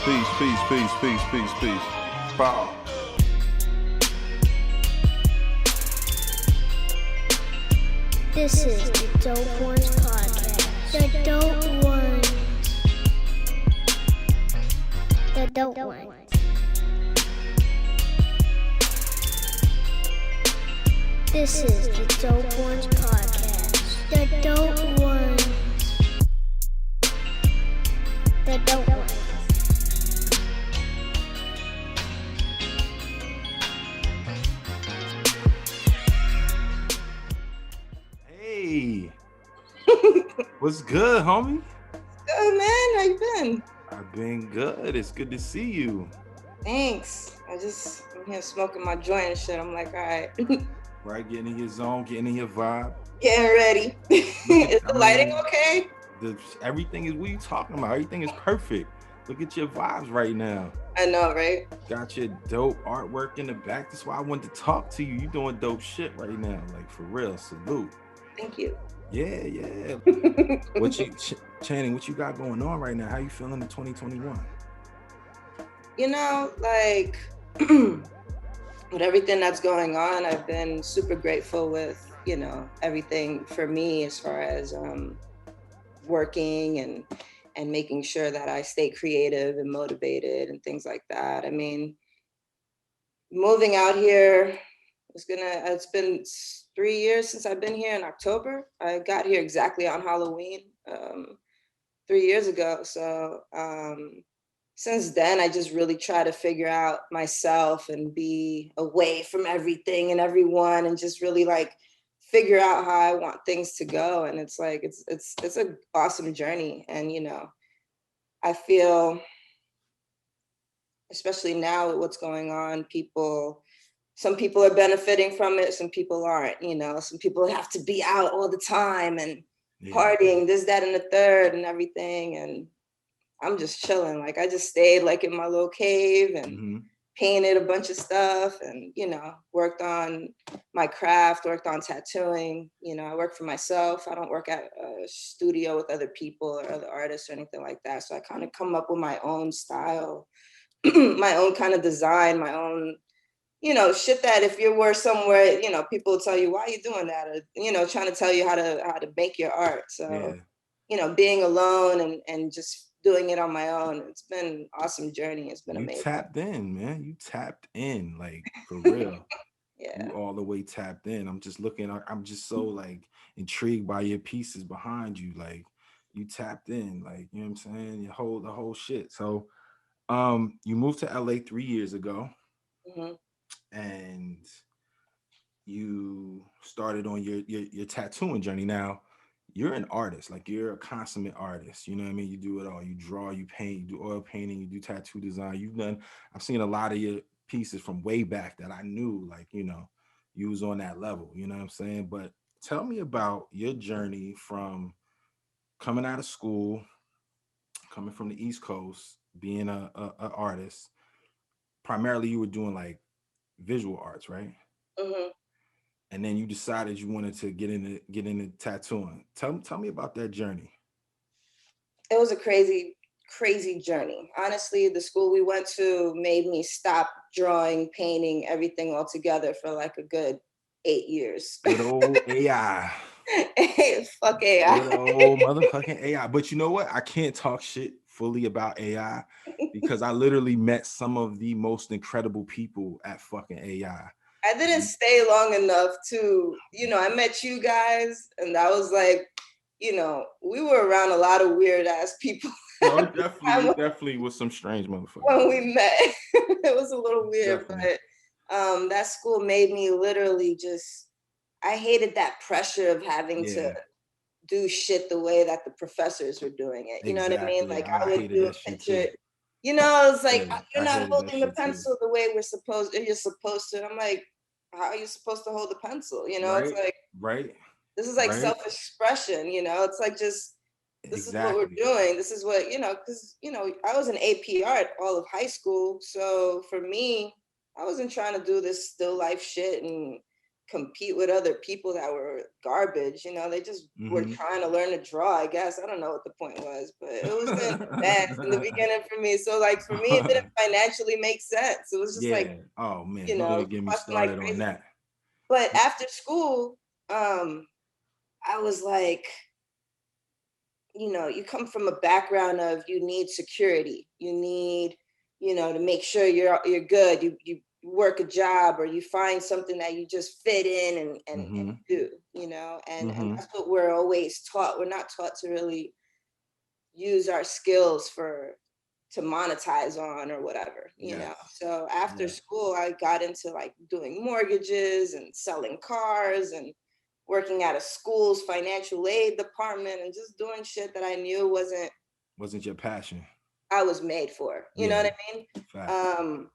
Peace, peace, peace, peace, peace, peace. Power. This is the Dope Ones podcast. The Dope Ones. The Dope Ones. This is the Dope Ones podcast. The Dope Ones. The Dope Ones. Hey, what's good, homie? Good, man. How you been? I've been good. It's good to see you. Thanks. I'm here smoking my joint and shit. I'm like, all right. Right, getting in your zone, getting in your vibe. Getting ready. Is the lighting okay? Everything is, what are you talking about? Everything is perfect. Look at your vibes right now. I know, right? Got your dope artwork in the back. That's why I wanted to talk to you. You doing dope shit right now. Like, for real, salute. Thank you. Yeah. Channing, what you got going on right now? How you feeling in 2021? You know, like, with everything that's going on, I've been super grateful with, you know, everything for me as far as working and making sure that I stay creative and motivated and things like that. I mean, moving out here, it's been 3 years since I've been here in October. I got here exactly on Halloween 3 years ago. So since then, I just really try to figure out myself and be away from everything and everyone and just really like figure out how I want things to go. And it's like, it's an awesome journey. And, you know, I feel, especially now with what's going on, some people are benefiting from it, some people aren't, you know, some people have to be out all the time and partying, this, that, and the third and everything. And I'm just chilling. Like, I just stayed like in my little cave and painted a bunch of stuff and, you know, worked on my craft, worked on tattooing. You know, I work for myself. I don't work at a studio with other people or other artists or anything like that. So I kind of come up with my own style, my own kind of design, my own, you know, shit that if you were somewhere, you know, people will tell you, why are you doing that? Or, you know, trying to tell you how to make your art. So, you know, being alone and just doing it on my own, it's been an awesome journey. It's been amazing. You tapped in, man. You tapped in, like, for real. Yeah. You all the way tapped in. I'm just so like intrigued by your pieces behind you. Like, you tapped in, like, you know what I'm saying? The whole shit. So you moved to LA 3 years ago. And you started on your tattooing journey. Now, you're an artist, like, you're a consummate artist. You know what I mean? You do it all. You draw, you paint, you do oil painting, you do tattoo design. I've seen a lot of your pieces from way back that I knew, like, you know, you was on that level, you know what I'm saying? But tell me about your journey from coming out of school, coming from the East Coast, being a artist. Primarily, you were doing like visual arts, right? And then you decided you wanted to get into tattooing. Tell me about that journey. It was a crazy journey. Honestly, the school we went to made me stop drawing, painting, everything all together for like a good 8 years. Good old AI. Fuck AI. Good old motherfucking AI. But you know what? I can't talk shit fully about AI because I literally met some of the most incredible people at fucking AI. I didn't stay long enough to, you know, I met you guys and I was like, you know, we were around a lot of weird ass people. No, definitely was some strange motherfuckers. When we met, it was a little weird, definitely. But that school made me literally just, I hated that pressure of having to do shit the way that the professors were doing it. You know what I mean? Like, I would do a picture. You know, it's like, you're not holding the pencil the way you're supposed to. I'm like, how are you supposed to hold the pencil? You know, it's like, this is like self-expression, you know, it's like just, this is what we're doing. This is what, you know, because, you know, I was in AP art all of high school. So for me, I wasn't trying to do this still life shit and compete with other people that were garbage. You know, they just were trying to learn to draw, I guess. I don't know what the point was, but it wasn't advanced in the beginning for me. So like for me, it didn't financially make sense. It was just like, Oh man, you don't know, even get me busting like started on crazy. that. But after school, I was like, you know, you come from a background of you need security. You need, you know, to make sure you're good. You work a job or you find something that you just fit in and do, you know, and that's what we're always taught. We're not taught to really use our skills to monetize on or whatever, you know. So after school, I got into like doing mortgages and selling cars and working at a school's financial aid department and just doing shit that I knew wasn't your passion. I was made for. You know what I mean? Fact.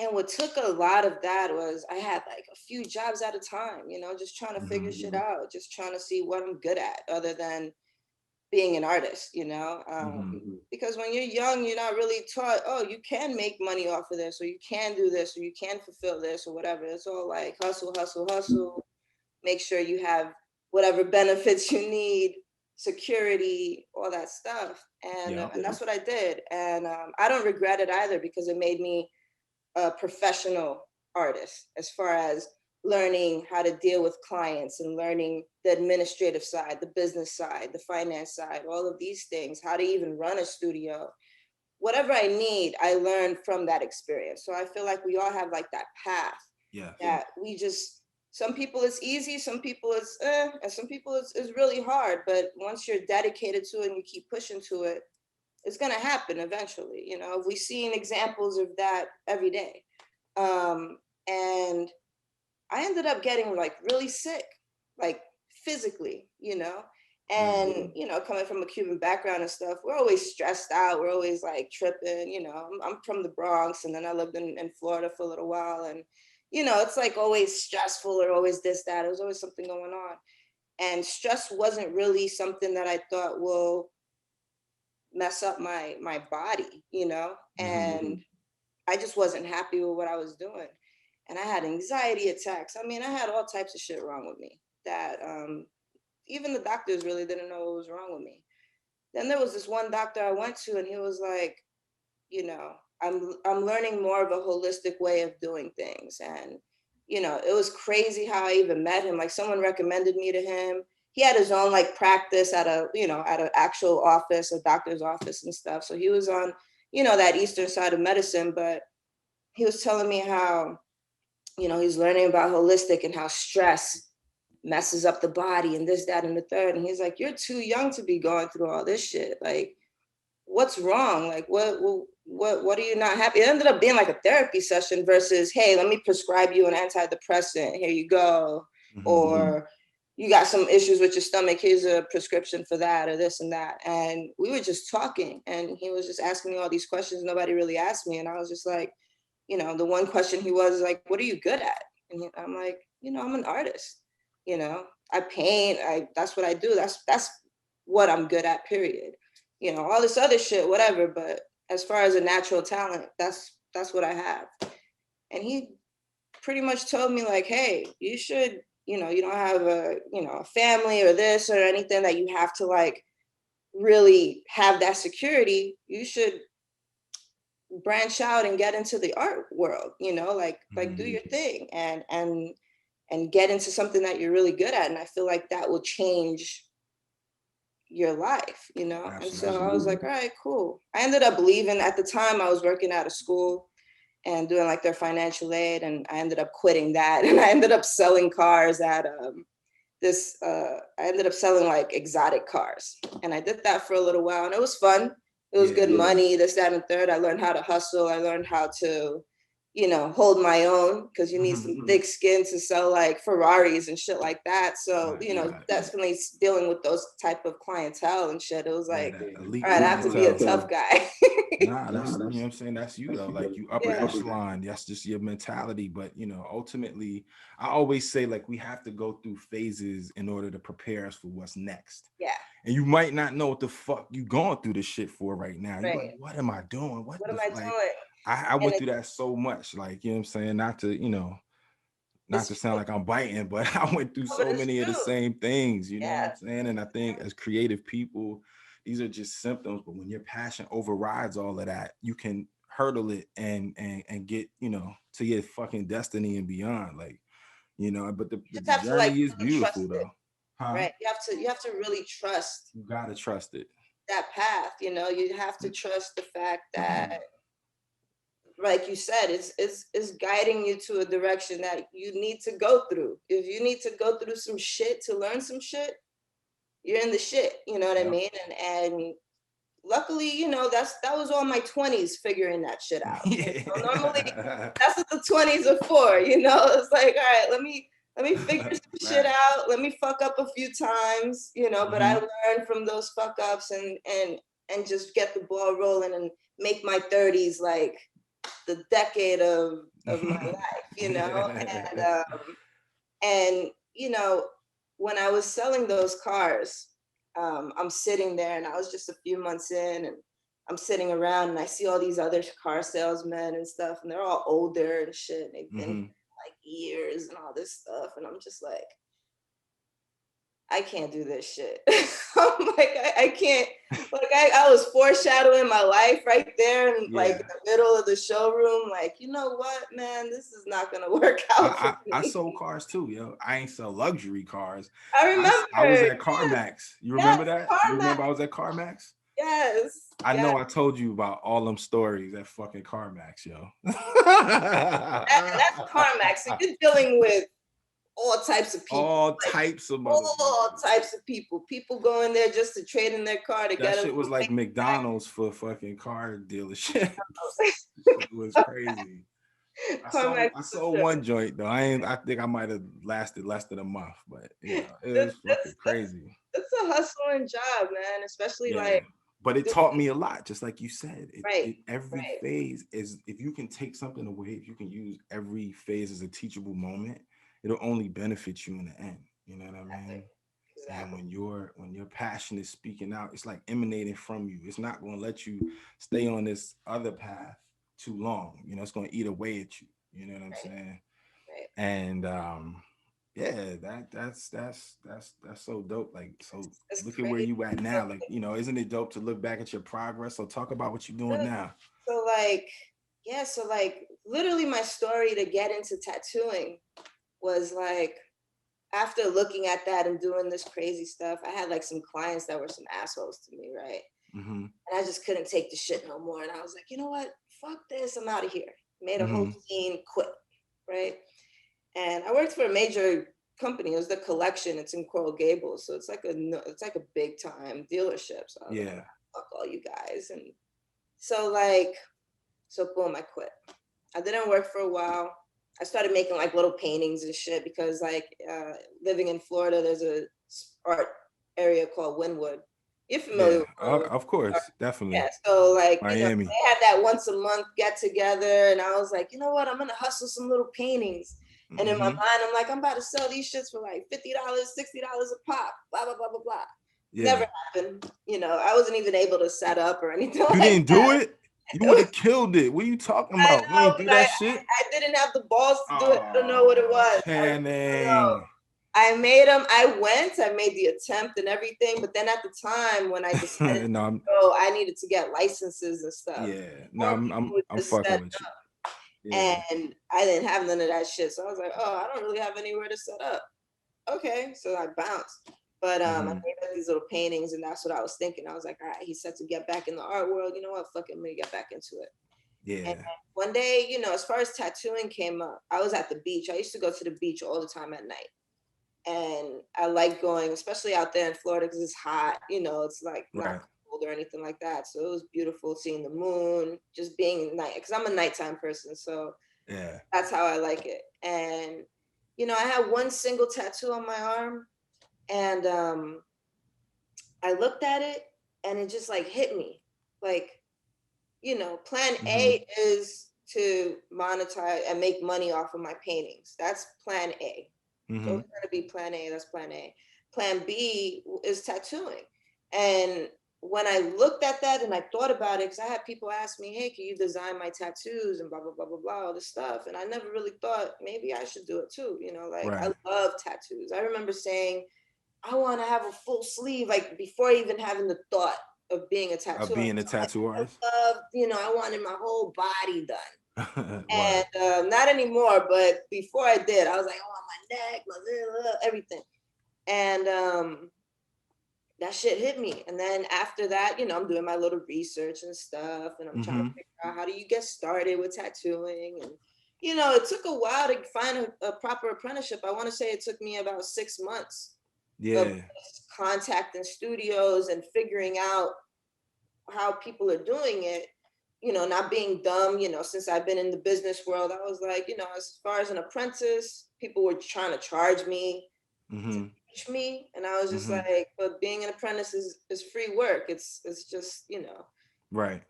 And what took a lot of that was I had like a few jobs at a time, you know, just trying to figure shit out, just trying to see what I'm good at other than being an artist, you know, because when you're young, you're not really taught, oh, you can make money off of this, or you can do this, or you can fulfill this, or whatever. It's all like hustle, hustle, hustle. Make sure you have whatever benefits you need, security, all that stuff. And that's what I did. And I don't regret it either because it made me a professional artist as far as learning how to deal with clients and learning the administrative side, the business side, the finance side, all of these things, how to even run a studio. Whatever I need, I learned from that experience. So I feel like we all have like that path that we just, some people it's easy, some people it's and some people it's really hard. But once you're dedicated to it and you keep pushing to it, it's going to happen eventually. You know, we've seen examples of that every day. And I ended up getting like really sick, like physically, you know, and, you know, coming from a Cuban background and stuff, we're always stressed out. We're always like tripping, you know, I'm from the Bronx and then I lived in Florida for a little while. And, you know, it's like always stressful or always this, that. There was always something going on. And stress wasn't really something that I thought will mess up my body, you know, and I just wasn't happy with what I was doing. And I had anxiety attacks. I mean, I had all types of shit wrong with me that even the doctors really didn't know what was wrong with me. Then there was this one doctor I went to and he was like, you know, I'm learning more of a holistic way of doing things. And, you know, it was crazy how I even met him. Like someone recommended me to him. He had his own like practice at an actual office, a doctor's office and stuff. So he was on, you know, that Eastern side of medicine, but he was telling me how, you know, he's learning about holistic and how stress messes up the body and this, that, and the third. And he's like, you're too young to be going through all this shit. Like, what's wrong? Like, what are you not happy? It ended up being like a therapy session versus, hey, let me prescribe you an antidepressant. Here you go. Or you got some issues with your stomach. Here's a prescription for that or this and that. And we were just talking and he was just asking me all these questions nobody really asked me. And I was just like, you know, the one question he was like, what are you good at? And I'm like, you know, I'm an artist. You know, I paint. That's what I do. That's what I'm good at, period. You know, all this other shit, whatever. But as far as a natural talent, that's what I have. And he pretty much told me like, hey, you should, you know, you don't have a family or this or anything that you have to like really have that security. You should branch out and get into the art world, you know, like do your thing and get into something that you're really good at. And I feel like that will change your life, you know. Absolutely. And so I was like, all right, cool. I ended up leaving. At the time I was working at a school and doing like their financial aid, and I ended up quitting that and I ended up selling cars at I ended up selling like exotic cars, and I did that for a little while and it was fun. It was good money, this, that, and third. I learned how to hustle. I learned how to, you know, hold my own, because you need some thick skin to sell like Ferraris and shit like that. So, you know, definitely dealing with those type of clientele and shit. It was like, all right, I have to be a tough guy. Nah, that's, you know what I'm saying? That's you though. Like you upper echelon. That's just your mentality. But, you know, ultimately, I always say like we have to go through phases in order to prepare us for what's next. Yeah. And you might not know what the fuck you going through this shit for right now. You're like, what am I doing? What am I doing? I went through that so much. Like, you know what I'm saying? Not to, you know, not to sound like I'm biting, but I went through so many of the same things, you know what I'm saying? And I think as creative people, these are just symptoms, but when your passion overrides all of that, you can hurdle it and get, you know, to your fucking destiny and beyond. Like, you know, but the You just have to like journey is really trust beautiful it, though. Huh? right? You have to really trust You gotta trust it. that path, you know. You have to trust the fact that, like you said, it's guiding you to a direction that you need to go through. If you need to go through some shit to learn some shit, you're in the shit, you know what I mean? And luckily, you know, that was all my 20s figuring that shit out. You know? Normally that's what the 20s are for, you know. It's like, all right, let me figure some shit out. Let me fuck up a few times, you know, but I learned from those fuck ups and just get the ball rolling and make my 30s like the decade of my life, you know. And you know, when I was selling those cars, I'm sitting there and I was just a few months in, and I'm sitting around and I see all these other car salesmen and stuff, and they're all older and shit. And they've been like years and all this stuff. And I'm just like, I can't do this shit. I'm like, I can't, like, I was foreshadowing my life right there and like in the middle of the showroom, like, you know what, man, this is not gonna work out for me. I sold cars too, yo. I ain't sell luxury cars. I remember. I was at CarMax. You remember that? CarMax. You remember I was at CarMax? Yes. I know I told you about all them stories at fucking CarMax, yo. That's CarMax. So you're dealing with all types of people. All types of people. People go in there just to trade in their car to get that shit was like McDonald's for fucking car dealership. It was crazy. I sold one joint though. I think I might have lasted less than a month, but you know, it was fucking crazy. It's a hustling job, man. Especially like. But it taught me a lot, just like you said. Every right. phase is, if you can take something away, if you can use every phase as a teachable moment, it'll only benefit you in the end. You know what I mean? Exactly. And when your passion is speaking out, it's like emanating from you. It's not going to let you stay on this other path too long. You know, it's going to eat away at you. You know what I'm saying? Right. And yeah, that's so dope. Like, so it's look crazy. At where you at now. Like, you know, isn't it dope to look back at your progress? So talk about what you're doing now. So like literally my story to get into tattooing was like, after looking at that and doing this crazy stuff, I had like some clients that were some assholes to me, right? And I just couldn't take the shit no more. And I was like, you know what? Fuck this. I'm out of here. Made a whole scene, quit, right? And I worked for a major company. It was The Collection. It's in Coral Gables, so it's like a big time dealership. So I was like, fuck all you guys. And so boom, I quit. I didn't work for a while. I started making like little paintings and shit because like living in Florida, there's a art area called Wynwood. You're familiar with Wynwood? Of course, definitely. Yeah, so like Miami. You know, they had that once a month get together, and I was like, you know what, I'm gonna hustle some little paintings. And in my mind, I'm like, I'm about to sell these shits for like $50, $60 a pop, blah, blah, blah, blah, blah. Yeah. Never happened. You know, I wasn't even able to set up or anything. You didn't do it? You would have killed it. What are you talking about? You didn't do that shit? I didn't have the balls to do it. I don't know what it was. Channing. I made them. I made the attempt and everything. But then at the time when I decided I needed to get licenses and stuff. Yeah. No, I'm fucking with you. Yeah. And I didn't have none of that shit. So I was like, I don't really have anywhere to set up. Okay. So I bounced. But I made up these little paintings, and that's what I was thinking. I was like, all right, he's set to get back in the art world. You know what? Fuck it, I'm gonna get back into it. Yeah. And one day, you know, as far as tattooing came up, I was at the beach. I used to go to the beach all the time at night. And I like going, especially out there in Florida, because it's hot, you know, it's like not cold or anything like that. So it was beautiful seeing the moon, just being night, because I'm a nighttime person. So yeah, that's how I like it. And, you know, I had one single tattoo on my arm, and I looked at it and it just like hit me. Like, you know, plan A is to monetize and make money off of my paintings. That's plan A. So it's going to be plan A. That's plan A. Plan B is tattooing. And when I looked at that and I thought about it, because I had people ask me, hey, can you design my tattoos and blah, blah, blah, blah, blah, all this stuff. And I never really thought maybe I should do it too. You know, like I Right. love tattoos. I remember saying, I want to have a full sleeve, like before even having the thought of being a Of tattoo being a artist. tattoo artist. I love, I wanted my whole body done. Word. And not anymore, but before I did, I was like, I want my neck, everything. And that shit hit me. And then after that, I'm doing my little research and stuff, and I'm trying to figure out how do you get started with tattooing. And it took a while to find a proper apprenticeship. I want to say it took me about 6 months of Yeah. contacting studios and figuring out how people are doing it, not being dumb, since I've been in the business world. I was like, as far as an apprentice, people were trying to charge me to teach me. And I was just like, but being an apprentice is free work. It's just, Right.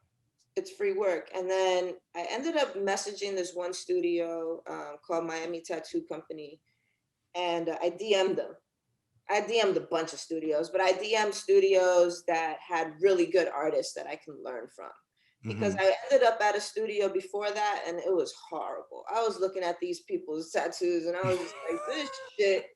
it's free work. And then I ended up messaging this one studio called Miami Tattoo Company. And I DM'd them. I DM'd a bunch of studios, but I DM'd studios that had really good artists that I can learn from. Because I ended up at a studio before that and it was horrible. I was looking at these people's tattoos and I was just like, this shit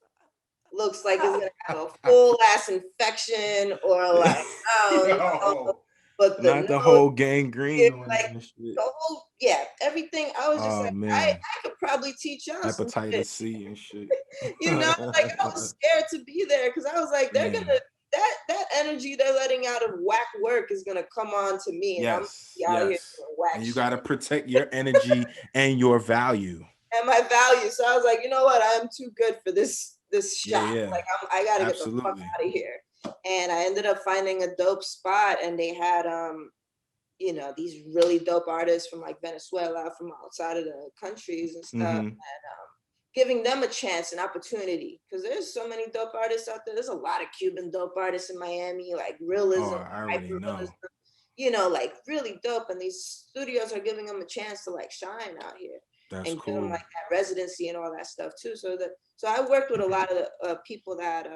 looks like it's gonna have a full ass infection or like, I don't know. Yo, But the not the nose, whole gangrene on it like and shit. the whole, yeah, everything. I was just Oh like, I man, could probably teach y'all some hepatitis shit. C and shit. Like I was scared to be there because I was like, they're Yeah. gonna that energy they're letting out of whack work is gonna come on to me, and I'm gonna Yes. be out here Yes. doing whack And you shit gotta protect your energy and your value. and my value. So I was like, you know what, I'm too good for this Yeah. shop. Yeah. Like I gotta get the fuck Absolutely. out of here. And I ended up finding a dope spot, and they had these really dope artists from like Venezuela, from outside of the countries and stuff. And giving them a chance, an opportunity, because there's so many dope artists out there. There's a lot of Cuban dope artists in Miami, like Oh, realism, I already hyper know. realism, like really dope. And these studios are giving them a chance to like shine out here That's and give them cool. like that residency and all that stuff too. So I worked with a lot of people that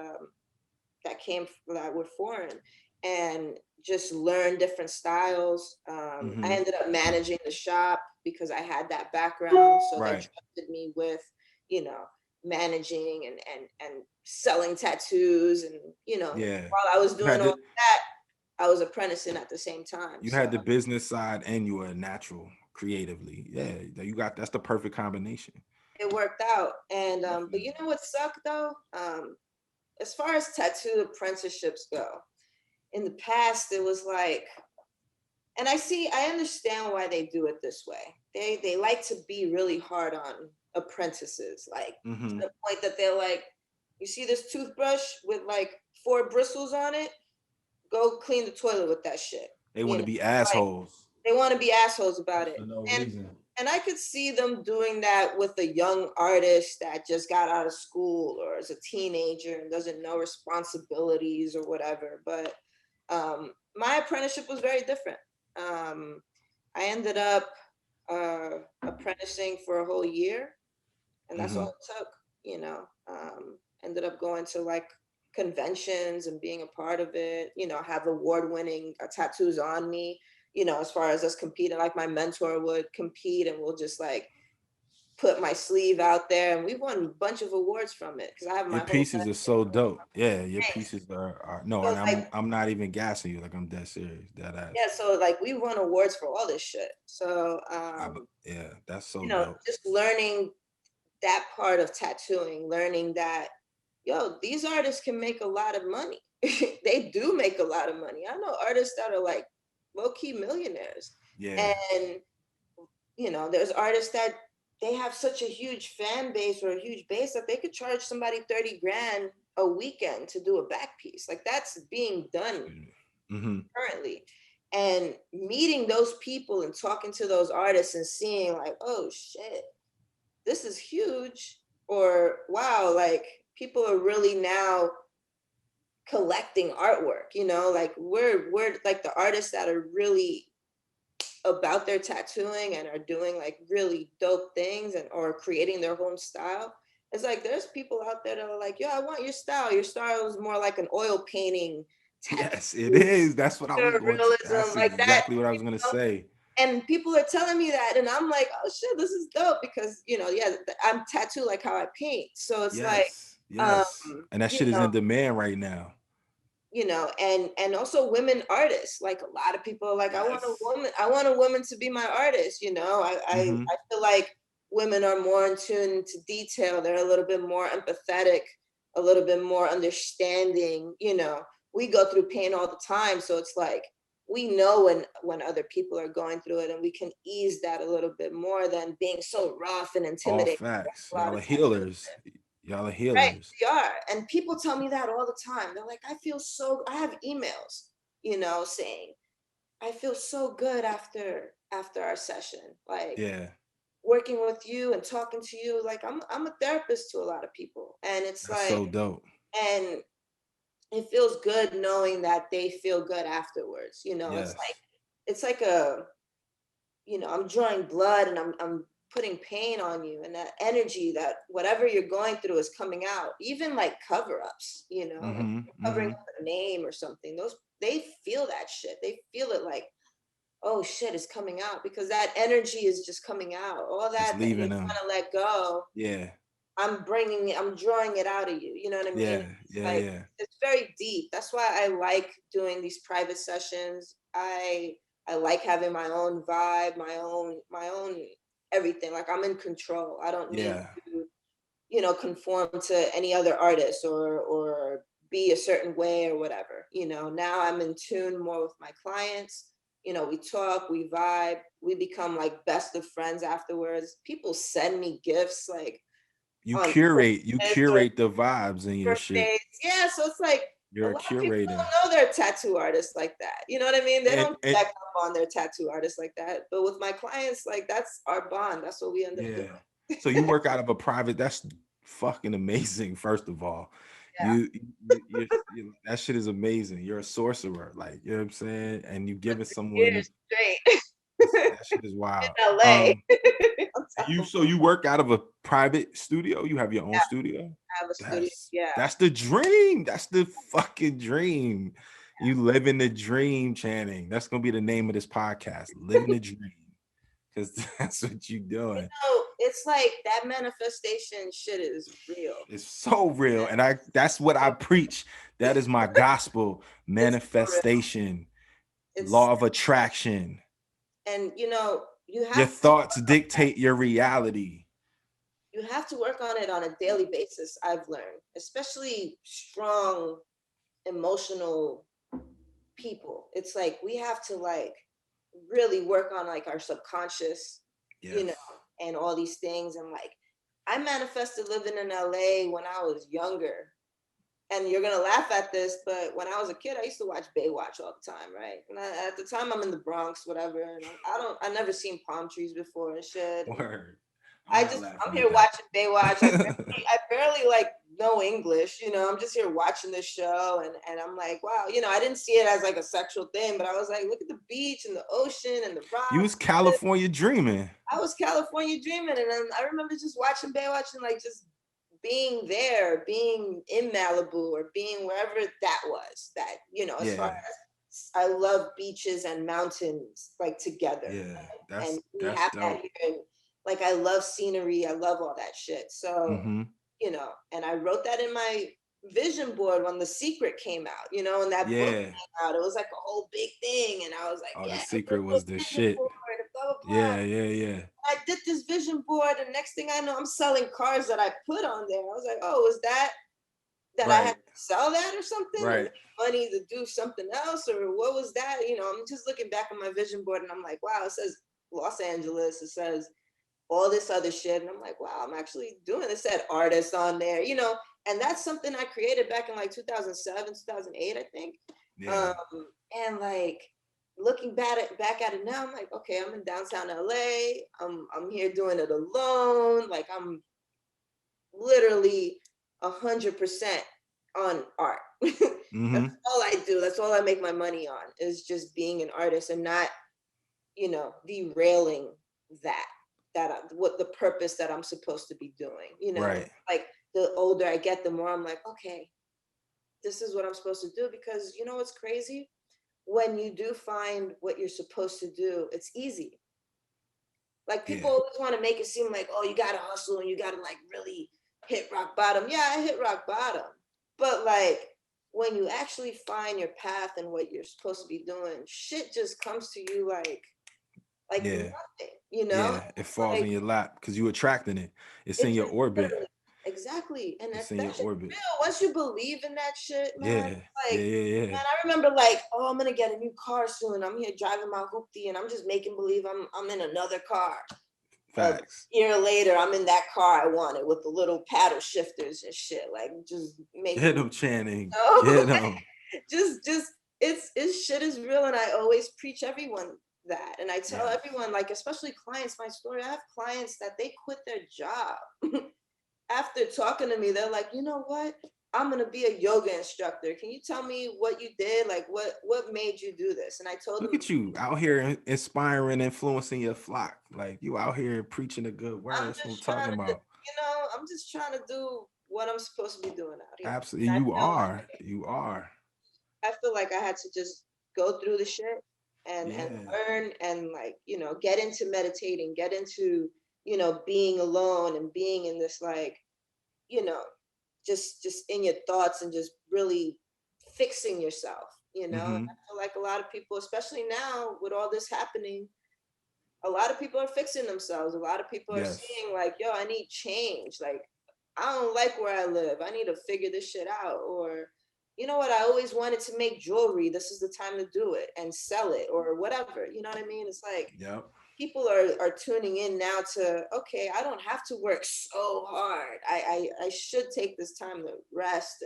that were foreign and just learn different styles. I ended up managing the shop because I had that background. So they Right. trusted me with, managing and selling tattoos. And, Yeah. while I was You doing had all the that, I was apprenticing at the same time. you So had the business side and you were natural creatively. Yeah. That's the perfect combination. it worked out. And, but Definitely. what sucked though? As far as tattoo apprenticeships go, in the past, it was like, and I understand why they do it this way. They like to be really hard on apprentices, like to the point that they're like, you see this toothbrush with like 4 bristles on it? Go clean the toilet with that shit. They want to be Like assholes they want to be assholes about it. for no And reason. and I could see them doing that with a young artist that just got out of school or is a teenager and doesn't know responsibilities or whatever. But my apprenticeship was very different. I ended up apprenticing for a whole year, and that's all it took. Ended up going to like conventions and being a part of it. Have award-winning tattoos on me. As far as us competing, like my mentor would compete, and we'll just like put my sleeve out there, and we won a bunch of awards from it because I have my Your whole pieces are so dope. Yeah, your thanks. pieces are no, So and like, I'm not even gassing you. Like I'm dead serious, dead ass. yeah, so like we won awards for all this shit. So Yeah, that's so dope. just learning that part of tattooing, learning that, these artists can make a lot of money. They do make a lot of money. I know artists that are like low-key millionaires. Yeah. And, there's artists that they have such a huge fan base or a huge base that they could charge somebody 30 grand a weekend to do a back piece. Like that's being done currently. And meeting those people and talking to those artists and seeing like, oh shit, this is huge, or wow, like people are really now collecting artwork, like we're like the artists that are really about their tattooing and are doing like really dope things and or creating their own style. It's like there's people out there that are like, yo, I want your style. Your style is more like an oil painting Yes, it is. That's what I was going to. realism That's like that. exactly what I was going to say. And people are telling me that, and I'm like, oh shit, this is dope because I'm tattooed like how I paint, so it's like, Yes, um, yes. And that you shit is know, in demand right now. and also women artists. Like a lot of people are like, Yes. I want a woman to be my artist. Mm-hmm. I feel like women are more in tune to detail. They're a little bit more empathetic, a little bit more understanding. We go through pain all the time, so it's like we know when other people are going through it, and we can ease that a little bit more than being so rough and All intimidating. facts. A lot Y'all of are times. healers. Y'all are Right, healers. they are. And people tell me that all the time. They're like, I have emails, saying, I feel so good after our session. Like Yeah, working with you and talking to you. Like I'm a therapist to a lot of people. And it's that's like, so dope. and it feels good knowing that they feel good afterwards. Yes. It's like I'm drawing blood and I'm putting pain on you, and that energy, that whatever you're going through is coming out. Even like cover-ups, like Mm-hmm. covering Mm-hmm. up a name or something, those, they feel that shit. They feel it like, oh shit is coming out, because that energy is just coming out. All It's that you're leaving them. trying to let go, Yeah. I'm drawing it out of you. You know what I mean? Yeah. It's Yeah. like, Yeah. it's very deep. That's why I like doing these private sessions. I like having my own vibe, my own everything. Like I'm in control. I don't need Yeah. to, conform to any other artist or be a certain way or whatever. Now I'm in tune more with my clients. We talk, we vibe, we become like best of friends afterwards. People send me gifts like You on curate. You Christmas or curate the vibes in your shit. birthdays. Yeah, so it's like a You're a lot of people curator. don't know they're tattoo artists like that. You know what I mean? They don't And check up on their tattoo artists like that. But with my clients, like that's our bond. That's what we end up doing. yeah. So you work out of a private. That's fucking amazing. First of all, Yeah. that shit is amazing. You're a sorcerer, like you know what I'm saying, and you For giving someone years straight that shit is in wild. LA. On top You of, so you work out of a private studio? You have your own yeah, studio? I have a studio. That's Yeah. that's the dream. That's the fucking dream. You living the dream, Channing. That's gonna be the name of this podcast. Living the dream. Because that's what you doing. It's like that manifestation shit is real. It's so real. And that's what I preach. That is my gospel. It's so real. Manifestation, It's law of attraction. and you Your have to thoughts dictate your reality. work on it on a daily basis. I've learned, especially strong emotional people. It's like we have to like really work on like our subconscious, you Yes. know, and all these things. And like I manifested living in LA when I was younger. And you're gonna laugh at this, but when I was a kid, I used to watch Baywatch all the time, right? And at the time, I'm in the Bronx, whatever. And I never seen palm trees before and shit. And Word. I'm not I'm laughing here at watching Baywatch. that. I barely like know English, I'm just here watching this show, and I'm like, wow, I didn't see it as like a sexual thing, but I was like, look at the beach and the ocean and the You rocks. was California dreaming. I was California dreaming, and then I remember just watching Baywatch and like just being there, being in Malibu or being wherever that was. That as far Yeah. as I love beaches and mountains like together, Yeah. and That's we that's have that dope. here. And like I love scenery, I love all that shit. So Mm-hmm. and I wrote that in my vision board when The Secret came out, and that book Yeah. came out. It was like a whole big thing. And I was like, Oh, yeah, The I wrote Secret this was the vision shit. board, and blah, blah, blah. Yeah, yeah, yeah. I did this vision board, and next thing I know, I'm selling cars that I put on there. I was like, oh, was that I had Right. to sell that or something to Right. make money to do something else? Or what was that? I'm just looking back on my vision board, and I'm like, wow, it says Los Angeles. It says all this other shit. And I'm like, wow, I'm actually doing this. It said artist on there, and that's something I created back in like 2007, 2008, I think. Yeah. And like looking back at it now, I'm like, okay, I'm in downtown LA. I'm here doing it alone. Like I'm literally 100% on art. Mm-hmm. That's all I do. That's all I make my money on, is just being an artist and not, derailing what the purpose that I'm supposed to be doing. Right. Like the older I get, the more I'm like, okay, this is what I'm supposed to do. Because you know what's crazy? When you do find what you're supposed to do, it's easy. Like people Yeah. always want to make it seem like, oh, you gotta hustle and you gotta like really hit rock bottom. Yeah, I hit rock bottom. But like when you actually find your path and what you're supposed to be doing, shit just comes to you like Yeah. nothing, you know? Yeah. It falls Like in your lap because you attracting it. It's in it your just orbit. literally, exactly. And It's in that your shit's orbit. real. Once you believe in that shit, man, Yeah. like Yeah. Yeah. Yeah. man, I remember like, oh, I'm gonna get a new car soon. I'm here driving my hoopty and I'm just making believe I'm in another car. A Facts. year later, I'm in that car I wanted with the little paddle shifters and shit, like just Get making, them, Channing. oh, Get them. just it's shit is real, and I always preach everyone that, and I tell Yes. everyone, like especially clients, my story. I have clients that they quit their job after talking to me. They're like, you know what? I'm gonna be a yoga instructor. Can you tell me what you did? Like what made you do this? And I told Look them, at you out here inspiring, influencing your flock. Like you out here preaching a good word. I'm That's what I'm just talking trying to, about. I'm just trying to do what I'm supposed to be doing out here. Absolutely. And You are. You are. I feel like I had to just go through the shit and Yeah. learn and like, get into meditating, get into, being alone and being in this like, you know, just in your thoughts and just really fixing yourself. And Mm-hmm. I feel like a lot of people, especially now with all this happening, a lot of people are fixing themselves. A lot of people are Yes. seeing like, yo, I need change. Like, I don't like where I live. I need to figure this shit out. Or, you know what? I always wanted to make jewelry. This is the time to do it and sell it or whatever. You know what I mean? It's like Yep. people are tuning in now to, okay, I don't have to work so hard. I should take this time to rest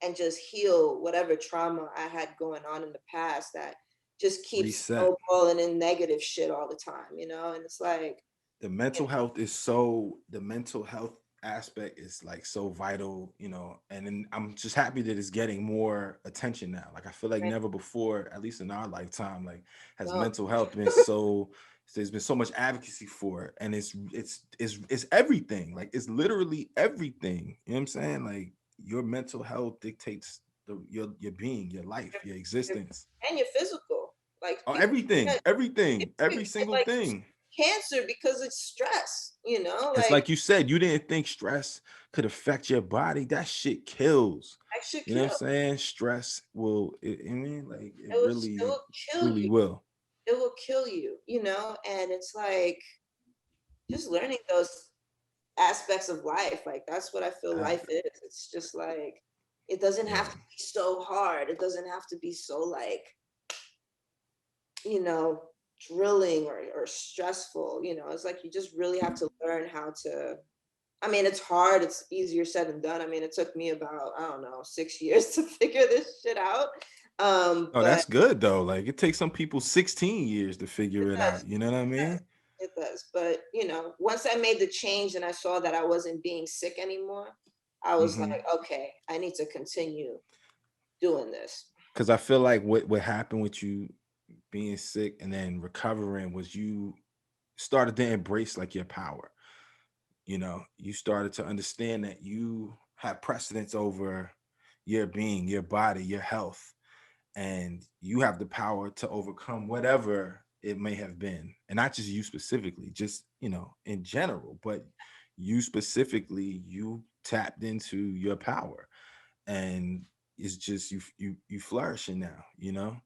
and just heal whatever trauma I had going on in the past that just keeps Reset. snowballing in negative shit all the time. And it's like, The mental health aspect is like so vital, and then I'm just happy that it's getting more attention now. Like I feel like right, never before, at least in our lifetime, like has no, mental health been so there's been so much advocacy for it. And it's everything. Like it's literally everything. You know what I'm saying? Like your mental health dictates your being, your life, your your- existence. and your physical. Like Oh, people everything, everything, every get single like thing. cancer because it's stress. It's Like like you said, you didn't think stress could affect your body. That shit kills. I should You know what kill. I'm saying? Stress will, I mean, like it It really, will kill truly you. will. It will kill you. And it's like just learning those aspects of life. Like that's what I feel Uh, life is. It's just like it doesn't have yeah. to be so hard. It doesn't have to be so like, you know, drilling or stressful. It's like you just really have to learn how to. I mean, it's hard. It's easier said than done. I mean, it took me about, I don't know, 6 years to figure this shit out. Oh, But that's good though. Like it takes some people 16 years to it figure it does. out. You know what I It does. mean? It does. But, once I made the change and I saw that I wasn't being sick anymore, I was Mm-hmm. like, okay, I need to continue doing this. Because I feel like what happened with you being sick and then recovering was you started to embrace like your power. You started to understand that you have precedence over your being, your body, your health, and you have the power to overcome whatever it may have been. And not just you specifically, just, in general, but you specifically, you tapped into your power. And it's just you flourishing now.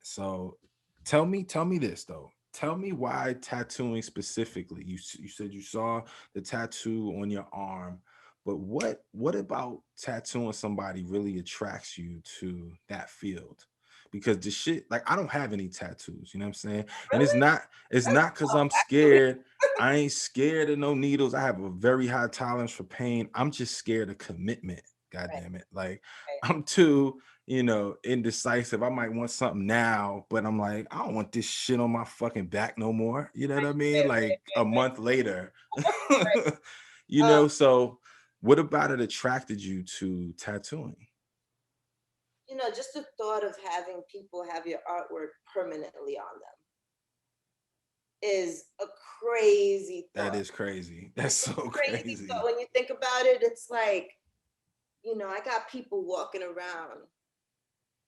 So tell me this though. Tell me why tattooing specifically. You said you saw the tattoo on your arm, but what about tattooing somebody really attracts you to that field? Because the shit, like I don't have any tattoos, you know what I'm saying? And it's Really? not it's That's not because I'm actually scared. I ain't scared of no needles. I have a very high tolerance for pain. I'm just scared of commitment. God right, damn it. Like right, I'm too indecisive. I might want something now, but I'm like, I don't want this shit on my fucking back no more. You know what I mean? right, Like a right, month later. right. Um, So what about it attracted you to tattooing? just the thought of having people have your artwork permanently on them is a crazy That thought. is crazy. That's It's a so crazy thought crazy. when you think about it. It's like you know, I got people walking around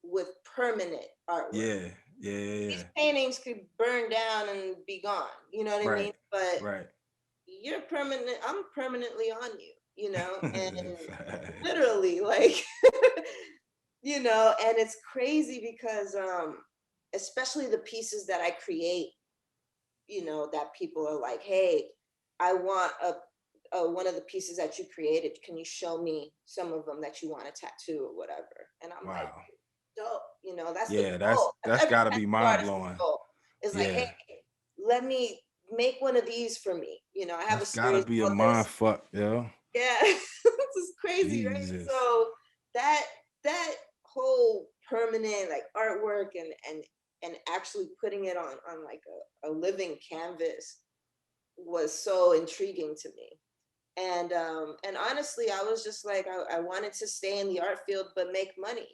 with permanent artwork. Yeah. Yeah. Yeah. These Yeah. paintings could burn down and be gone. You know what I mean? Right. But Right. you're permanent. I'm permanently on you. You know, and literally, like, you know, and it's crazy because, especially the pieces that I create, you know, that people are like, hey, I want one of the pieces that you created. Can you show me some of them that you want to tattoo or whatever? And I'm like, Wow. dope. You know, that's the Yeah, goal. That's that's every gotta be tattoo mind artist's blowing. goal. It's like, hey, Yeah. let me make one of these for me. You know, I have a That's gotta series be a called mind this. fuck, yo. Yeah, this is crazy, right? Jesus. So that that whole permanent like artwork and actually putting it on like a living canvas was so intriguing to me. And honestly, I was just like, I wanted to stay in the art field but make money.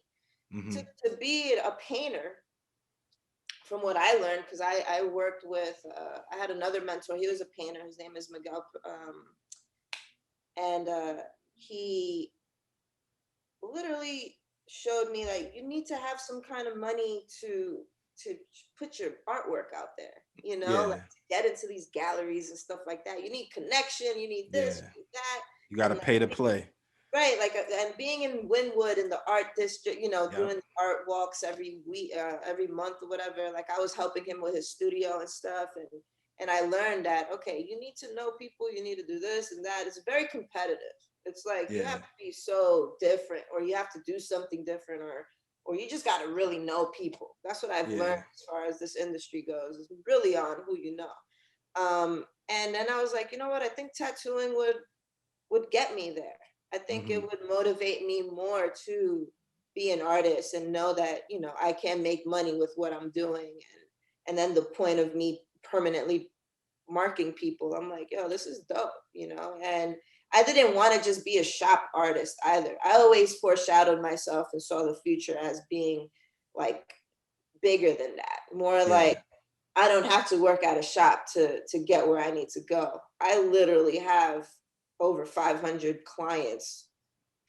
Mm-hmm. To be a painter, from what I learned, because I worked with, I had another mentor. He was a painter. His name is Miguel, and he literally showed me like you need to have some kind of money to put your artwork out there, you know, like Yeah. to get into these galleries and stuff like that. You need connection, you need this, Yeah. you need that. You gotta And like pay to play. right, like and being in Wynwood in the art district, you know, Yep. doing art walks every week, every month or whatever, like I was helping him with his studio and stuff. And I learned that, okay, you need to know people, you need to do this and that. It's very competitive. It's like you have Yeah. to be so different, or you have to do something different, or you just got to really know people. That's what I've learned Yeah. as far as this industry goes. It's really on who you know. And then I was like, you know what? I think tattooing would get me there. I think it Mm-hmm. would motivate me more to be an artist and know that, you know, I can make money with what I'm doing. And then the point of me permanently marking people, I'm like, yo, this is dope, you know? And I didn't want to just be a shop artist either. I always foreshadowed myself and saw the future as being like bigger than that, more Yeah. like I don't have to work at a shop to get where I need to go. I literally have over 500 clients,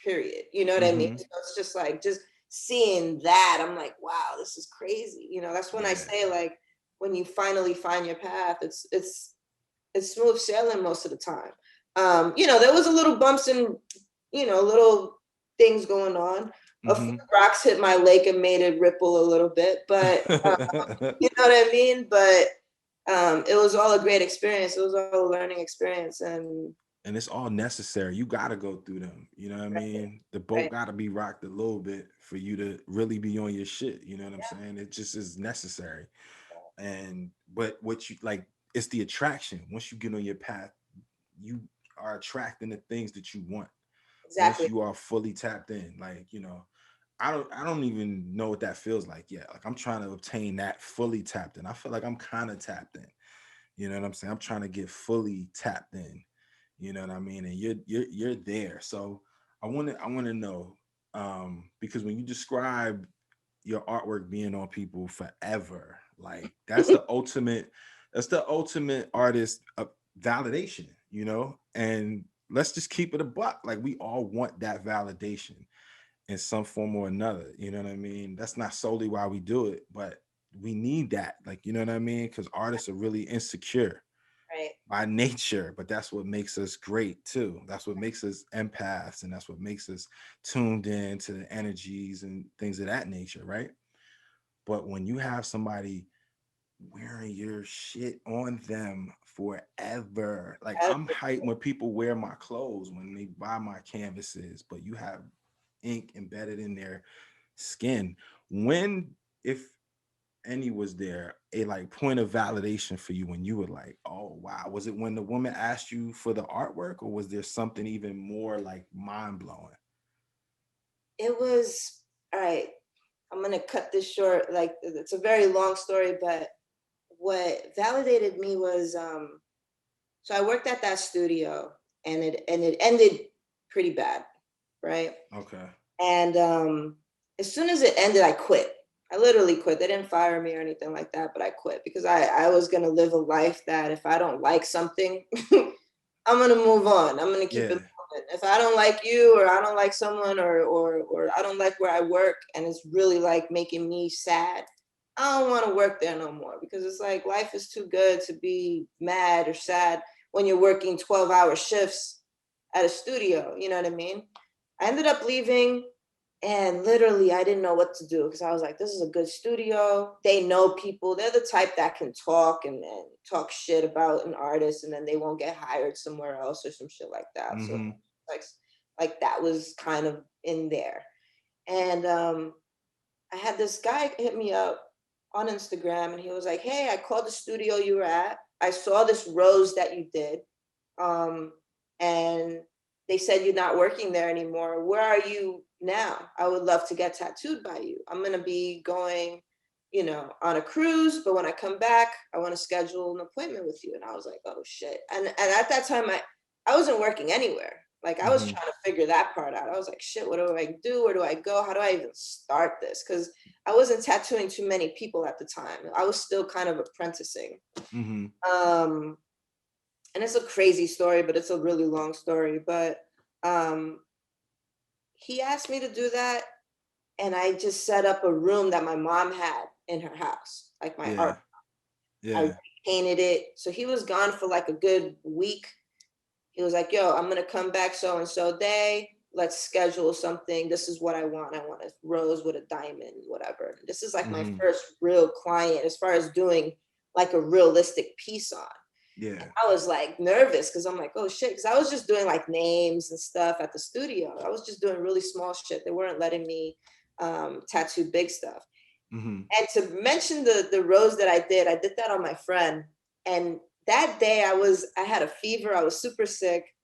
period. You know what I mean? Mm-hmm. So it's just like just seeing that, I'm like, wow, this is crazy. You know, that's when I Yeah. say like when you finally find your path, it's smooth sailing most of the time. You know, there was a little bumps and you know, little things going on. A few Mm-hmm. rocks hit my lake and made it ripple a little bit, but you know what I mean? But it was all a great experience. It was all a learning experience. And And it's all necessary. You gotta go through them. You know what I right, mean? The boat right, gotta be rocked a little bit for you to really be on your shit. You know what I'm yeah, saying? It just is necessary. And but what you like, it's the attraction. Once you get on your path, you are attracting the things that you want. Once exactly. you are fully tapped in, like, you know, I don't even know what that feels like yet. Like I'm trying to obtain that fully tapped in. I feel like I'm kind of tapped in. You know what I'm saying? I'm trying to get fully tapped in. You know what I mean? And you're there. So I want to know, because when you describe your artwork being on people forever, like that's the ultimate artist validation, you know? And let's just keep it a buck. Like we all want that validation in some form or another. You know what I mean? That's not solely why we do it, but we need that. Like, you know what I mean? Because artists are really insecure Right. by nature, but that's what makes us great too. That's what makes us empaths, and that's what makes us tuned in to the energies and things of that nature, right? But when you have somebody wearing your shit on them forever, like I'm hyped when people wear my clothes, when they buy my canvases, but you have ink embedded in their skin. When, if any, was there a like point of validation for you when you were like, oh wow? Was it when the woman asked you for the artwork, or was there something even more like mind blowing? It was all right. I'm gonna cut this short. Like it's a very long story, but what validated me was so I worked at that studio and it ended pretty bad, right? Okay. And as soon as it ended, I quit. I literally quit. They didn't fire me or anything like that, but I quit because I was gonna live a life that if I don't like something, I'm gonna move on. I'm gonna keep it Yeah. moving. If I don't like you, or I don't like someone, or I don't like where I work, and it's really like making me sad, I don't want to work there no more, because it's like life is too good to be mad or sad when you're working 12-hour shifts at a studio. You know what I mean? I ended up leaving, and literally I didn't know what to do, because I was like, this is a good studio. They know people. They're the type that can talk and talk shit about an artist, and then they won't get hired somewhere else or some shit like that. So like that was kind of in there. And I had this guy hit me up on Instagram, and he was like, hey, I called the studio you were at. I saw this rose that you did. And they said you're not working there anymore. Where are you now? I would love to get tattooed by you. I'm going to be going, on a cruise, but when I come back, I want to schedule an appointment with you. And I was like, oh shit. And at that time, I wasn't working anywhere. Like, I was trying to figure that part out. I was like, shit, what do I do? Where do I go? How do I even start this? Because I wasn't tattooing too many people at the time. I was still kind of apprenticing. And it's a crazy story, but it's a really long story. But he asked me to do that, and I just set up a room that my mom had in her house, like my art. I painted it. So he was gone for like a good week. He was like, yo, I'm going to come back so-and-so day. Let's schedule something. This is what I want. I want a rose with a diamond, whatever. This is like my first real client as far as doing like a realistic piece on. Yeah. And I was like nervous, because I'm like, oh shit. Because I was just doing like names and stuff at the studio. I was just doing really small shit. They weren't letting me tattoo big stuff. And to mention the rose that I did that on my friend. And that day I had a fever. I was super sick,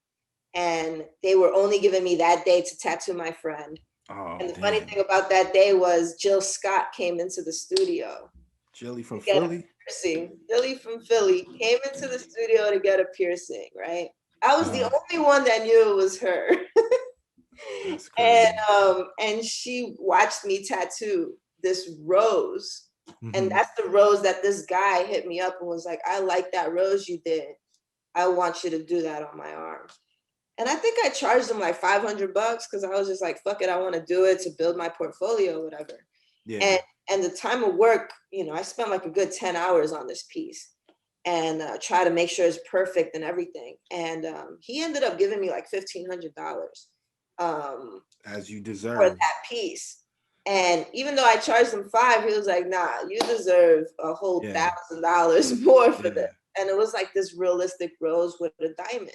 and they were only giving me that day to tattoo my friend. And the funny thing about that day was Jill Scott came into the studio. Jilly from Philly? Jilly from Philly came into the studio to get a piercing, right? I was the only one that knew it was her. That's crazy. And she watched me tattoo this rose. And that's the rose that this guy hit me up and was like, I like that rose you did. I want you to do that on my arm. And I think I charged him like $500, because I was just like, fuck it, I want to do it to build my portfolio, whatever. Yeah. And the time of work, I spent like a good 10 hours on this piece, and try to make sure it's perfect and everything. And he ended up giving me like $1,500. As you deserve. For that piece. And even though I charged him $500, he was like, nah, you deserve a whole $1,000 more for this. And it was like this realistic rose with a diamond.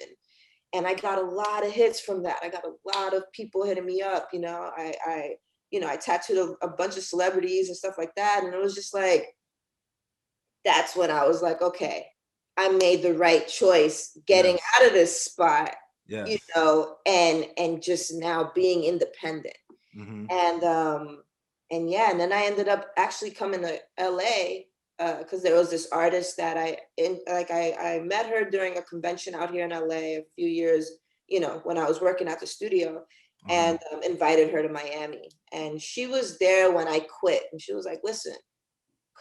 And I got a lot of hits from that. I got a lot of people hitting me up. I tattooed a bunch of celebrities and stuff like that. And it was just like, that's when I was like, okay, I made the right choice getting out of this spot, and just now being independent. And then I ended up actually coming to LA, because there was this artist that I met her during a convention out here in LA a few years, when I was working at the studio, and invited her to Miami. And she was there when I quit, and she was like, listen,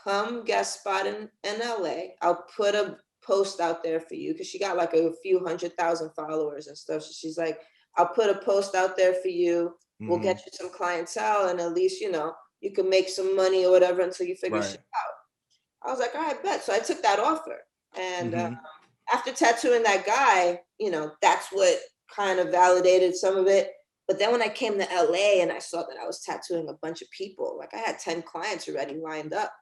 come guest spot in LA. I'll put a post out there for you, because she got like a few 100,000 followers and stuff. So she's like, I'll put a post out there for you. We'll get you some clientele, and at least, you can make some money or whatever until you figure shit out. I was like, all right, bet. So I took that offer. And after tattooing that guy, that's what kind of validated some of it. But then when I came to LA and I saw that I was tattooing a bunch of people, like I had 10 clients already lined up.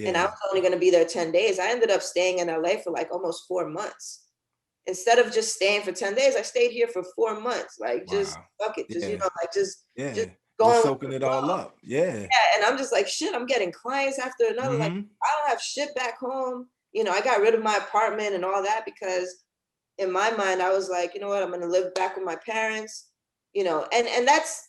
And I was only going to be there 10 days. I ended up staying in LA for like almost 4 months. Instead of just staying for 10 days, I stayed here for 4 months. Like, just fuck it. Just, just going. Soaking it all up. Yeah. And I'm just like, shit, I'm getting clients after another. Like, I don't have shit back home. I got rid of my apartment and all that, because in my mind, I was like, you know what, I'm going to live back with my parents, and that's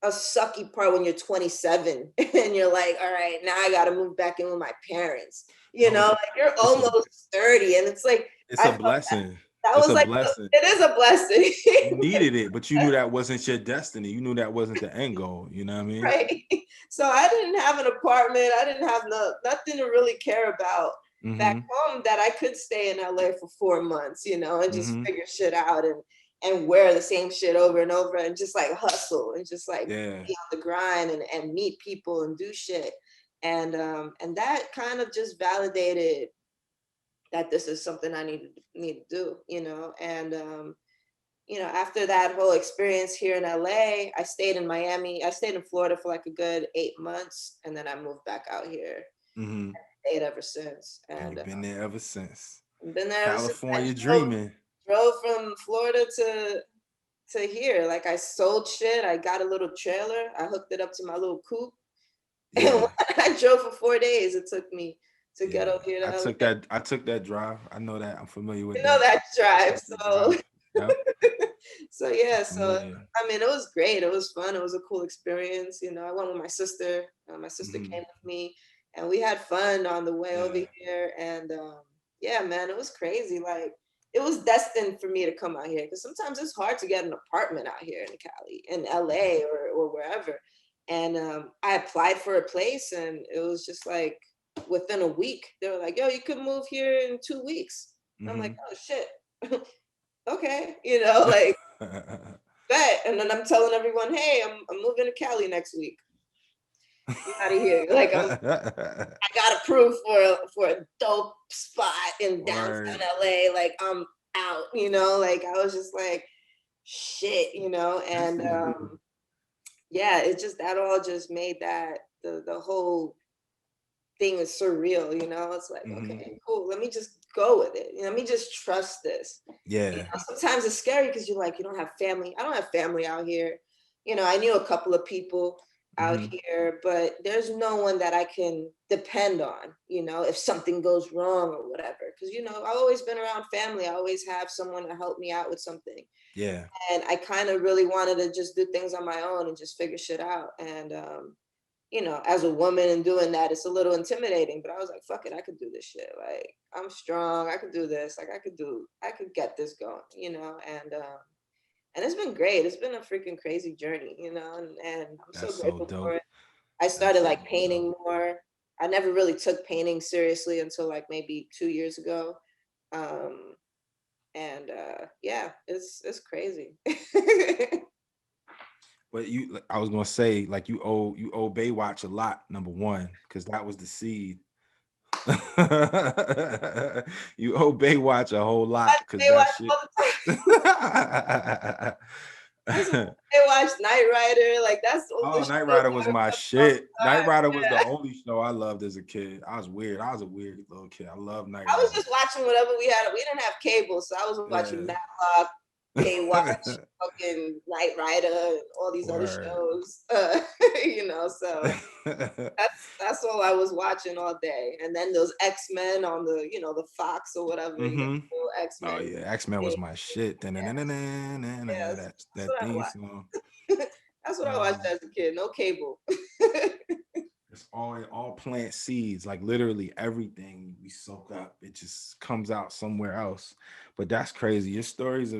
a sucky part when you're 27 and you're like, all right, now I got to move back in with my parents, like you're almost 30, and it's like, it's a blessing. That was like, it is a blessing. You needed it, but you knew that wasn't your destiny. You knew that wasn't the end goal. You know what I mean? Right. So I didn't have an apartment. I didn't have nothing to really care about back home, that I could stay in LA for 4 months, and just figure shit out. and wear the same shit over and over and just like hustle and just like Yeah. be on the grind and meet people and do shit. And that kind of just validated that this is something I need to do, you know. And you know, after that whole experience here in LA, I stayed in Miami. I stayed in Florida for like a good 8 months, and then I moved back out here. Mm-hmm. Stayed ever since, And and you've been there ever since. been there ever since. California dreaming. Drove from Florida to here. Like I sold shit. I got a little trailer. I hooked it up to my little coupe. Yeah. And I drove for 4 days. It took me to get Yeah. over here to LA. I took that drive. I know that. I'm familiar with You know that. that drive. Took the So drive. Yep. so yeah, I'm so familiar. I mean, it was great. It was fun. It was a cool experience. You know, I went with my sister. My sister Mhm. came with me, and we had fun on the way over Yeah. here. And yeah, man, it was crazy. Like it was destined for me to come out here because sometimes it's hard to get an apartment out here in Cali, in LA, or wherever. And I applied for a place, and it was just like within a week they were like, "Yo, you could move here in 2 weeks." And I'm like, Mhm. "Oh shit." Okay, you know, like bet. And then I'm telling everyone, hey, I'm moving to Cali next week. Get out of here. Like I got approved for a dope spot in downtown Word. LA. Like I'm out, you know, like I was just like shit, you know, and yeah, it just that all just made that the whole thing is surreal, you know. It's like, Mhm. okay, cool. Let me just go with it. Let me just trust this. You Yeah. know, sometimes it's scary because you're like, you don't have family. I don't have family out here. You know, I knew a couple of people out Mhm. here, but there's no one that I can depend on, you know, if something goes wrong or whatever. Because, you know, I've always been around family. I always have someone to help me out with something. Yeah. And I kind of really wanted to just do things on my own and just figure shit out. And you know, as a woman and doing that, it's a little intimidating, but I was like, fuck it, I could do this shit. Like, I'm strong, I could do this. Like, I could get this going, you know, and it's been great. It's been a freaking crazy journey, you know, and I'm so That's so grateful for dope. it. I That's started so like painting dope. more. I never really took painting seriously until like maybe 2 years ago. Um, and yeah, it's crazy. But I was gonna say, like you owe Baywatch a lot, number one, because that was the seed. You owe Baywatch a whole lot, because They that watch shit. all the I watched Knight Rider. Like that's all the Oh, shows Knight Rider was I my watched all shit. the Knight time. Rider was the Yeah. only show I loved as a kid. I was weird. I was a weird little kid. I love Knight I was Rider. just watching whatever we had. We didn't have cable, so I was watching Yeah. Matlock, Baywatch, fucking Knight Rider, and all these other Word. shows. You know, so that's all I was watching all day. And then those X-Men on the, you know, the Fox or whatever. You got Mm-hmm. the Oh X-Men. yeah, X-Men was my shit. Yes, that's That what I theme watched. song. That's what I watched Um, as a kid. No cable. it's all plant seeds, like literally everything we soak up, it just comes out somewhere else. But that's crazy. Your story is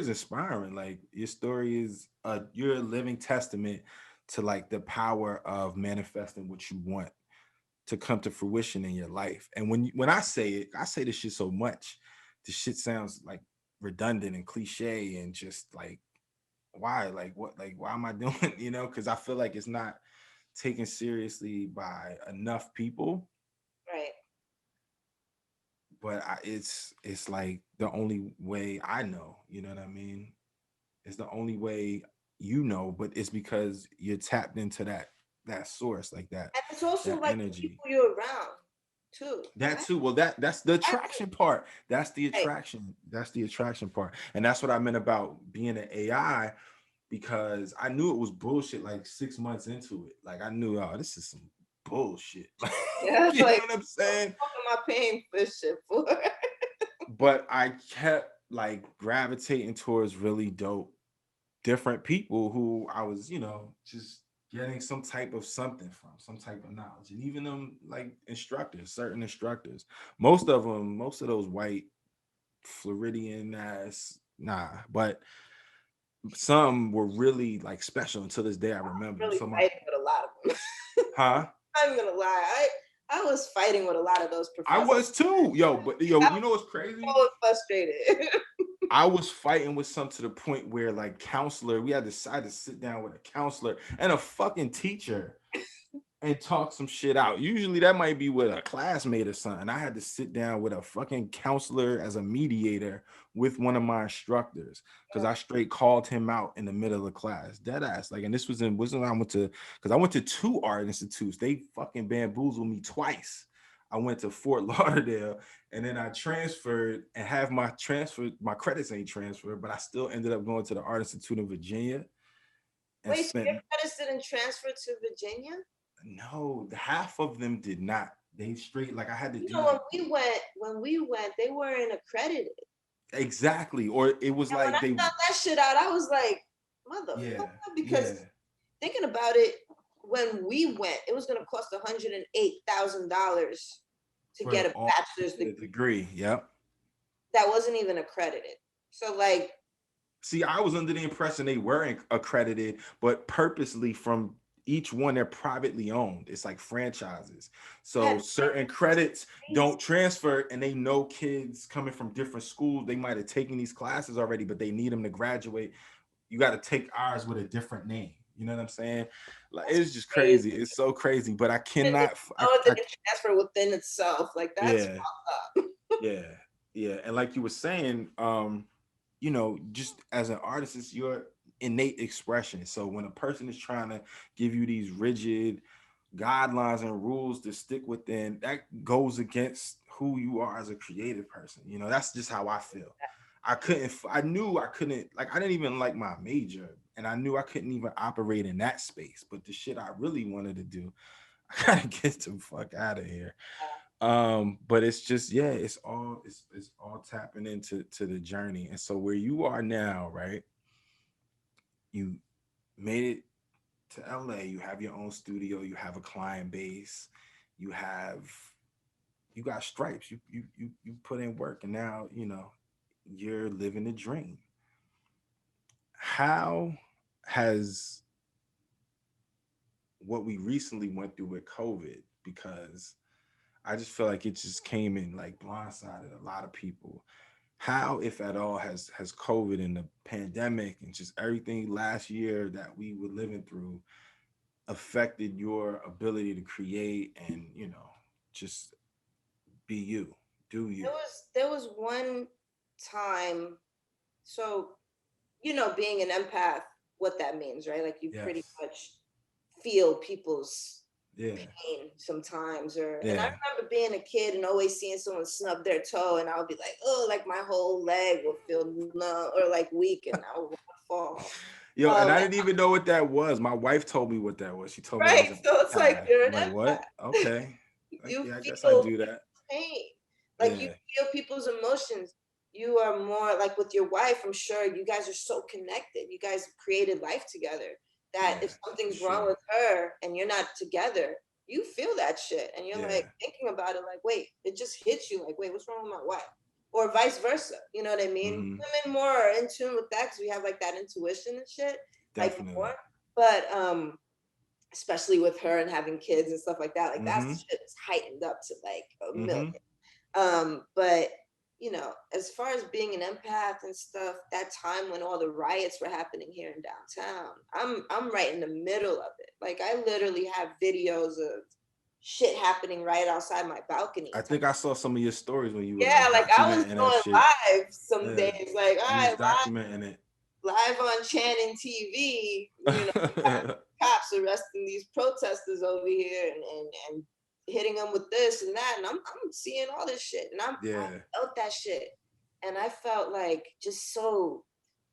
inspiring. Like your story is you're a living testament to like the power of manifesting what you want to come to fruition in your life. And when I say it, I say this shit so much. This shit sounds like redundant and cliche and just like why? Like what? Like why am I doing? You know, because I feel like it's not taken seriously by enough people. Right. But it's like the only way I know. You know what I mean? It's the only way you know. But it's because you're tapped into that source, like And it's also that like the energy. people you're around too, That right? too. Well, that's the That's attraction part. That's the right. attraction. That's the attraction part. And that's what I meant about being an AI, because I knew it was bullshit like 6 months into it. Like I knew, oh, this is some bullshit. Yeah, You know like what I'm what saying? the fuck am I paying for this shit for? But I kept like gravitating towards really dope, different people who I was, just getting some type of something from, some type of knowledge. And even them like instructors, certain instructors, most of those white Floridian ass, nah, but some were really like special. And to this day I remember. Really So my fighting with a lot of them. huh? I'm gonna lie. I was fighting with a lot of those I professors. was too. Yo, but yo, I you know what's crazy? was so frustrated. I was fighting with some to the point where like counselor, we had to, I had to sit down with a counselor and a fucking teacher and talk some shit out. Usually that might be with a classmate or something. I had to sit down with a fucking counselor as a mediator with one of my instructors because I straight called him out in the middle of the class. Dead ass. Like, and this was when I went to, because I went to 2 art institutes. They fucking bamboozled me twice. I went to Fort Lauderdale and then I transferred and have my credits ain't transferred, but I still ended up going to the Art Institute in Virginia and Wait, so spent. your credits didn't transfer to Virginia? No, half of them did not. They straight like I had to You do know, like when we went, they weren't accredited. exactly, or it was And when like I they found that shit out, I was like, yeah motherfucker, yeah because thinking about it, when we went, it was gonna cost $108,000 to for get a all bachelor's the degree. degree. Yep. That wasn't even accredited. So like, See, I was under the impression they weren't accredited, but purposely from each one they're privately owned. It's like franchises. So that certain credits don't transfer, and they know kids coming from different schools. They might have taken these classes already, but they need them to graduate. You got to take ours with a different name. You know what I'm saying? Like that's it's just crazy. crazy. It's so crazy. But I And cannot. it didn't transfer within itself. Like that's Yeah, fucked up. yeah, yeah. And like you were saying, you know, just as an artist, it's your innate expression. So when a person is trying to give you these rigid guidelines and rules to stick within, that goes against who you are as a creative person. You know, that's just how I feel. I knew I couldn't, like, I didn't even like my major, and I knew I couldn't even operate in that space. But the shit I really wanted to do, I gotta get the fuck out of here. But it's just, yeah, it's all tapping into the journey. And so where you are now, right? You made it to LA, you have your own studio, you have a client base, you have you got stripes, you put in work, and now you know you're living the dream. How has what we recently went through with COVID, because I just feel like it just came in like blindsided a lot of people. How, if at all, has COVID and the pandemic and just everything last year that we were living through affected your ability to create and, you know, just be you, do you? There was one time, so you know, being an empath, what that means, right? Like you pretty Yes. much feel people's Yeah. pain sometimes. And I Yeah. remember being a kid and always seeing someone snub their toe, and I would be like, oh, like my whole leg would feel numb or like weak, and I would want to fall. Yo, and I didn't even know what that was. My wife told me what that was. She told me I was Right. an So it's like empath. you're I'm an like, what? empath. Okay. You Yeah, I guess I feel do that. pain. Like you Yeah. feel people's emotions. You are more like with your wife, I'm sure you guys are so connected. You guys created life together that Yeah. if For something's wrong sure. with her and you're not together, you feel that shit. And you're Yeah. like thinking about it like, wait, it just hits you like, wait, what's wrong with my wife? Or vice versa. You know what I mean? Hmm. Women more are in tune with that because we have like that intuition and shit. Like Definitely. more. But especially with her and having kids and stuff like that, like that Hmm. shit is heightened up to like a million. Hmm. But you know, as far as being an empath and stuff, that time when all the riots were happening here in downtown, I'm right in the middle of it. Like I literally have videos of shit happening right outside my balcony. I think I saw some of your stories when you were Yeah, like like I was documenting that going shit. live some Yeah. days, like all You was right, documenting it. live on Channing TV, you know, cops arresting these protesters over here and hitting them with this and that, and I'm seeing all this shit, and I Yeah. felt that shit, and I felt like just so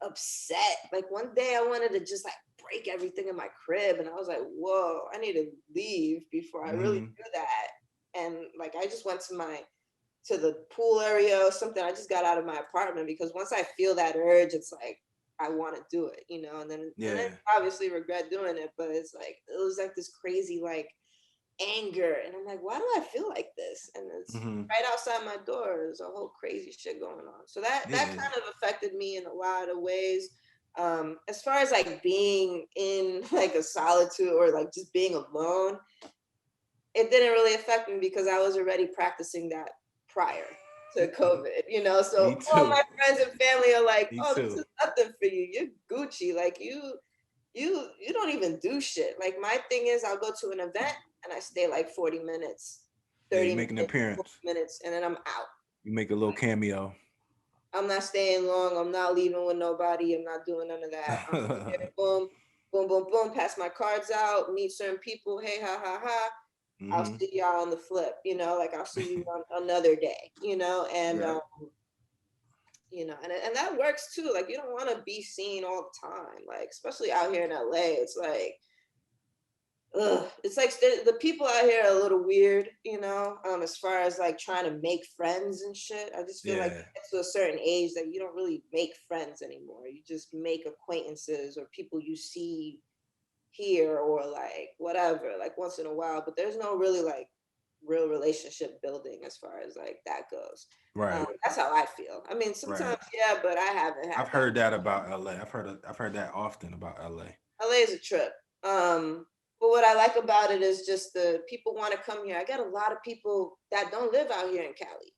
upset. Like one day I wanted to just like break everything in my crib, and I was like, whoa, I need to leave before I really Hmm. do that. And like I just went to the pool area or something. I just got out of my apartment because once I feel that urge, it's like I want to do it, you know, and then Yeah. obviously regret doing it, but it's like it was like this crazy like anger, and I'm like, why do I feel like this? And it's Hmm. right outside my door. There's a whole crazy shit going on. So that Yeah. kind of affected me in a lot of ways. As far as like being in like a solitude or like just being alone, it didn't really affect me because I was already practicing that prior. to COVID, you know. Me So all too. my friends and family are like, Me "Oh, this too. is nothing for you. You're Gucci. Like you don't even do shit." Like my thing is, I'll go to an event and I stay like 40 minutes, Yeah, 30 you make an minutes, 40 appearance. minutes, and then I'm out. You make a little cameo. I'm not staying long. I'm not leaving with nobody. I'm not doing none of that. I'm here, boom, boom, boom, boom. Pass my cards out. Meet certain people. Hey, ha, ha, ha. I'll Hmm. see y'all on the flip. You know, like I'll see you on another day. You know, and Yeah. you know, and that works too. Like you don't want to be seen all the time. Like especially out here in LA, it's like it's like the people out here are a little weird, you know, as far as like trying to make friends and shit. I just feel like Yeah. it's to a certain age that you don't really make friends anymore. You just make acquaintances or people you see here or like whatever, like once in a while. But there's no really like real relationship building as far as like that goes. Right. That's how I feel. I mean, Right. sometimes yeah, but I haven't had I've that. heard that about LA. I've heard that often about LA. LA is a trip. But what I like about it is just the people want to come here. I got a lot of people that don't live out here in Cali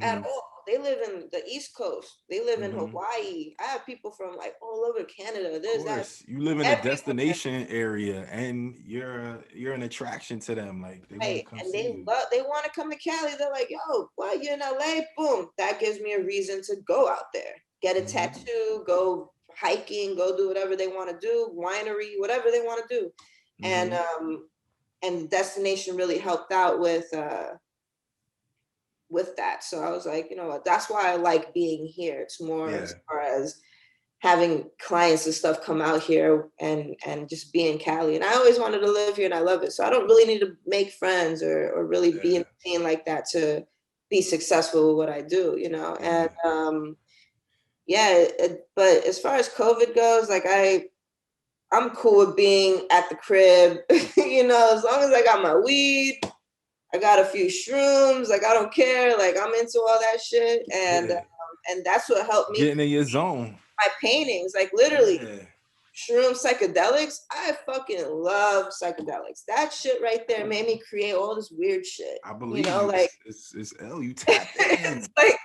at Hmm. all. They live in the East Coast. They live in Hmm. Hawaii. I have people from like all over Canada. Of There's that course, you live in a everywhere. destination area, and you're an attraction to them. Like they want Right. to come And see you. they want to come to Cali. They're like, yo, well, you're in LA. Boom. That gives me a reason to go out there, get a Hmm. tattoo, go hiking, go do whatever they want to do, winery, whatever they want to do. And Hmm. destination really helped out with that. So I was like, you know what, that's why I like being here. It's more Yeah. as far as having clients and stuff come out here and just be in Cali. And I always wanted to live here and I love it. So I don't really need to make friends or really be in Yeah. the scene like that to be successful with what I do, you know. And Yeah. yeah, but as far as COVID goes, like I'm cool with being at the crib, you know, as long as I got my weed, I got a few shrooms, like I don't care, like I'm into all that shit, Yeah. and that's what helped me Getting in your create zone. my paintings, like literally Yeah. shroom psychedelics. I fucking love psychedelics. That shit right there made me create all this weird shit, I you believe know, you. like It's L. You tapped it's in. like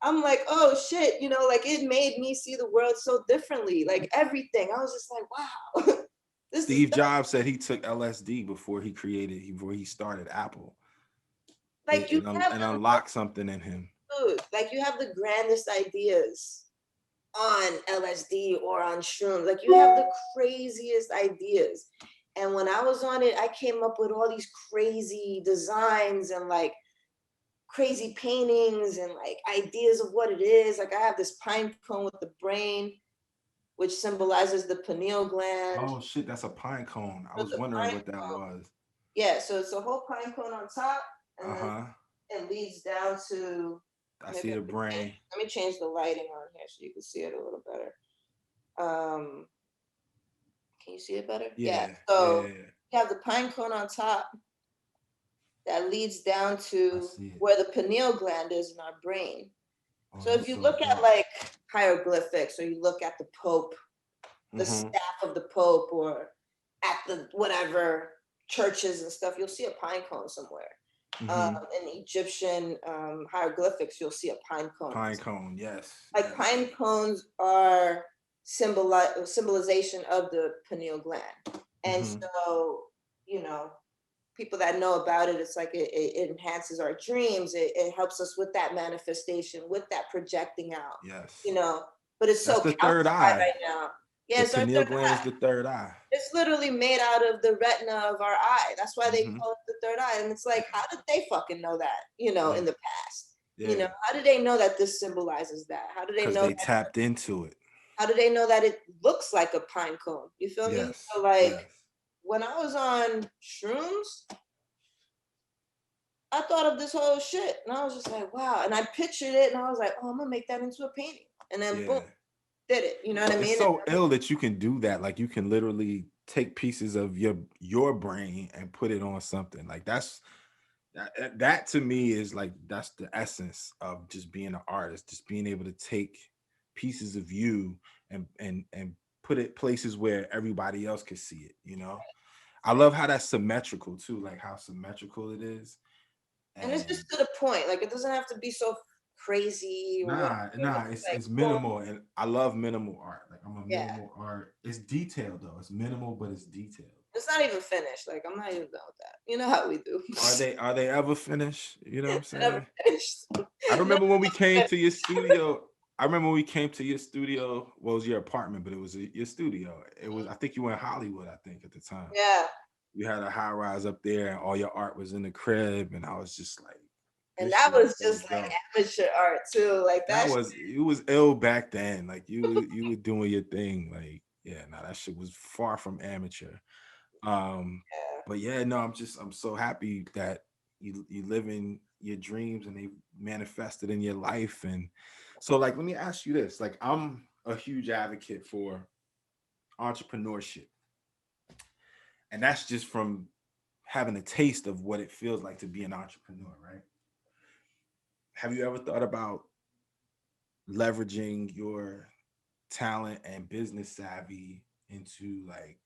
I'm like, oh shit, you know, like it made me see the world so differently, like everything. I was just like, wow, this is Steve Jobs said he took LSD before he started Apple. like you have And the unlocked something in him. food, like you have the grandest ideas on LSD or on shrooms. Like you have the craziest ideas. And when I was on it, I came up with all these crazy designs and like crazy paintings and like ideas of what it is. Like I have this pine cone with the brain, which symbolizes the pineal gland. Oh shit, that's a pine cone. I So was the wondering pine what that cone, was. yeah, so it's a whole pine cone on top, and then Uh-huh. it leads down to I maybe see the brain. let me change the lighting on here so you can see it a little better. Um, can you see it better? Yeah. Yeah, So yeah. you have the pine cone on top that leads down I to see it. where the pineal gland is in our brain. Oh, So if that's you so look at dope. like hieroglyphics or you look at the Pope, the Mm-hmm. staff of the Pope, or at the whatever churches and stuff, you'll see a pine cone somewhere. Mm-hmm. In Egyptian hieroglyphics, you'll see a pine cone. Pine cone, yes. Like Yes. pine cones are symbolization of the pineal gland. And Mm-hmm. so, you know, people that know about it, it's like it enhances our dreams. It helps us with that manifestation, with that projecting out, Yes. you know. But it's That's so the third calcified eye. right now. Yeah, The it's our pineal third gland is eye. the third eye. It's literally made out of the retina of our eye. That's why they Mm-hmm. call it the third eye. And it's like, how did they fucking know that, you know, Yeah. in the past? You Yeah. know, how did they know that this symbolizes that? How do they Because know they that? tapped into it. How do they know that it looks like a pine cone? You feel me? Yes. So like Yes. when I was on shrooms, I thought of this whole shit and I was just like, wow. And I pictured it and I was like, oh, I'm gonna make that into a painting. And then boom, Yeah. did it. You know what I It's mean? so ill that you can do that. Like you can literally take pieces of your brain and put it on something. Like that to me is like that's the essence of just being an artist, just being able to take pieces of you and put it places where everybody else can see it, you know. I love how that's symmetrical too, like how symmetrical it is. And it's And just to the point. Like, it doesn't have to be so crazy or whatever. it's Like, minimal, and I love minimal art. Like I'm a yeah, minimal art. It's detailed though. It's minimal, but it's detailed. it's not even finished. Like, I'm not even done with that. You know how we do. Are they ever finished? You know what I'm Never saying? finished. I Never remember when we came finished. to your studio. I remember when we came to your studio. Well, it was your apartment, but it was your studio. It was. I think you were in Hollywood. I think at the time Yeah. you had a high rise up there, and all your art was in the crib, and I was just like, And "This that shit is was so just like dope." amateur art too. Like That that shit, was it was ill back then. Like you were doing your thing. Like yeah, no, that shit was far from amateur. Um, yeah. but yeah, no, I'm so happy that you live in your dreams and they manifested in your life. And so like let me ask you this. Like I'm a huge advocate for entrepreneurship. And that's just from having a taste of what it feels like to be an entrepreneur, right? Have you ever thought about leveraging your talent and business savvy into like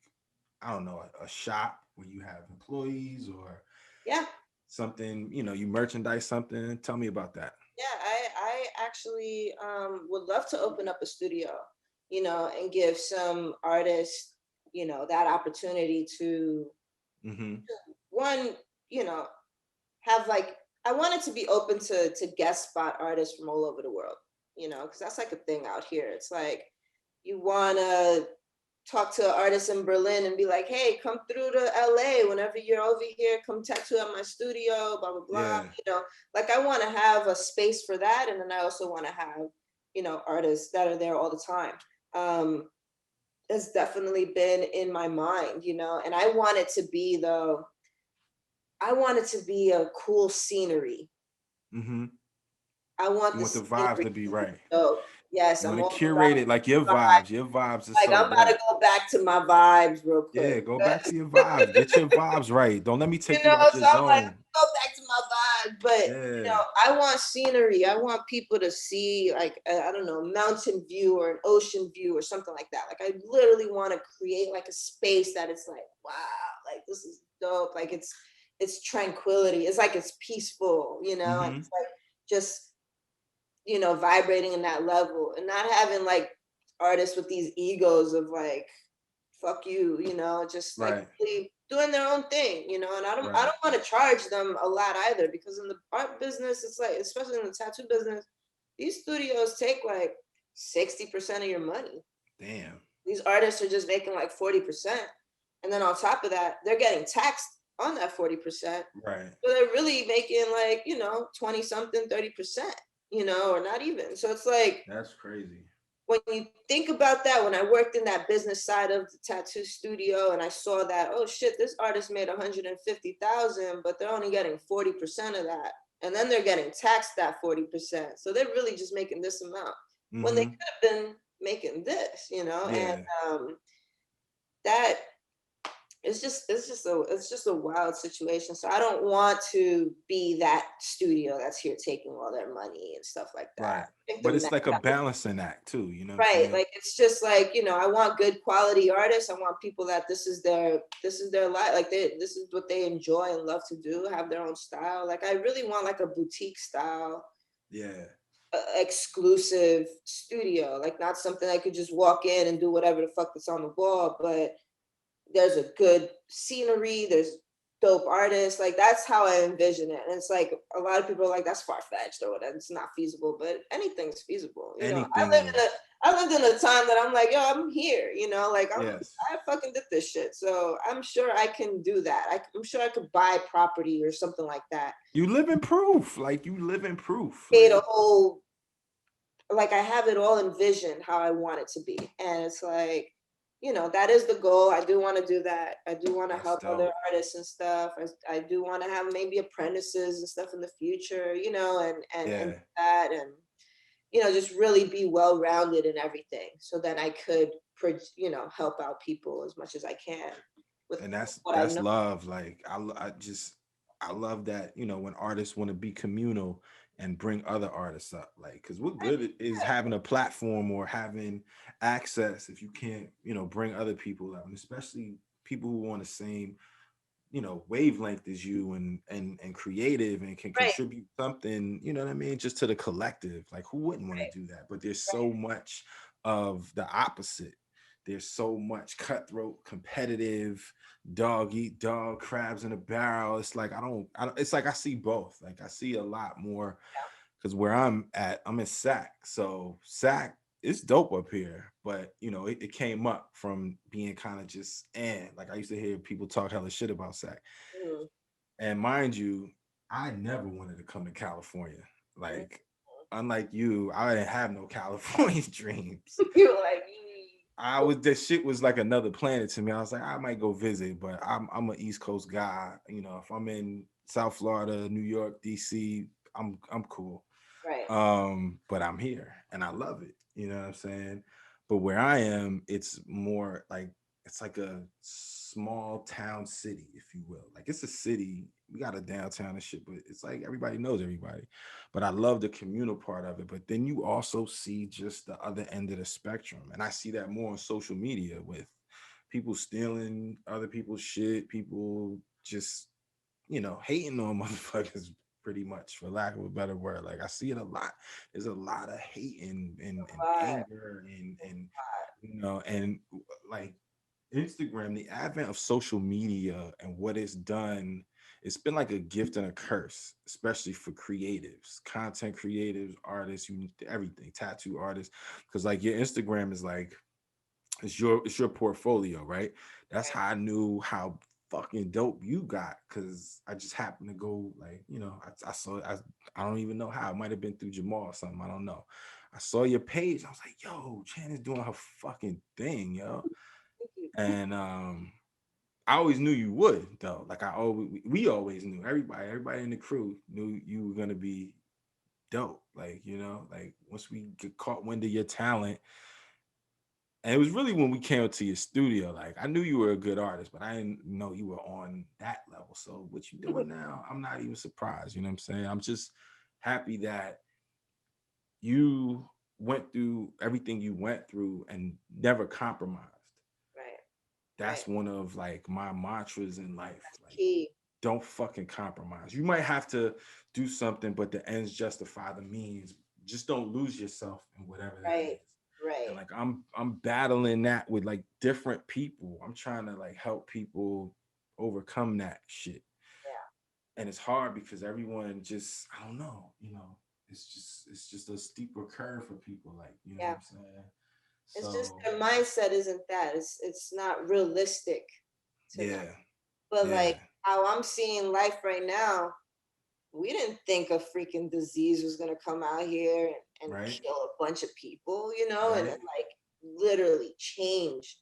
I don't know a shop where you have employees or Yeah. something, you merchandise something. Tell me about that. Yeah, I actually would love to open up a studio, and give some artists, that opportunity to Mm-hmm. one, you know, have like I want it to be open to guest spot artists from all over the world, because that's like a thing out here. It's like you wanna talk to an artist in Berlin and be like, hey, come through to LA whenever you're over here, come tattoo at my studio, blah, blah, blah. Yeah. Like I want to have a space for that. And then I also want to have, artists that are there all the time. It's definitely been in my mind, and I want it to be a cool scenery. Mm-hmm. I want You the want the vibes scenery to be to be right. dope. Yes, You I'm want to all curate about it like your vibes. vibes. Your vibes are Like so I'm about to dope. go back to my vibes real Yeah, quick. go back to your vibes. Get your vibes right. Don't let me take you out your So I'm like, zone. go back to my vibe. But Yeah. I want scenery. I want people to see like I don't know, a mountain view or an ocean view or something like that. Like I literally want to create like a space that it's like, wow, like this is dope. Like it's tranquility. It's like it's peaceful, and Mm-hmm. it's like just vibrating in that level and not having like artists with these egos of like fuck you, just like Right. really doing their own thing, and I Right. don't want to charge them a lot either because in the art business, it's like, especially in the tattoo business, these studios take like 60% of your money. Damn. These artists are just making like 40%. And then on top of that, they're getting taxed on that 40%. Right. So they're really making like, 20 something, 30%, or not even. So it's like, That's crazy. when you think about that, when I worked in that business side of the tattoo studio and I saw that, oh shit, this artist made 150,000, but they're only getting 40% of that. And then they're getting taxed that 40%. So they're really just making this amount when they Mm-hmm. could have been making this, and Yeah. that it's just a wild situation. So I don't want to be that studio that's here taking all their money and stuff like that. Right. I think But it's like a balancing act too, you know what I'm right, saying? like it's just like, I want good quality artists. I want people that this is their life, like this is what they enjoy and love to do, have their own style. Like I really want like a boutique style, Yeah. exclusive studio, like not something I could just walk in and do whatever the fuck that's on the wall, but there's a good scenery, there's dope artists. Like that's how I envision it. And it's like a lot of people are like, that's far-fetched or whatever, it's not feasible, but anything's feasible. Anything is. I lived in a time that I'm like, yo, I'm here, like Yes. I fucking did this shit. So I'm sure I can do that. I'm sure I could buy property or something like that. You live in proof. Like you live in proof. Create a Like whole, like I have it all envisioned how I want it to be. And it's like, that is the goal. I do want to do that. I do want to that's help other dope. artists and stuff. I do want to have maybe apprentices and stuff in the future, and Yeah. that, and, just really be well-rounded in everything. So then I could, help out people as much as I can with And that's what I that's know. love. Like I love that, when artists want to be communal and bring other artists up. Like, because what good is having a platform or having access if you can't, bring other people up, and especially people who want the same wavelength as you and creative and can Right, contribute something, you know what I mean, just to the collective. Like who wouldn't want to right, do that? But there's right. so much of the opposite. There's so much cutthroat, competitive, dog eat dog, crabs in a barrel. It's like I don't it's like I see both. Like I see a lot more because where I'm at, I'm in SAC. So SAC is dope up here, but it came up from being kind of just like I used to hear people talk hella shit about SAC. Mhm, And mind you, I never wanted to come to California. mhm. Like, unlike you, I didn't have no California dreams. You were like, I was This shit was like another planet to me. I was like, I might go visit, but I'm an East Coast guy. If I'm in South Florida, New York, DC, I'm cool. right, But I'm here and I love it. You know what I'm saying? But where I am, it's more like it's like a small town city, if you will. Like it's a city. We got a downtown and shit, but it's like everybody knows everybody. But I love the communal part of it. But then you also see just the other end of the spectrum. And I see that more on social media with people stealing other people's shit, people just hating on motherfuckers pretty much, for lack of a better word. Like I see it a lot. There's a lot of hate and but anger and like Instagram, the advent of social media and what it's done, it's been like a gift and a curse, especially for creatives, content creatives, artists, everything, tattoo artists. Because like your Instagram is like it's your portfolio, right? That's how I knew how fucking dope you got, because I just happened to go like, I saw I don't even know how. It might have been through Jamal or something. I don't know. I saw your page. I was like, yo, Chan is doing her fucking thing, yo. thank you. And I always knew you would though. Like we always knew. Everybody in the crew knew you were gonna be dope. Like, like once we get caught wind of your talent, and it was really when we came to your studio, like I knew you were a good artist, but I didn't know you were on that level. So what you doing now, I'm not even surprised. You know what I'm saying? I'm just happy that you went through everything you went through and never compromised. Right, right. That's one of like my mantras in life. Like, Key. don't fucking compromise. You might have to do something, but the ends justify the means. Just don't lose yourself in whatever that Right, is. And right. like I'm battling that with like different people. I'm trying to like help people overcome that shit. Yeah, And it's hard because everyone just, I don't know, it's just a steeper curve for people, like, what yeah. I'm saying? It's just So their mindset isn't that. It's not realistic to them. yeah, But yeah, like how I'm seeing life right now, we didn't think a freaking disease was gonna come out here and right, kill a bunch of people, and right, like literally change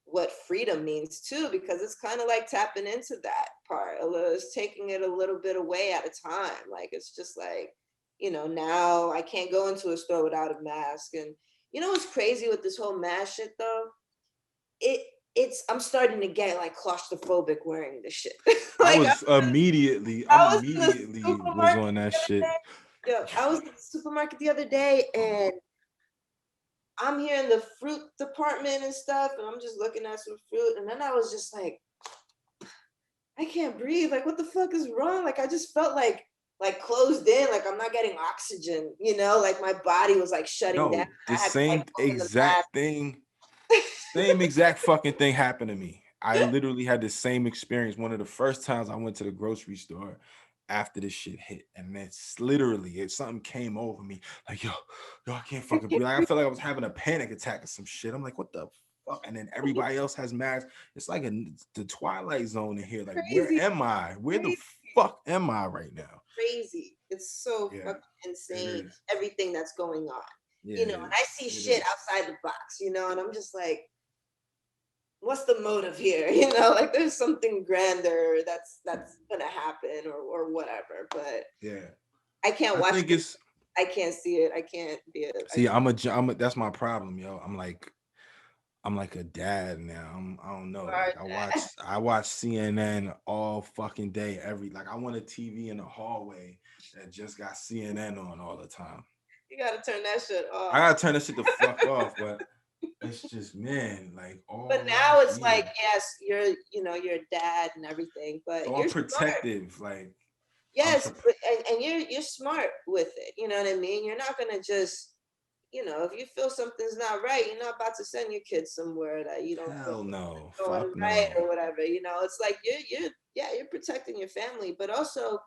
what freedom means too, because it's kind of like tapping into that part. It's taking it a little bit away at a time. Like it's just like, now I can't go into a store without a mask. And what's crazy with this whole mask shit though? It it's I'm starting to get like claustrophobic wearing this shit. I Like was immediately I'm I was in the immediately was supermarket on that the other shit. day. Yeah, I was in the supermarket the other day and I'm here in the fruit department and stuff, and I'm just looking at some fruit, and then I was just like, I can't breathe. Like, what the fuck is wrong? Like, I just felt like closed in, like I'm not getting oxygen, like my body was like shutting down. No, the I had to like same open the mask. exact thing. Same exact fucking thing happened to me. I literally had the same experience. One of the first times I went to the grocery store after this shit hit, and it's literally something came over me. Like, yo, I can't I fucking can't breathe. Like, I breathe. felt like I was having a panic attack or some shit. I'm like, what the fuck? And then everybody else has masks. It's like the Twilight Zone in here. Like, where Crazy, am I? Where the crazy, fuck am I right now? crazy. It's so Yeah, fucking it insane, is. everything that's going on. Yeah, And it I is. see It shit is. outside the box, and I'm just like, what's the motive here? Like there's something grander that's gonna happen or whatever. But Yeah. I can't I watch think it. it's I can't see it. I can't be it. See, that's my problem, yo. I'm like a dad now. I don't know. Like I watch CNN all fucking day. Like I want a TV in the hallway that just got CNN on all the time. You gotta turn that shit I off. gotta turn that shit the fuck off, but it's just, man, like But all now last it's like, year. yes, you're a dad and everything, but So I'm you're smart. protective. Like I'm Yes, pro- and you're smart with it. You know what I mean? You're not gonna just, if you feel something's not right, you're not about to send your kids somewhere that you don't feel hell no. is going Fuck right no. or whatever. It's like you're protecting your family, but also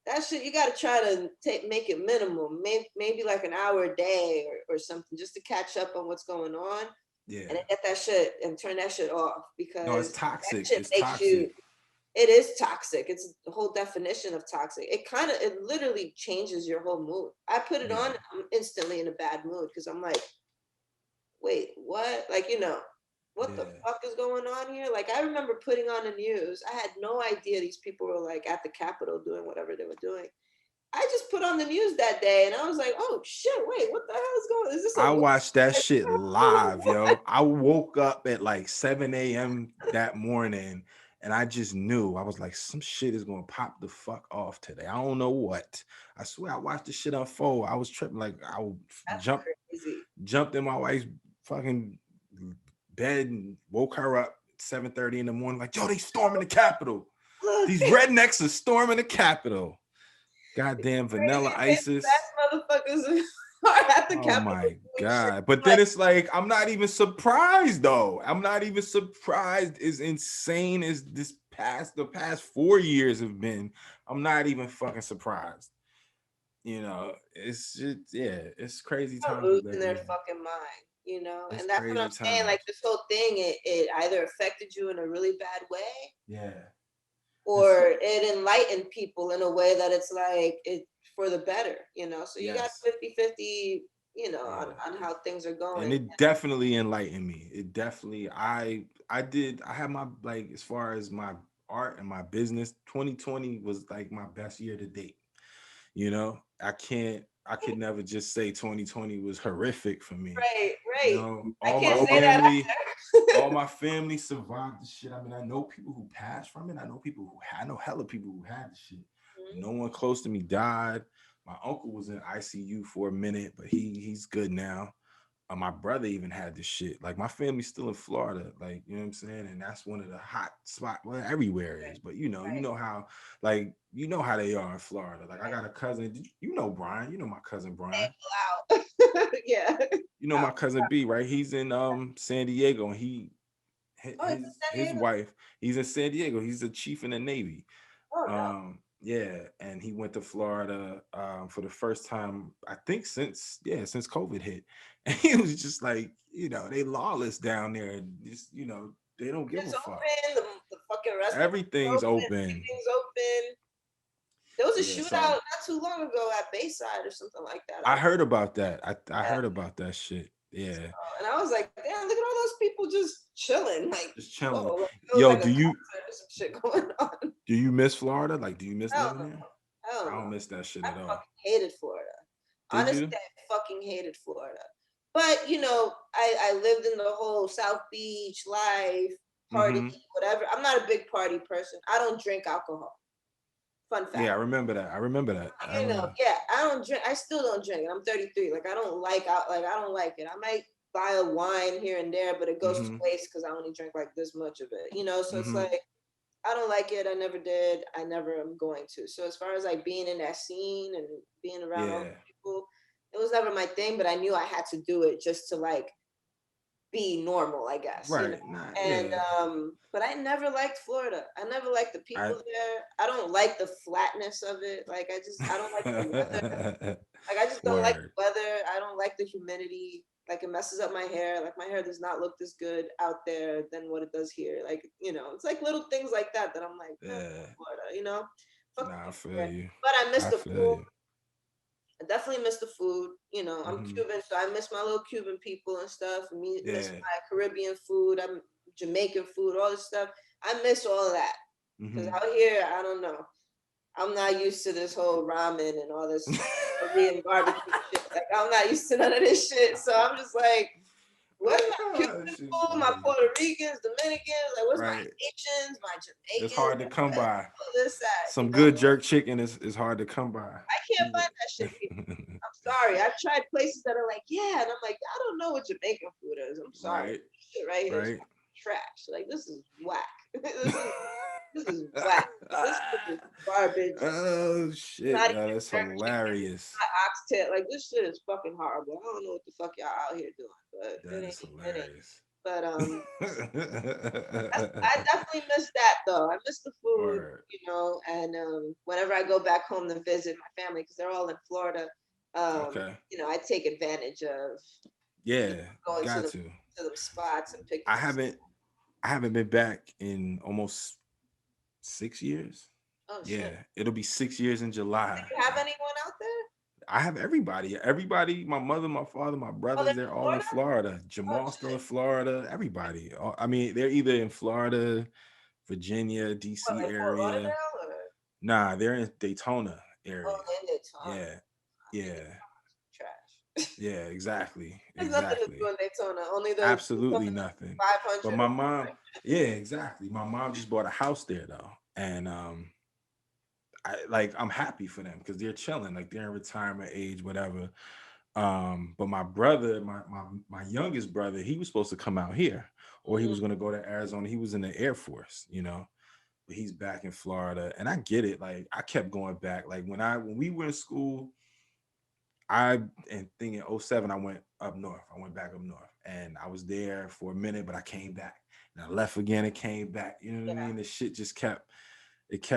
that shit you got to try to make it minimum, maybe like an hour a day or something, just to catch up on what's going on, Yeah. and then get that shit and turn that shit off, No, it's because that toxic. shit It's makes you. toxic. It is toxic. It's the whole definition of toxic. It literally changes your whole mood. I put it on, Yeah. I'm instantly in a bad mood because I'm like, wait, what? Like, what the Yeah. fuck is going on here? Like, I remember putting on the news. I had no idea these people were like at the Capitol doing whatever they were doing. I just put on the news that day and I was like, oh shit, wait, what the hell is going on? Is this a I movie? watched that Like, shit live, yo. I woke up at like 7 a.m. that morning and I just knew. I was like, some shit is gonna pop the fuck off today. I don't know what. I swear I watched this shit unfold. I was tripping, like that's jump crazy. jumped in my wife's fucking bed and woke her up at 7:30 in the morning, like, yo, they storming the Capitol. Look, These rednecks are storming the Capitol. Goddamn Vanilla crazy face ISIS. ass motherfuckers are at the Oh Capitol my doing shit. God. But then Like, it's like, I'm not even surprised though. I'm not even surprised, as insane as the past 4 years have been. I'm not even fucking surprised. It's just, yeah, it's crazy are times we losing live their in. fucking mind. It's And that's what I'm crazy saying. Like times. this whole thing, it either affected you in a really bad way, Yeah. It's or it enlightened people in a way that it's like it for the better. So you got yes. 50-50, on, Yeah. on how things are And going. it definitely enlightened me. It definitely, I had my, like, as far as my art and my business, 2020 was like my best year to date. I could never just say 2020 was horrific for me. Right, right. I All my can't say that family, either. all my family survived the shit. I mean, I know people who passed from it. I know hella people who had the shit. No one close to me died. My uncle was in ICU for a minute, but he's good now. My brother even had this shit. Like, my family's still in Florida, like, you know what I'm saying, and that's one of the hot spots. Well, everywhere is, but you know how, like, they are in Florida. Like, I got a cousin. Brian. You know my cousin Brian. Wow. Yeah. You know my cousin B, right? He's in San Diego, and Oh, it's in San his Diego. wife. He's in San Diego. He's a chief in the Navy. Oh no. Yeah, and he went to Florida for the first time, I think, since COVID hit. And he was just like, they lawless down there, and just, they don't give a It's fuck. open. The fucking restaurant is Everything's open. open. Everything's open. There was a Yeah, shootout so not too long ago at Bayside or something like that. I heard about that. I Yeah. heard about that shit. Yeah, And I was like, damn, look at all those people just chilling. Like, just chilling. whoa, it feels Yo, like a concert or some shit going on. do you miss Florida? Like, do you miss Hell living no. there? Hell I don't no. miss that shit I at all. fucking hated Florida. Did Honestly, you? I fucking hated Florida. But I lived in the whole South Beach life, party, Mm-hmm. whatever. I'm not a big party person. I don't drink alcohol. Fun Yeah, I fact. remember that. I remember that. I remember. Yeah, I don't drink. I still don't drink. And I'm 33. Like I don't like out. Like I don't like it. I might buy a wine here and there, but it goes to Mm-hmm. waste because I only drink like this much of it. So it's Mm-hmm. like I don't like it. I never did. I never am going to. So as far as like being in that scene and being around all Yeah. the people, it was never my thing. But I knew I had to do it just to like be normal, I guess. Right. Nah, And yeah. but I never liked Florida. I never liked the I people there. I don't like the flatness of it. Like I don't like the weather. Like I just don't like Word. the weather. I don't like the humidity. Like it messes up my hair. Like my hair does not look this good out there than what it does here. Like, it's like little things like that I'm like, Yeah. Florida. Fuck Nah, I the feel there. you. But I miss I the feel food. you. I definitely miss the food. I'm Mm-hmm. Cuban, so I miss my little Cuban people and stuff. Miss Yeah. my Caribbean food. I'm Jamaican food, all this stuff. I miss all of that. Because Mm-hmm. out here, I don't know. I'm not used to this whole ramen and all this Korean barbecue shit. Like I'm not used to none of this shit. So I'm just like, where's my Ah, Cuban shit food, my funny. Puerto Ricans, Dominicans? Like, where's my Right. Haitians, my It's Jamaicans? hard to come by. All this Some at. good jerk chicken is hard to come by. I can't find that shit here. I'm sorry. I've tried places that are like, yeah, and I'm like, I don't know what Jamaican food it is. I'm sorry. Right. This shit right here is Right. trash. Like this is whack. This is whack. This is garbage. Oh shit, Not yo, even that's jerk chicken, hilarious. not oxtail. Like this shit is fucking horrible. I don't know what the fuck y'all out here doing, but That it is ain't. It ain't. hilarious. But I definitely miss that though. I miss the food, Word. and whenever I go back home to visit my family, because they're all in Florida, Okay. I take advantage of Yeah, going got to. to them spots and picking I up. haven't been back in almost 6 years. Oh Yeah, shit! it'll be 6 years in Do July. you have anyone out there? I have everybody. Everybody, my mother, my father, my Oh, they're brothers, they're in all in Florida. Florida. Oh Jamal's still in shit! Florida. Everybody. I mean, they're either in Florida, Virginia, What, DC like Fort area. Lauderdale or? Nah, they're in Daytona Oh, area. in Daytona. Yeah. I think Yeah. it's trash. Yeah, exactly. There's nothing to do Exactly. in Daytona. Only the Absolutely nothing. 500. But my mom, yeah, exactly. My mom just bought a house there though. And I'm happy for them because they're chilling, like they're in retirement age, whatever. But my brother, my youngest brother, he was supposed to come out here, or he was gonna go to Arizona. He was in the Air Force, but he's back in Florida. And I get it. Like I kept going back. Like when we were in school, and thing in '07, I went up north. I went back up north and I was there for a minute, but I came back and I left again and came back. You know what I Yeah, mean? The shit just kept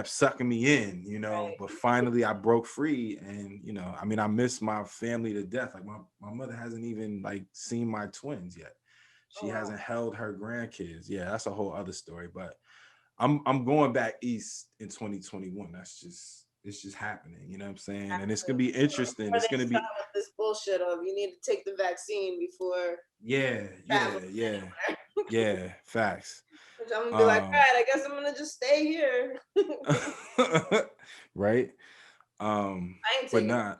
sucking me in, right. but finally I broke free. And, I mean, I miss my family to death. Like my mother hasn't even like seen my twins yet. Oh She wow. hasn't held her grandkids. Yeah, that's a whole other story. But I'm going back east in 2021. It's just happening. You know what I'm saying? And it's gonna be interesting. Before It's they gonna start be with this bullshit of you need to take the vaccine before yeah, yeah, traveling yeah, anywhere. yeah. Facts. Which I'm gonna be like, all Um, right, I guess I'm gonna just stay here. right. I ain't But taking not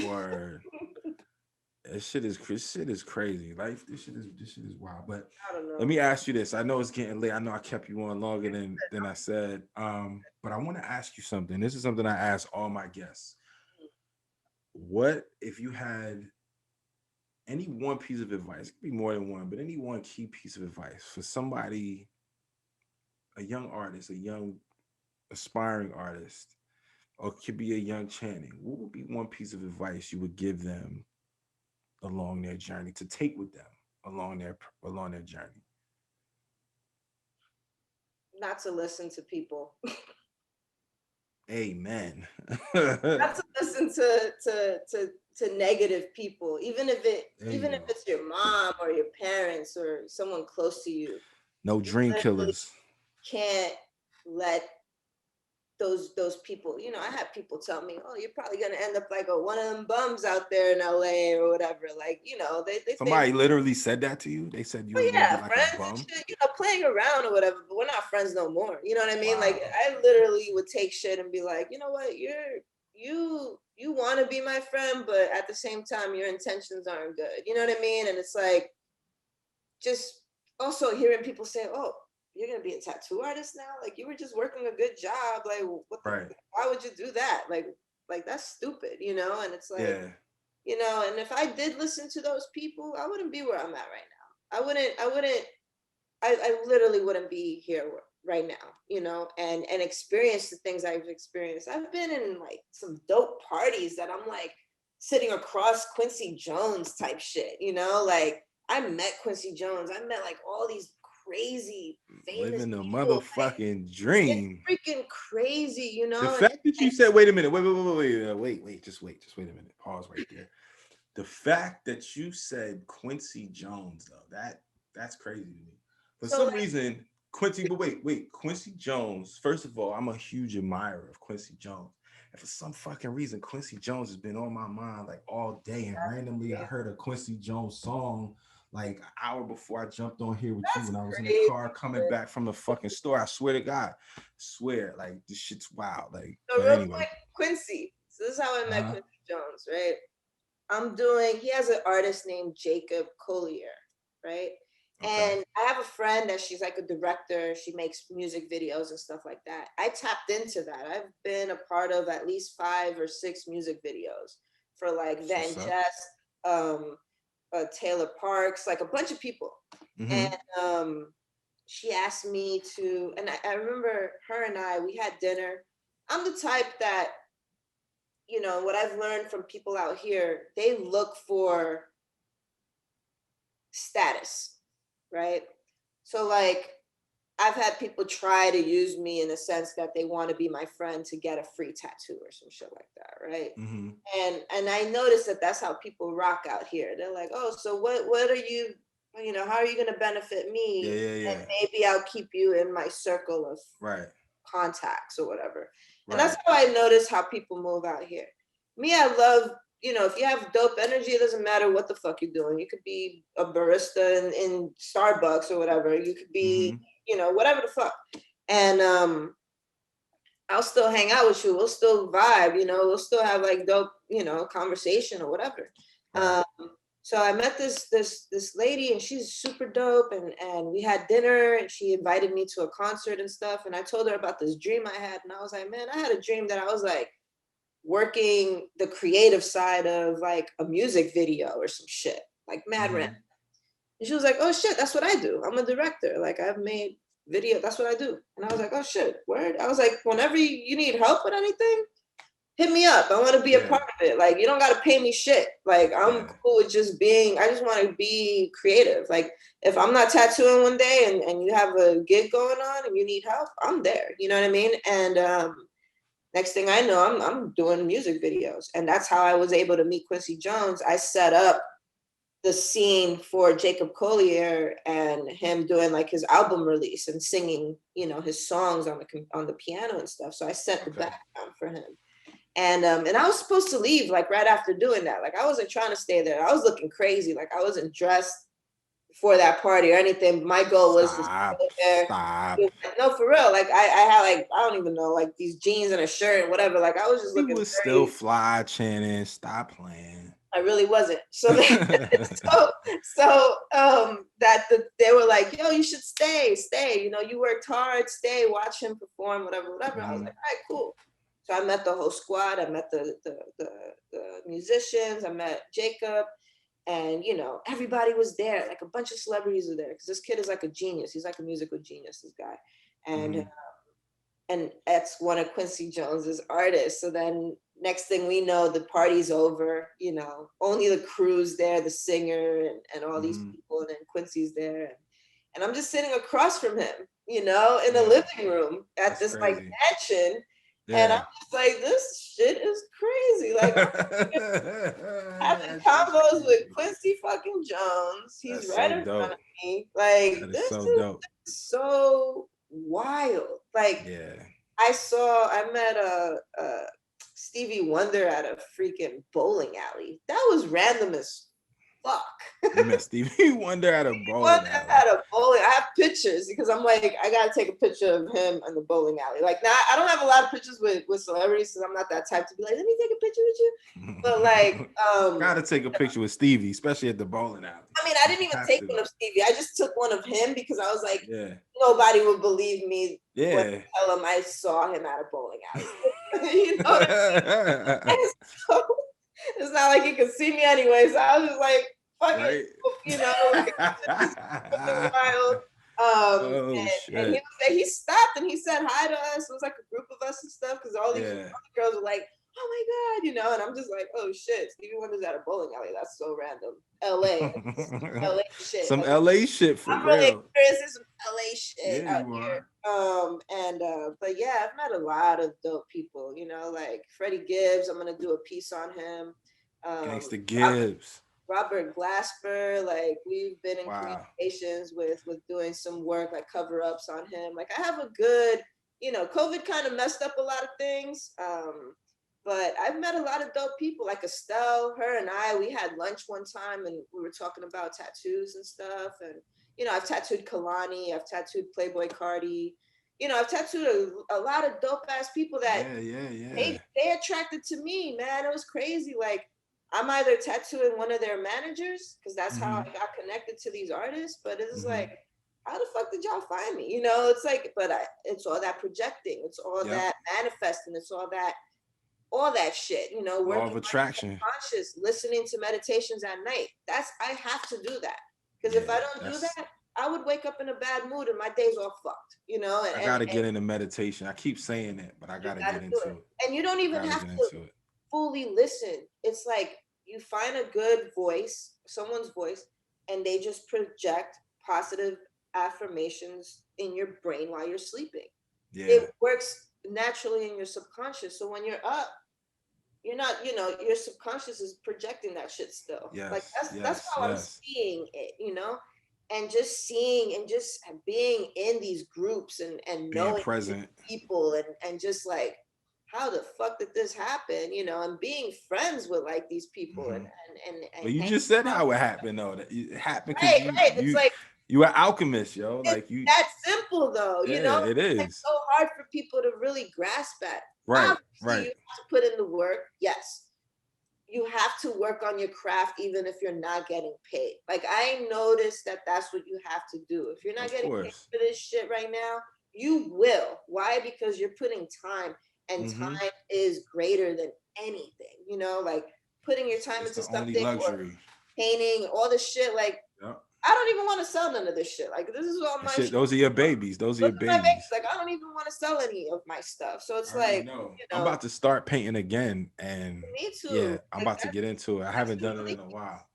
word. This shit is crazy. Life, this shit is wild. But I don't let know. me ask you this. I know it's getting late. I know I kept you on longer than I said. But I want to ask you something. This is something I ask all my guests. What if you had any one piece of advice? It could be more than one, but any one key piece of advice for somebody, a young artist, a young aspiring artist, or it could be a young Channing. What would be one piece of advice you would give them along their journey to take with them along their journey? Not to listen to people. Amen. Not to listen to negative people, even if Ayo. it's your mom or your parents or someone close to you. No You dream literally killers. can't let those people, I have people tell me, oh, you're probably gonna end up like one of them bums out there in LA or whatever. Like, they say, Somebody literally said that to you. They said you oh was gonna be yeah, like a friends and bum. shit, playing around or whatever, but we're not friends no more. You know what I mean? Like Wow. I literally would take shit and be like, you know what, you want to be my friend, but at the same time, your intentions aren't good. You know what I mean? And it's like just also hearing people say, oh, you're gonna be a tattoo artist now? Like you were just working a good job. Like Right. why would you do that? Like that's stupid, And it's like, Yeah. and if I did listen to those people, I wouldn't be where I'm at right now. I literally wouldn't be here right now, and experience the things I've experienced. I've been in like some dope parties that I'm like sitting across Quincy Jones type shit, like I met Quincy Jones. I met like all these crazy famous Living the people. Like motherfucking it's dream. freaking crazy, The and fact that you said, wait a minute, wait, just wait a minute. Pause right there. The fact that you said Quincy Jones, though, that's crazy to me. For so some like reason, Quincy, but wait, Quincy Jones. First of all, I'm a huge admirer of Quincy Jones. And for some fucking reason, Quincy Jones has been on my mind like all day. And randomly, I heard a Quincy Jones song like an hour before I jumped on here with you that's when I was in the crazy. car coming back from the fucking store. I swear to God, swear, like this shit's wild. Like, So but real anyway, quick, Quincy. So this is how I met uh-huh. Quincy Jones, right? He has an artist named Jacob Collier, right? Okay. And I have a friend that she's like a director. She makes music videos and stuff like that. I tapped into that. I've been a part of at least 5 or 6 music videos for like That's Van what's up. Jess, Taylor Parks, like a bunch of people. And she asked me to, and I remember her and we had dinner. I'm the type that, you know, what I've learned from people out here, they look for status, right? So like, I've had people try to use me in the sense that they want to be my friend to get a free tattoo or some shit like that, right? And I noticed that that's how people rock out here. They're like, oh, so what are you, you know, how are you going to benefit me? And maybe I'll keep you in my circle of contacts or whatever. And that's how I notice how people move out here. Me, I love, you know, if you have dope energy, it doesn't matter what the fuck you're doing. You could be a barista in Starbucks or whatever. You could be, you know, whatever the fuck. And I'll still hang out with you. We'll still vibe, you know, we'll still have like dope, you know, conversation or whatever. So I met this lady, and she's super dope, and we had dinner, and she invited me to a concert and stuff. And I told her about this dream I had, and I was like, man, I had a dream that I was like working the creative side of like a music video or some shit, like mad random. And she was like, oh shit, that's what I do. I'm a director. Like I've made video, that's what I do. And I was like, oh shit, word. I was like, whenever you need help with anything, hit me up. I want to be a part of it. Like you don't got to pay me shit. Like I'm cool with just being, I just want to be creative. Like if I'm not tattooing one day and you have a gig going on and you need help, I'm there. You know what I mean? And next thing I know, I'm doing music videos. And that's how I was able to meet Quincy Jones. I set up the scene for Jacob Collier and him doing like his album release and singing, you know, his songs on the piano and stuff. So I set the background for him. And I was supposed to leave like right after doing that. Like I wasn't trying to stay there. I was looking crazy. Like I wasn't dressed for that party or anything. My goal was to stay there. No, for real. Like I had like, I don't even know, like these jeans and a shirt and whatever. Like I was just looking. You was still fly, Channing. Stop playing. I really wasn't. So they were like, yo, you should stay. You know, you worked hard, stay, watch him perform, whatever. I was like, all right, cool. So I met the whole squad. I met the musicians. I met Jacob, and you know, everybody was there. Like a bunch of celebrities were there because this kid is like a genius. He's like a musical genius, this guy, and that's one of Quincy Jones's artists. So then next thing we know, the party's over. You know, only the crew's there, the singer and all these people, and then Quincy's there, and I'm just sitting across from him, you know, in the living room at this crazy. Like mansion. And I'm just like, this shit is crazy. Like, having combos with Quincy fucking Jones. He's that's right so in front of me. Like, this is so wild. Like, I met Stevie Wonder at a freaking bowling alley. That was random as fuck. You met Stevie Wonder at a bowling alley. I have pictures because I'm like, I gotta take a picture of him in the bowling alley. Like now, I don't have a lot of pictures with celebrities because I'm not that type to be like, let me take a picture with you. But like, gotta take a picture with Stevie, especially at the bowling alley. I mean, I didn't even take one of Stevie. I just took one of him because I was like, nobody would believe me when I tell them I saw him at a bowling alley. You know what I mean? So, it's not like he could see me anyway, so I was just like, fuck it, you know, like wild. And he stopped and he said hi to us. It was like a group of us and stuff because all these other girls were like, oh my god, you know, and I'm just like, oh shit, Stevie Wonder's at a bowling alley. That's so random. LA shit. Some like, LA shit for I'm real. Really experiencing some LA shit out here. But yeah, I've met a lot of dope people, you know, like Freddie Gibbs. I'm gonna do a piece on him. Gangsta Gibbs. Robert Glasper, like we've been in communications with doing some work, like cover-ups on him. Like I have a good, you know, COVID kind of messed up a lot of things. But I've met a lot of dope people, like Estelle, her and we had lunch one time and we were talking about tattoos and stuff. And, you know, I've tattooed Kalani, I've tattooed Playboy Cardi. You know, I've tattooed a lot of dope ass people that they attracted to me, man. It was crazy. Like I'm either tattooing one of their managers because that's how I got connected to these artists. But it's like, how the fuck did y'all find me? You know, it's like, but it's all that projecting. It's all that manifesting. It's all that all that shit, you know, Law working of on attraction. conscious, listening to meditations at night. I have to do that. Because if Yeah, I don't do that, I would wake up in a bad mood and my day's all fucked, you know, I gotta get into meditation. I keep saying it, but I you gotta gotta get do into it. it. And you don't I even gotta have get to into it. fully listen. It's like you find a good voice, someone's voice, and they just project positive affirmations in your brain while you're sleeping. Yeah, It works naturally in your subconscious. So when you're up, you're not, you know, your subconscious is projecting that shit still. Like yes, that's yes, how I'm yes. seeing it, you know, and just seeing and just being in these groups and Being knowing these present. people and just like how the fuck did this happen, you know, and being friends with like these people Hmm. and But you hanging just said out. how it happened though. That it happened because Right, right. It's like you are alchemist, yo. it's Like you, that simple though, yeah, you know. it It's like is. so hard for people to really grasp that. Right, Obviously, right. you have to put in the work, yes. You have to work on your craft even if you're not getting paid. Like I noticed that that's what you have to do. If you're not Of getting paid course. for this shit right now, you will. Why? Because you're putting time, and Mm-hmm. time is greater than anything. You know, like putting your time It's into the only something or luxury. painting, all this shit. Like Yep. I don't even want to sell none of this shit. Like this is all And my shit, shit. those are your babies. Those are Those your are my babies. babies. Like I don't even want to sell any of my stuff. So I it's already like, know. you I'm know, about to start painting again, and me yeah, too. I'm Like about to get into it. I that's haven't the done it in a release. while.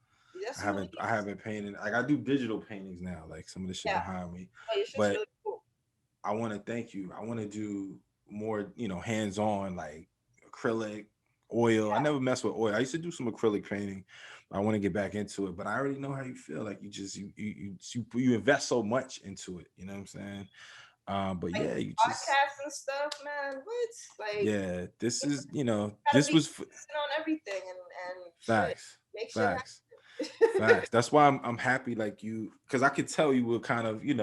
That's I the haven't I release. haven't painted. Like I do digital paintings now, like some of the shit Yeah. behind me. Oh, your shit's But really cool. I want to thank you. I want to do more, hands-on, like acrylic, oil. I never mess with oil. I used to do some acrylic painting. I want to get back into it, but I already know how you feel. Like you just you invest so much into it. You know what I'm saying? But Like yeah, you just podcasts and stuff, man. What? Like yeah. This you is gotta this be was consistent on everything and shit. facts, Make shit facts. happen. Facts. That's why I'm happy like you, because I could tell you were kind of, you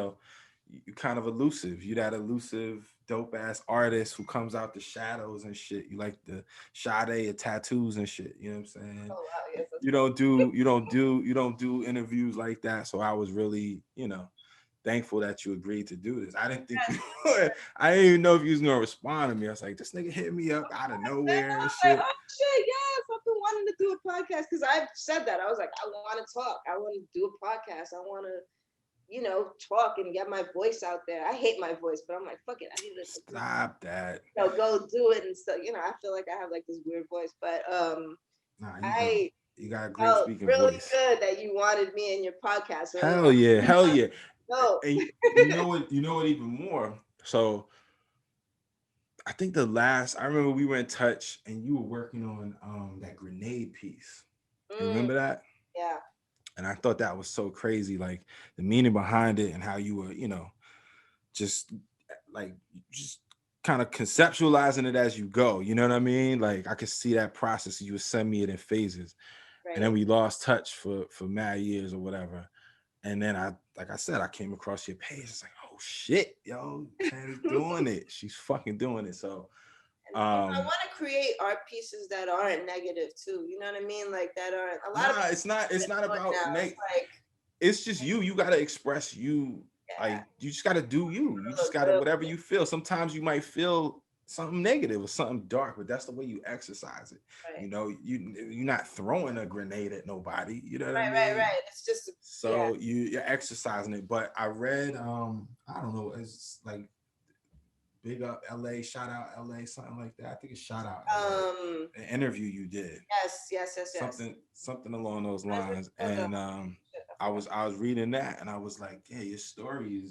kind of elusive. You that elusive, dope ass artist who comes out the shadows and shit. You like the Sade of tattoos and shit. You know what I'm saying? Oh wow, yes, that's You funny. don't do you don't do interviews like that. So I was really, thankful that you agreed to do this. I didn't think you would. I didn't even know if you was gonna respond to me. I was like, this nigga hit me up out of Then nowhere I and was like, shit. oh shit, yes, I've been wanting to do a podcast because I've said that. I was like, I want to talk. I want to do a podcast. I want to, you know, talk and get my voice out there. I hate my voice, but I'm like, fuck it. I need to Stop that. go do it and stuff. You know, I feel like I have like this weird voice, but Nah, you don't. I You got a great felt speaking really voice. good that you wanted me in your podcast. So you know, Hell yeah, hell yeah. no, And you know what? You know what? Even more. So I think I remember we were in touch, and you were working on that grenade piece. You mm, remember that? yeah, And I thought that was so crazy, like the meaning behind it, and how you were, just like just kind of conceptualizing it as you go. You know what I mean? Like I could see that process. You would send me it in phases, and then right. we lost touch for mad years or whatever. And then like I said, I came across your page. It's like, oh shit, yo, Chan's doing it. She's fucking doing it. So, You know, I want to create art pieces that aren't negative too. You know what I mean? Like that aren't a lot of nah, people it's not. It's not now. about It's like, It's just you. You gotta express you. yeah, Like you just gotta do you. You just look gotta good. whatever you feel. Sometimes you might feel something negative or something dark, but that's the way you exercise it. Right, You're not throwing a grenade at nobody. You know what I mean? right. It's just, yeah. So you're exercising it. But I read I don't know, it's like big up LA, shout out LA, something like that. I think it's shout out Um, LA. An interview you did. yes. Something along those I just lines. don't know. And Shit, I I was reading that, and I was like, yeah, your story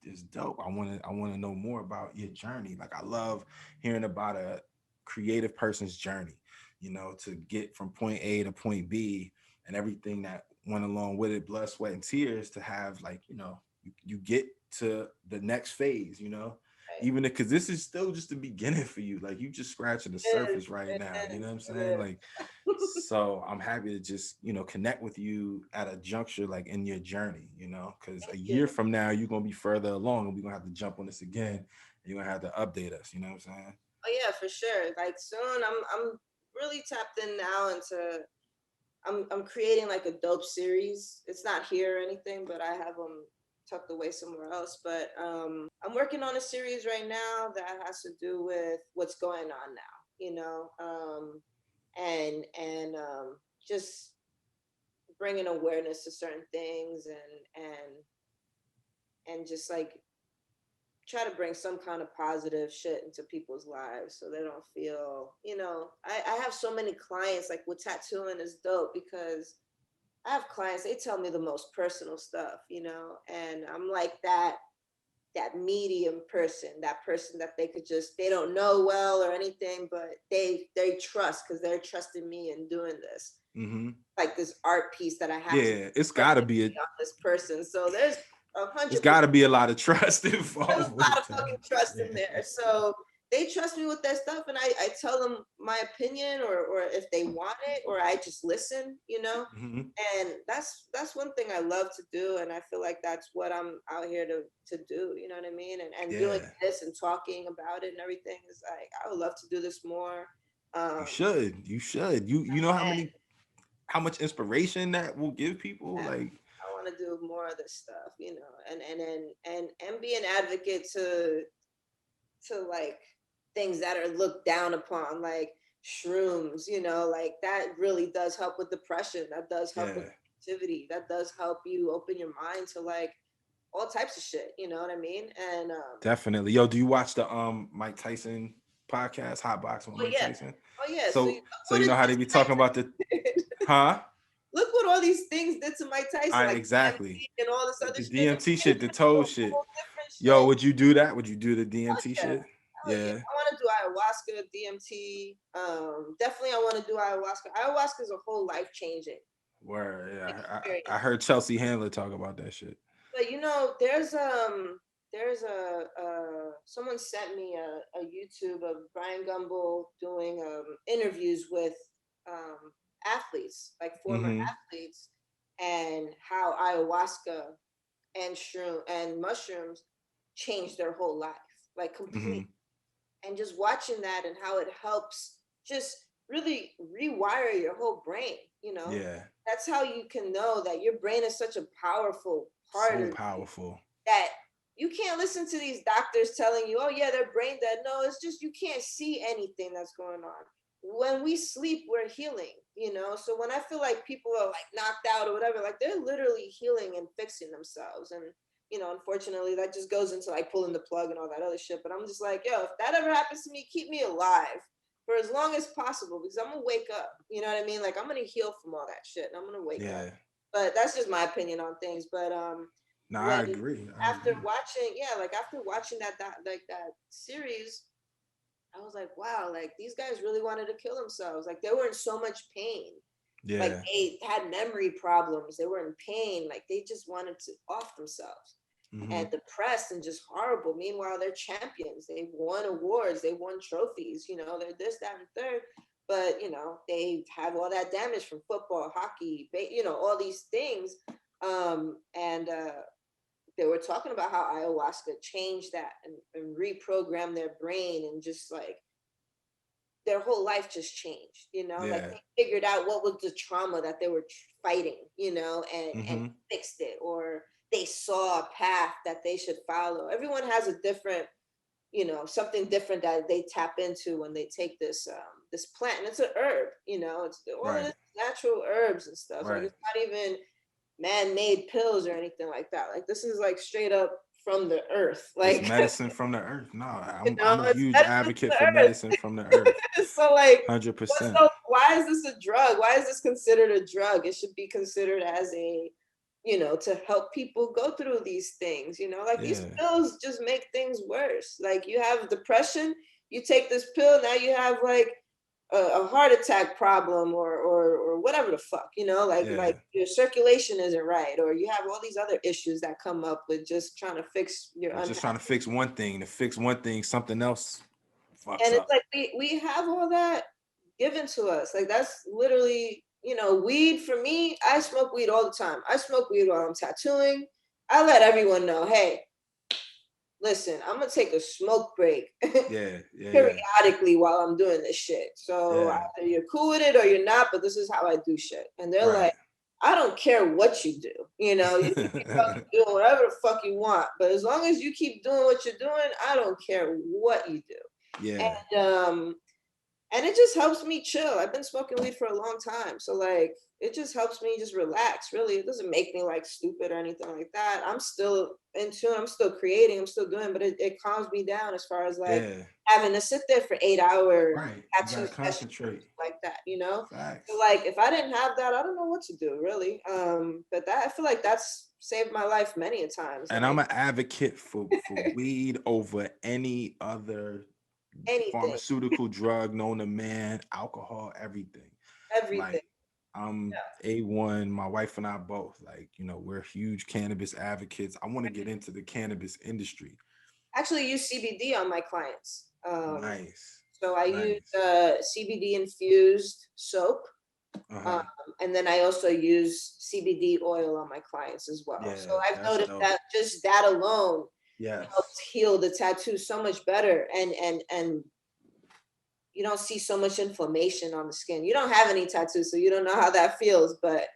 is dope. I want to know more about your journey. Like I love hearing about a creative person's journey, to get from point A to point B and everything that went along with it, blood, sweat, and tears to have like, you get to the next phase, Right. even because this is still just the beginning for you. Like you just scratching the surface right now. You know what I'm saying? Like, so I'm happy to just, connect with you at a juncture like in your journey, because a Thank you. year from now you're gonna be further along and we're gonna have to jump on this again. And you're gonna have to update us, you know what I'm saying? Oh yeah, for sure. Like soon, I'm really tapped in now into. I'm creating like a dope series. It's not here or anything, but I have them tucked away somewhere else. But I'm working on a series right now that has to do with what's going on now. and just bringing awareness to certain things and just like try to bring some kind of positive shit into people's lives so they don't feel, I have so many clients, like with tattooing is dope because I have clients, they tell me the most personal stuff, and I'm like that medium person, that person that they could just, they don't know well or anything, but they trust because they're trusting me in doing this. Mm-hmm. Like this art piece that I have it's gotta be on this person. So there's 100%. There's gotta be a lot of trust involved. There's a lot of fucking trust in there. So they trust me with their stuff, and I tell them my opinion, or if they want it, or I just listen, Mm-hmm. and that's one thing I love to do, and I feel like that's what I'm out here to do, you know what I mean? And doing this and talking about it and everything is like, I would love to do this more. You should. You know how much inspiration that will give people. Like, I want to do more of this stuff, and be an advocate to like things that are looked down upon, like shrooms, like that really does help with depression. That does help with activity. That does help you open your mind to like all types of shit. You know what I mean? And definitely. Yo, do you watch the Mike Tyson podcast, Hot Box with Mike Tyson? Oh yeah. So you know how they be talking about the Look what all these things did to Mike Tyson. Like exactly. And all this other the shit. DMT shit, the toe shit. Yo, would you do that? Would you do the DMT shit? Yeah. I want to do ayahuasca, DMT. Definitely I want to do ayahuasca. Ayahuasca is a whole life changing. Word, yeah. I heard Chelsea Handler talk about that shit. But there's someone sent me a YouTube of Brian Gumbel doing interviews with athletes, like former athletes, and how ayahuasca and shroom and mushrooms changed their whole life, like completely. And just watching that and how it helps just really rewire your whole brain, That's how you can know that your brain is such a powerful part of powerful that you can't listen to these doctors telling you, oh yeah, they're brain dead. No, it's just you can't see anything that's going on. When we sleep, we're healing, So when I feel like people are like knocked out or whatever, like they're literally healing and fixing themselves. And unfortunately, that just goes into like pulling the plug and all that other shit. But I'm just like, yo, if that ever happens to me, keep me alive for as long as possible, because I'm gonna wake up. You know what I mean? Like I'm gonna heal from all that shit, and I'm gonna wake up. But that's just my opinion on things. But I agree. After watching that series, I was like, wow, like these guys really wanted to kill themselves. Like they were in so much pain. Yeah. Like they had memory problems. They were in pain. Like they just wanted to off themselves. And depressed and just horrible. Meanwhile, they're champions. They won awards. They won trophies. They're this, that, and third. But, they have all that damage from football, hockey, all these things. And they were talking about how ayahuasca changed that and reprogrammed their brain, and just like their whole life just changed, like they figured out what was the trauma that they were fighting, and fixed it, or they saw a path that they should follow. Everyone has a different, something different that they tap into when they take this this plant. And it's an herb, it's all of this natural herbs and stuff. Like it's not even man-made pills or anything like that. Like this is like straight up from the earth. Like it's medicine from the earth. No, I'm a huge advocate for medicine from the earth. So like 100%. So why is this a drug? Why is this considered a drug? It should be considered as a, to help people go through these things, like these pills just make things worse. Like you have depression, you take this pill, now you have like a heart attack problem or whatever the fuck, like your circulation isn't right, or you have all these other issues that come up with just trying to fix your just trying to fix one thing. To fix one thing, something else fucks and it's up. like we have all that given to us. Like that's literally, weed for me. I smoke weed all the time. I smoke weed while I'm tattooing. I let everyone know, hey, listen, I'm gonna take a smoke break periodically while I'm doing this shit. So either you're cool with it or you're not, but this is how I do shit. And they're like, I don't care what you do, you can keep fucking doing whatever the fuck you want, but as long as you keep doing what you're doing, I don't care what you do. And it just helps me chill. I've been smoking weed for a long time. So like, it just helps me just relax. Really, it doesn't make me like stupid or anything like that. I'm still in tune. I'm still creating. I'm still doing, but it calms me down as far as like Yeah. having to sit there for 8 hour Right. You tattoo gotta sessions concentrate. like that, you know? So Facts. like, if I didn't have that, I don't know what to do really. But that, I feel like that's saved my life many a times. And I'm Like an advocate for weed over any other anything, pharmaceutical drug known to man, alcohol, everything. everything. Like I'm A1, my wife and I both, like, we're huge cannabis advocates. I want to get into the cannabis industry. Actually use CBD on my clients. Nice. So I use Nice. CBD infused soap. Uh-huh. And then I also use CBD oil on my clients as well. Yeah, So I've that's noticed dope. that just that alone Yes. helps heal the tattoo so much better. And you don't see so much inflammation on the skin. You don't have any tattoos, so you don't know how that feels. But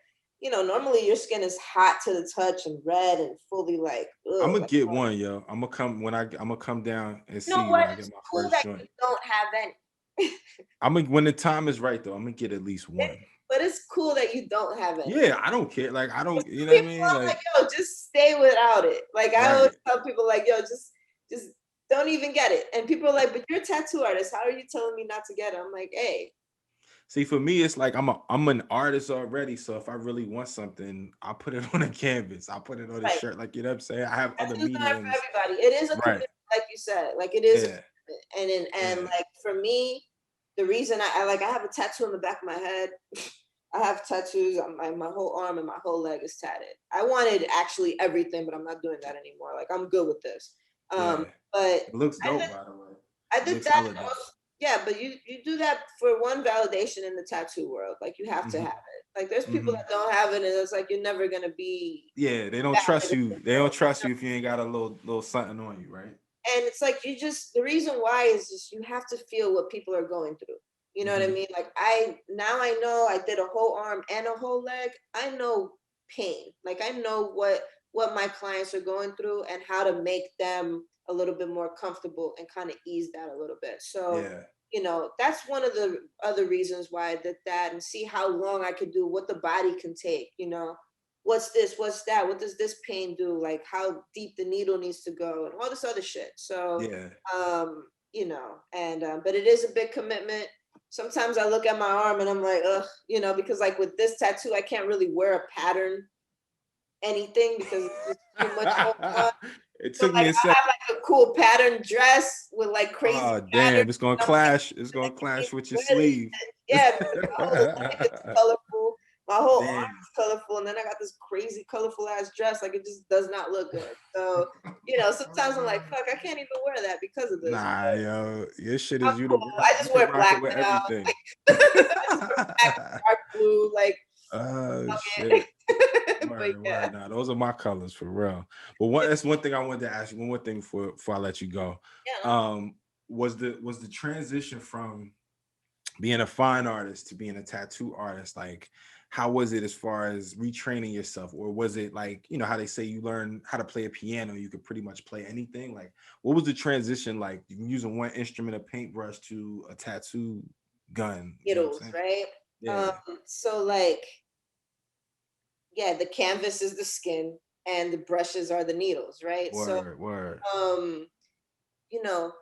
normally your skin is hot to the touch and red and fully like, I'm ugh. gonna get one, yo. I'm gonna come down and You know see you when what? I get It's my cool first that joint. you don't have any. When the time is right though, I'm gonna get at least one. But it's cool that you don't have any. Yeah, I don't care. Like I don't, you know what I People, mean? I'm like, Like, yo, just stay without it. Like I always right. tell people, like, yo, just don't even get it. And people are like, but you're a tattoo artist. How are you telling me not to get it? I'm like, hey. See, for me, it's like I'm an artist already. So if I really want something, I'll put it on a canvas. I'll put it on a Right. shirt. Like, you know what I'm saying? I have other Tattoos aren't for mediums. everybody. It is a Right. commitment, like you said. Like it is a Yeah. commitment. And Yeah. like for me, the reason I have a tattoo on the back of my head. I have tattoos on my whole arm and my whole leg is tatted. I wanted actually everything, but I'm not doing that anymore. Like I'm good with this. Yeah. But It looks I dope, did, by the way. I It did looks that elegant. yeah, but you do that for one validation in the tattoo world. Like you have to have it. Like there's people that don't have it and it's like you're never gonna be. Yeah, they don't trust you. They don't trust you if you ain't got a little something on you, right? And it's like the reason why is just you have to feel what people are going through. You know what I mean? Like I know I did a whole arm and a whole leg. I know pain. Like I know what my clients are going through and how to make them a little bit more comfortable and kind of ease that a little bit. So, that's one of the other reasons why I did that and see how long I could do, what the body can take, what's this, what's that, what does this pain do, like how deep the needle needs to go and all this other shit. So, but it is a big commitment. Sometimes I look at my arm and I'm like, ugh, because like with this tattoo, I can't really wear a pattern anything because it's too much going on. It So took like me a I second. have like a cool pattern dress with like crazy Oh patterns. damn, it's gonna clash. It's gonna clash with your Really, sleeve. yeah, because my whole leg is colorful. My whole arm Damn. is colorful, and then I got this crazy colorful ass dress. Like it just does not look good. So sometimes I'm like, fuck, I can't even wear that because of this. Nah, yo, your shit is I'm cool. universal. I You just can wear rock it black with now. everything. I just wear black, dark blue, like. Oh shit. Word, Yeah. word. Nah, those are my colors for real. But that's one thing I wanted to ask you. One more thing before I let you go. Yeah. Was the transition from being a fine artist to being a tattoo artist, like how was it as far as retraining yourself? Or was it like, how they say you learn how to play a piano, you could pretty much play anything? Like what was the transition like using one instrument, a paintbrush, to a tattoo gun? You know what I'm Needles, saying? right? Yeah. So like, yeah, the canvas is the skin and the brushes are the needles, right? Word. You know,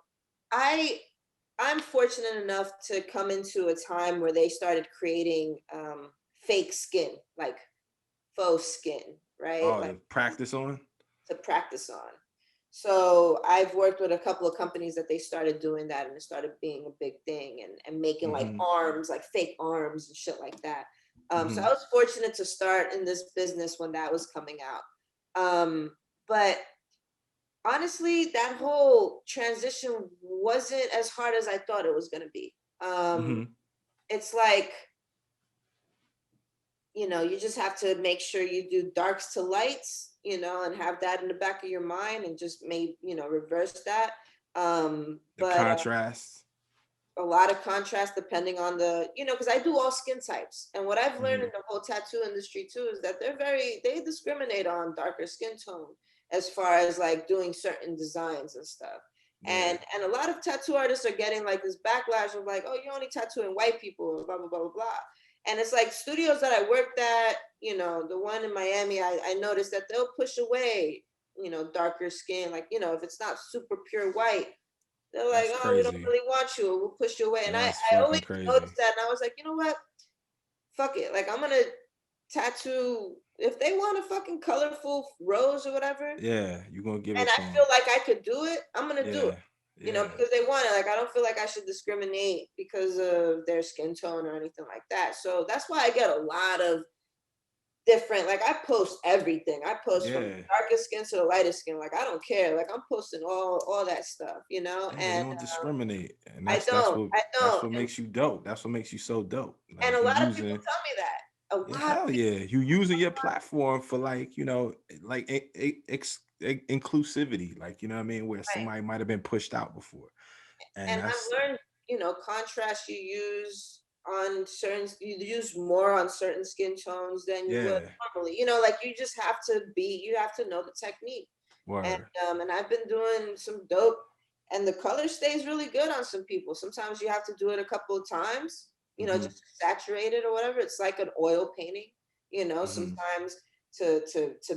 I'm fortunate enough to come into a time where they started creating fake skin, like faux skin, right? Oh, Like to practice on? to practice on. So I've worked with a couple of companies that they started doing that and it started being a big thing and making like arms, like fake arms and shit like that. So I was fortunate to start in this business when that was coming out. But honestly, that whole transition wasn't as hard as I thought it was going to be. It's like, you just have to make sure you do darks to lights, and have that in the back of your mind and just reverse that. The But contrast. a lot of contrast depending on the, because I do all skin types. And what I've learned in the whole tattoo industry too is that they discriminate on darker skin tone as far as like doing certain designs and stuff. Yeah. And a lot of tattoo artists are getting like this backlash of like, oh, you're only tattooing white people, blah blah blah blah blah. And it's like studios that I worked at, you know, the one in Miami, I noticed that they'll push away, you know, darker skin, like, you know, if it's not super pure white, they're like, That's oh, we don't crazy. really want you, or we'll push you away. And That's I always fucking crazy. noticed that, and I was like, you know what, fuck it, like I'm gonna tattoo if they want a fucking colorful rose or whatever, Yeah, you're gonna give and it I to them. feel like I could do it, I'm gonna do it. Yeah. You know, Yeah. because they want it. Like I don't feel like I should discriminate because of their skin tone or anything like that. So that's why I get a lot of different, like I post everything. I post from the Yeah. darkest skin to the lightest skin. Like I don't care. Like I'm posting all that stuff, you know? Yeah, you And don't discriminate. And I don't. I that's don't. what makes you dope. That's what makes you so dope. And Like a you lot of people using tell me that. A yeah, lot of hell people, yeah. You using your platform for like, like inclusivity, like you know what I mean, where right. somebody might have been pushed out before. And And that's I've learned, you know, contrast you use on certain, you use more on certain skin tones than you would yeah, normally. You know, like you just have to you have to know the technique. word. And I've been doing some dope, and the color stays really good on some people. Sometimes you have to do it a couple of times, you know, Hmm. just saturate it or whatever. It's like an oil painting, you know, Hmm. sometimes to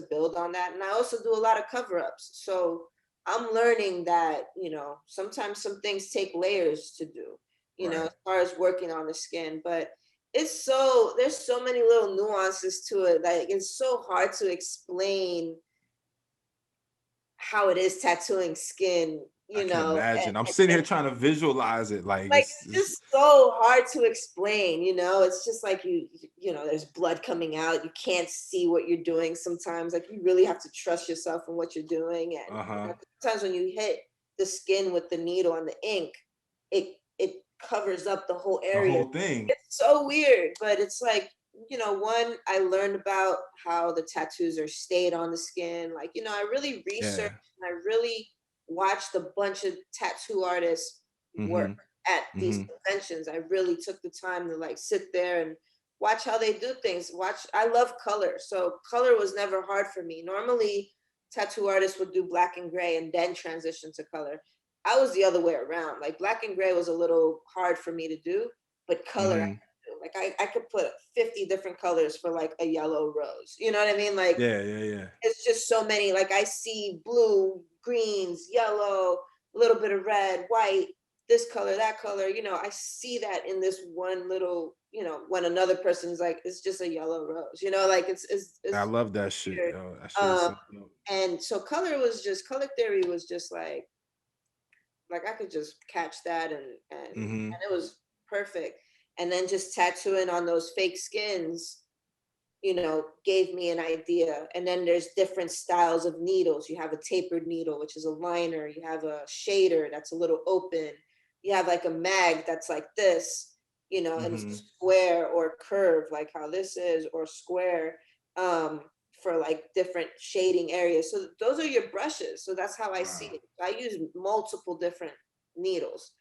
build on that. And I also do a lot of cover-ups. So I'm learning that, you know, sometimes some things take layers to do, you know, Right. as far as working on the skin. But there's so many little nuances to it. Like it's so hard to explain how it is tattooing skin, I you can know, imagine. I'm sitting here trying to visualize it. Like like it's, it's it's just so hard to explain, you know. It's just like you know, there's blood coming out. You can't see what you're doing sometimes. Like you really have to trust yourself in what you're doing. And you uh-huh. know, sometimes when you hit the skin with the needle and the ink, it covers up the whole The area. whole thing. It's so weird, but it's like, you know, one, I learned about how the tattoos are stayed on the skin. Like, you know, I really researched Yeah. and I really watched a bunch of tattoo artists work Hmm. at these Hmm. conventions. I really took the time to like sit there and watch how they do things. I love color. So color was never hard for me. Normally, tattoo artists would do black and gray and then transition to color. I was the other way around. Like black and gray was a little hard for me to do, but color I Hmm. could do. Like I could put 50 different colors for like a yellow rose. You know what I mean? Like Yeah, yeah, yeah. it's just so many. Like I see blue, greens, yellow, a little bit of red, white, this color, that color. You know, I see that in this one little, you know, when another person's like, it's just a yellow rose, you know, like I it's love that shit, weird. yo. That shit is Um, so dope. and so color theory was just like I could just catch that Hmm. and it was perfect. And then just tattooing on those fake skins, you know, gave me an idea. And then there's different styles of needles. You have a tapered needle, which is a liner. You have a shader that's a little open. You have like a mag that's like this, you know, and Hmm. square or curve, like how this is, or square, um, for like different shading areas. So those are your brushes. So that's how I see Wow. it. I use multiple different needles.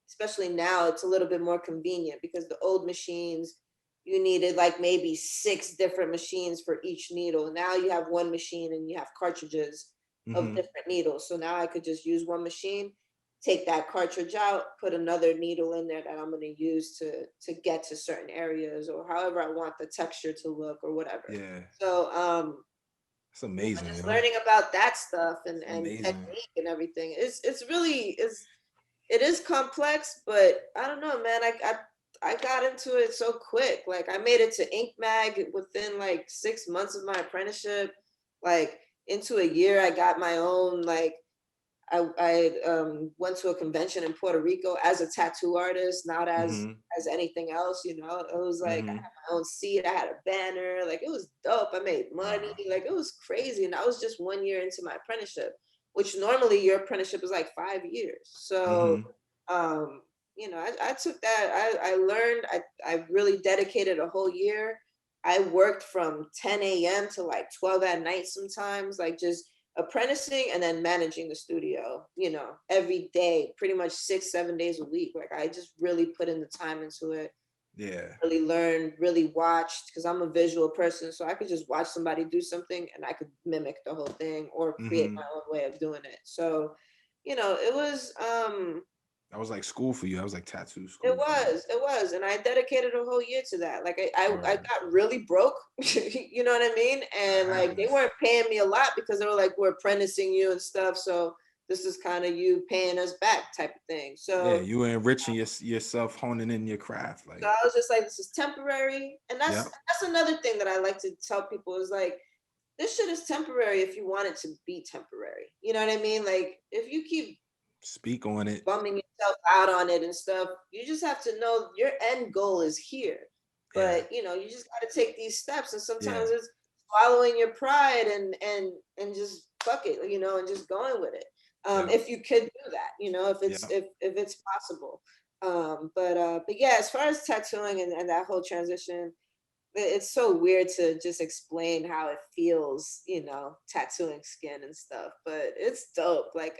Especially now, it's a little bit more convenient because the old machines, you needed like maybe 6 different machines for each needle. Now you have one machine and you have cartridges of Hmm. different needles. So now I could just use one machine, take that cartridge out, put another needle in there that I'm going to use to get to certain areas or however I want the texture to look or whatever. Yeah. So It's you know, amazing, just yo. learning about that stuff It's and amazing. technique and everything. It's really it is complex, but I don't know, man. I got into it so quick. Like I made it to Ink Mag within like 6 months of my apprenticeship. Like into a year, I got my own like I went to a convention in Puerto Rico as a tattoo artist, not Hmm. as anything else. You know, it was like I Hmm. had my own seat, I had a banner, like it was dope. I made money, Wow. like it was crazy, and I was just 1 year into my apprenticeship, which normally your apprenticeship is like 5 years. So, Hmm. um, you know, I took that. I learned. I really dedicated a whole year. I worked from 10 a.m. to like 12 at night sometimes, like just apprenticing and then managing the studio, you know, every day, pretty much 6 7 days a week. Like I just really put in the time into it, Yeah. really learned, really watched, because I'm a visual person, so I could just watch somebody do something and I could mimic the whole thing or create Hmm. my own way of doing it. So it was That was like school for you. That was like tattoo it school for you. was, it was, and I dedicated a whole year to that. Like I Word. got really broke, you know what I mean? And That like they happens. weren't paying me a lot because they were like, we're apprenticing you and stuff. So this is kind of you paying us back type of thing. Yeah, So you were enriching yourself, honing in your craft. so Like, I was just like, this is temporary. And yeah, that's another thing that I like to tell people is like, this shit is temporary if you want it to be temporary. You know what I mean? Like if you keep speak on it. bumming yourself out on it and stuff, you just have to know your end goal is here. Yeah, But you just got to take these steps, and yeah, sometimes it's swallowing your pride and just fuck it, and just going with it. yeah, If you could do that, if yeah, it's possible. But yeah, as far as tattooing and that whole transition, it's so weird to just explain how it feels, tattooing skin and stuff, but it's dope. Like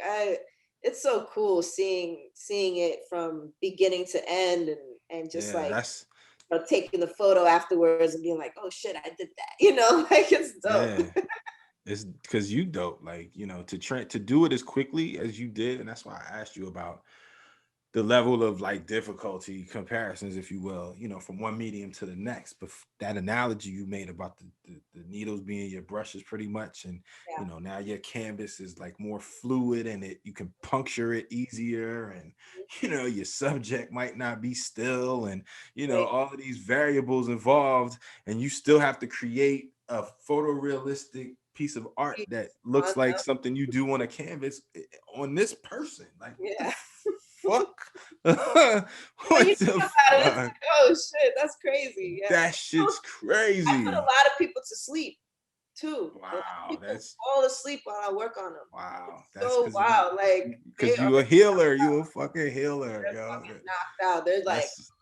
it's so cool seeing it from beginning to end, and just yeah. like That's taking the photo afterwards and being like, oh shit, I did that, like it's dope. yeah. It's because you dope. Like, to do it as quickly as you did, and that's why I asked you about the level of like difficulty comparisons, if you will, from one medium to the next. But that analogy you made about the needles being your brushes pretty much, and Yeah. now your canvas is like more fluid and you can puncture it easier, and your subject might not be still, and Right. all of these variables involved, and you still have to create a photorealistic piece of art that looks like something you do on a canvas on this person. Like, what the Yeah. fuck? When you What think the about it, it's fuck? like, oh shit, that's crazy. Yeah. That shit's I put a crazy. lot of people to sleep too. A lot of Wow, people that's fall asleep while I work on them. wow. It's That's so wild. Like they because are you a healer. You a fucking healer, yo. fucking knocked out. They're That's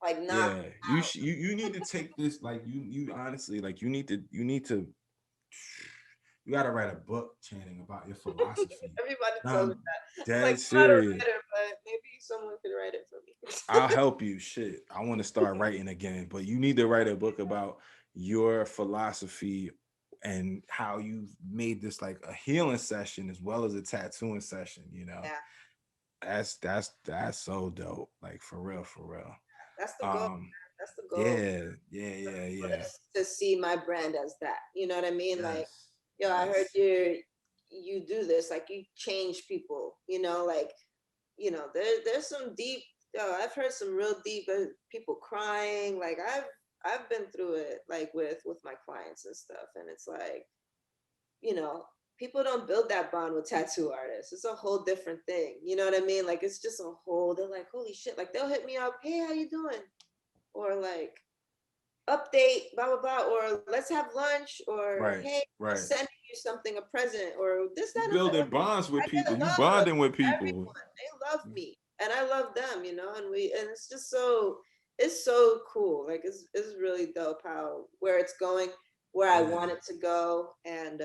like knocked yeah. You out. you need to take this, like, you honestly, like, you need to you got to write a book, Channing, about your philosophy. Everybody tells me I'm that. I'm like, dead I'm not a serious. writer, but maybe someone could write it for I'll me. help you. Shit, I want to start writing again, but you need to write a book about your philosophy and how you made this like a healing session as well as a tattooing session. Yeah, That's so dope. Like, for real, for real. that's the goal. Um, That's the goal. yeah, yeah, yeah, yeah. To see my brand as that. You know what I mean? Like, Yes, yo, I heard yes. you do this. Like, you change people. Like, there's some deep. Yo, I've heard some real deep people crying. Like, I've been through it, like with my clients and stuff, and it's like, you know, people don't build that bond with tattoo artists. It's a whole different thing. You know what I mean? Like, it's just a whole. They're like, holy shit! Like, they'll hit me up, hey, how you doing? Or like, update, blah blah blah, or let's have lunch, or Right, hey, I'm right. sending you something, a present, or this, You that, and the other. building bonds with I get people. a You love of bonding with people. everyone. They love me, and I love them, and it's just it's so cool. Like it's really dope how where it's going, where I Yeah. want it to go, and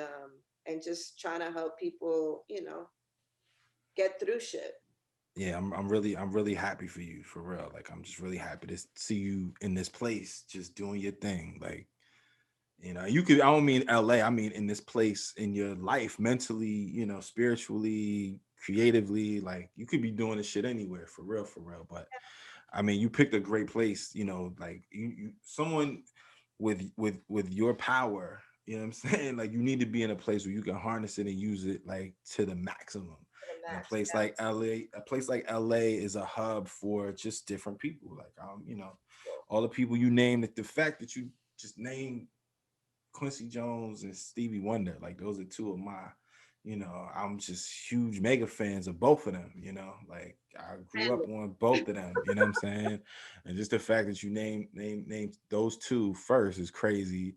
just trying to help people, get through shit. Yeah, I'm really happy for you, for real. Like, I'm just really happy to see you in this place just doing your thing. Like, you could, I don't mean LA, I mean in this place in your life, mentally, spiritually, creatively. Like, you could be doing this shit anywhere, for real, for real. But I mean, you picked a great place, like, you someone with your power, you know what I'm saying? Like, you need to be in a place where you can harness it and use it like to the maximum. To the And a max. place like LA, is a hub for just different people. Like, all the people you name, like the fact that you just named Quincy Jones and Stevie Wonder, like, those are two of my, I'm just huge mega fans of both of them, like, I grew up on both of them, you know what I'm saying? And just the fact that you name those two first is crazy.